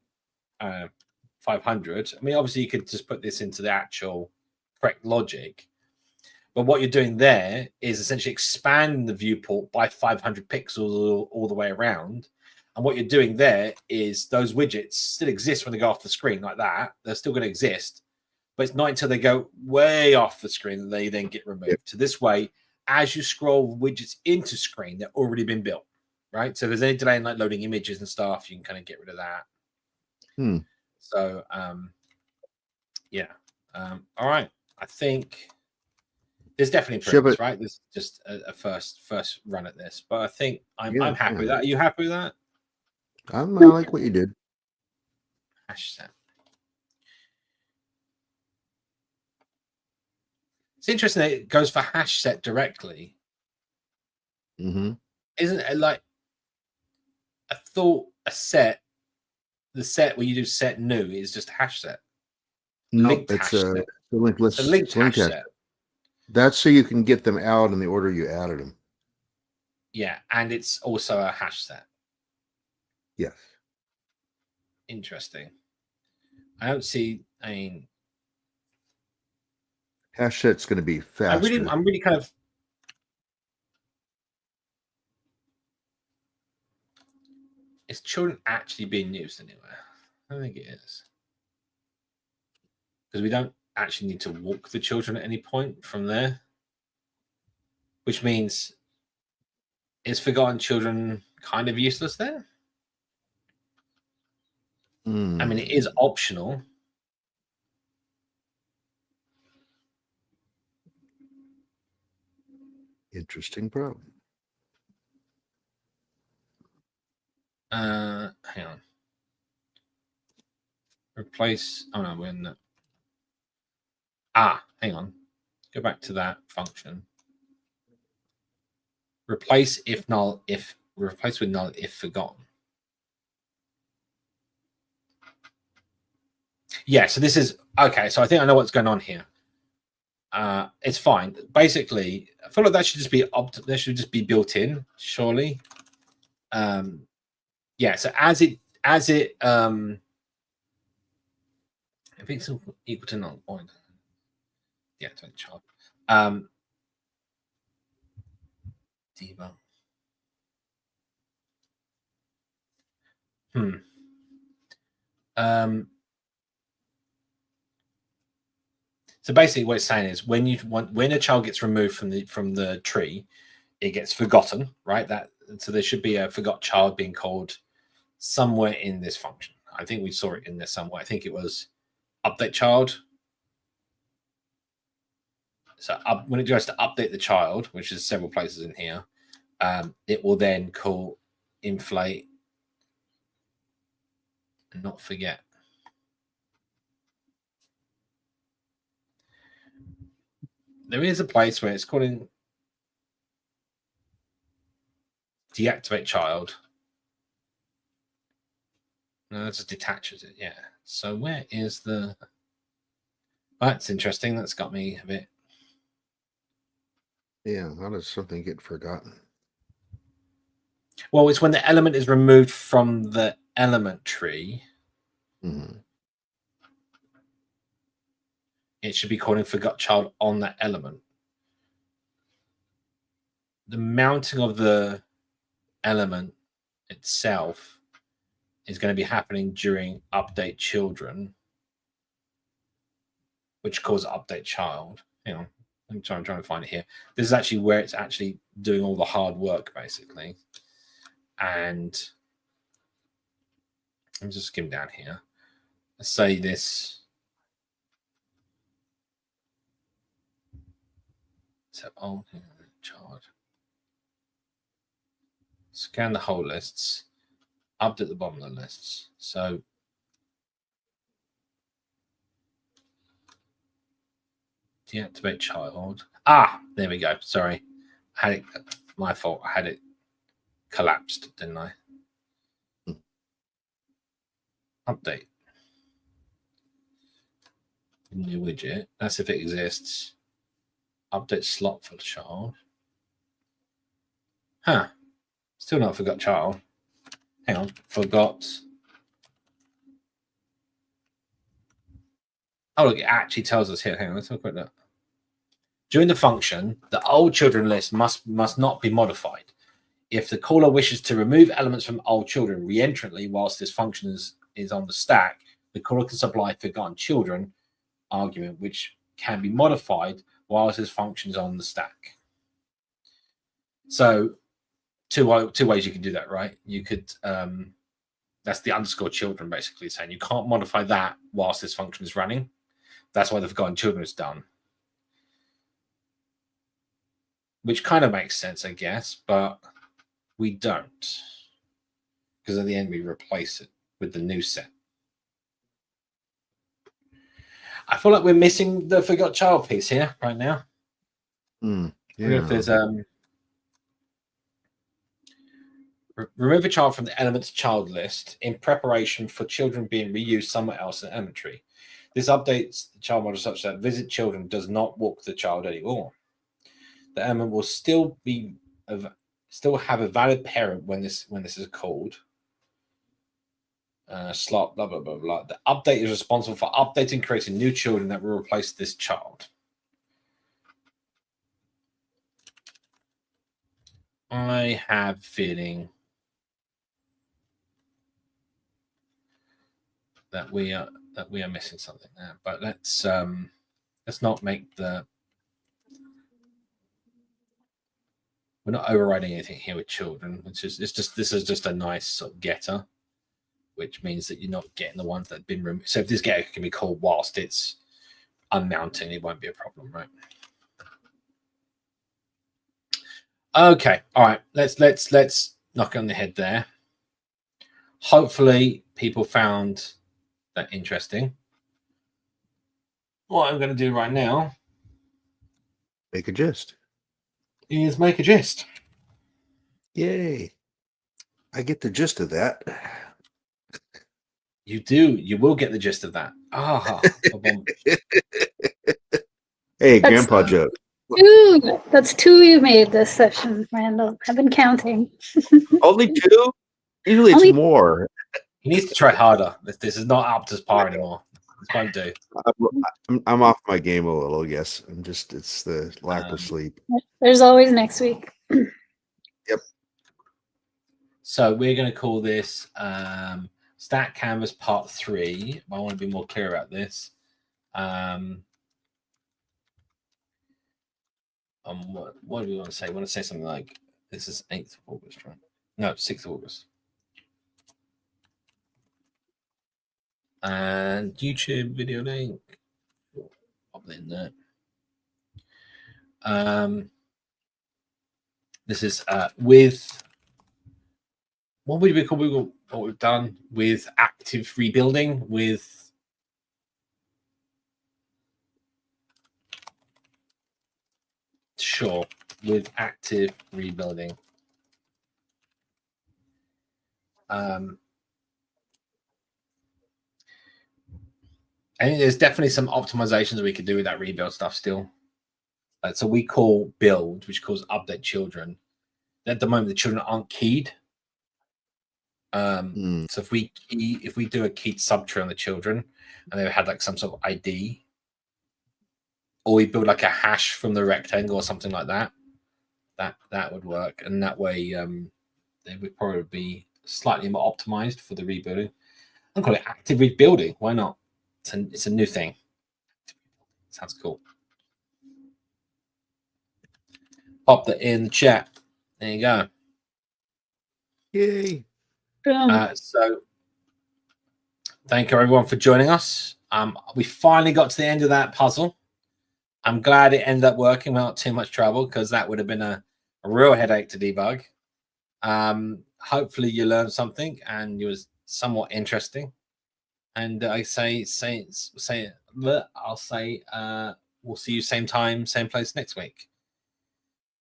I mean, obviously you could just put this into the actual correct logic. But what you're doing there is essentially expand the viewport by 500 pixels all the way around. And what you're doing there is those widgets still exist when they go off the screen like that. They're still going to exist. But it's not until they go way off the screen that they then get removed. Yep. So this way, as you scroll widgets into screen, they've already been built, right? So if there's any delay in like loading images and stuff, you can kind of get rid of that. So, all right. I think there's definitely improvements, right? This is just a first run at this, but I think I'm happy with that. Are you happy with that? I like what you did. Hash set. It's interesting that it goes for hash set directly. Mm-hmm. Isn't it like, I thought the set where you do set new is just hash set. No, Linked it's hash a set. linked list. It's a linked hash hash set. That's so you can get them out in the order you added them. Yeah, and it's also a hash set. Yes. Interesting. I don't see. I mean, Hash set's going to be faster. I'm really kind of. Is children actually being used anywhere? I don't think it is, because we don't actually need to walk the children at any point from there, which means is forgotten children kind of useless there? I mean, it is optional. Interesting problem. Hang on. Replace. Oh no, we're in the. Hang on. Go back to that function. Replace if null if replace with null if forgotten. Yeah, so this is okay. So I think I know what's going on here. It's fine. Basically, I feel like that should just be built in, surely. Yeah. So as it I think it's equal to null point. Yeah, to child. Debug. So basically, what it's saying is when a child gets removed from the tree, it gets forgotten, right? So there should be a forgot child being called somewhere in this function. I think we saw it in there somewhere. I think it was update child. So when it goes to update the child, which is several places in here, it will then call inflate and not forget. There is a place where it's calling deactivate child. No, that just detaches it. Yeah. So where is the? That's interesting. That's got me a bit. Yeah. How does something get forgotten? Well, it's when the element is removed from the element tree. Mm-hmm. It should be calling forgot child on that element. The mounting of the element itself is going to be happening during update children, which calls update child. Hang on, I'm trying to find it here. This is actually where it's actually doing all the hard work, basically. And I'm just skim down here. Let's say this. So, child. Scan the whole lists. Update the bottom of the lists. So deactivate child. There we go. Sorry. I had it, my fault. I had it collapsed, didn't I? Update. New widget. That's if it exists. Update slot for the child. Still not forgot child. Hang on. Forgot. Oh, look, it actually tells us here. Hang on, let's have a quick look. During the function, the old children list must not be modified. If the caller wishes to remove elements from old children reentrantly whilst this function is on the stack, the caller can supply forgotten children argument, which can be modified whilst this function is on the stack. So two ways you can do that, right? You could that's the underscore children basically saying you can't modify that whilst this function is running. That's why the forgotten children is done. Which kind of makes sense, I guess, but we don't. because at the end we replace it with the new set. I feel like we're missing the forgot child piece here right now. Yeah. If there's remove a child from the elements child list in preparation for children being reused somewhere else in elementary. This updates the child model such that visit children does not walk the child anymore. The element will still have a valid parent when this is called. Slot blah blah blah blah. The update is responsible for updating, creating new children that will replace this child. I have a feeling that we are missing something there, but let's not make the. We're not overriding anything here with children. This is just a nice sort of getter, which means that you're not getting the ones that have been removed. So if this getter can be called whilst it's unmounting, it won't be a problem, right? Okay, all right. Let's knock on the head there. Hopefully, people found that interesting. What I'm going to do right now, Make a gist. is make a gist. Yay! I get the gist of that. You do. You will get the gist of that. Hey, That's Grandpa joke. two. That's two you made this session, Randall. I've been counting. Only two? Usually it's Only- more. He needs to try harder. This is not up to par anymore. This won't do. I'm off my game a little, I guess. It's the lack of sleep. There's always next week. Yep. So we're going to call this Stack Canvas Part 3. I want to be more clear about this. What do we want to say? We want to say something like, this is 8th of August, right? No, 6th of August. And YouTube video link. Pop that in there. This is with, what would we call what we've done with active rebuilding with with active rebuilding. I think there's definitely some optimizations we could do with that rebuild stuff still. So we call build, which calls update children. At the moment, the children aren't keyed. So if we do a keyed subtree on the children, and they had like some sort of ID, or we build like a hash from the rectangle or something like that, that would work. And that way, they would probably be slightly more optimized for the rebuilding. I'll call it active rebuilding. Why not? It's a new thing. Sounds cool. Pop that in the chat. There you go. Yay. So thank you everyone for joining us. We finally got to the end of that puzzle. I'm glad it ended up working without too much trouble, because that would have been a real headache to debug. Hopefully you learned something and it was somewhat interesting. And I'll say we'll see you same time, same place next week.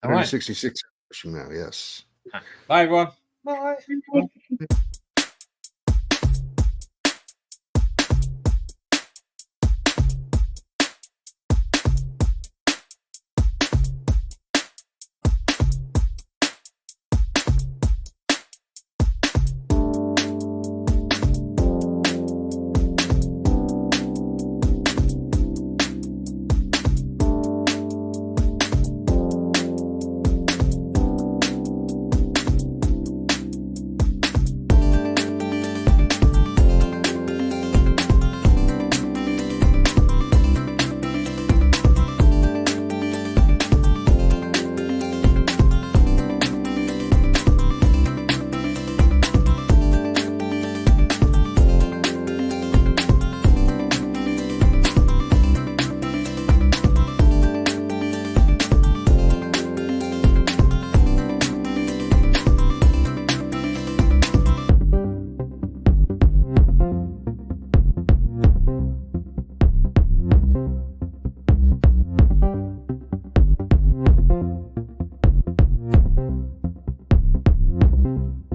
All right. 166 hours from now, yes. Bye, everyone. Bye. you.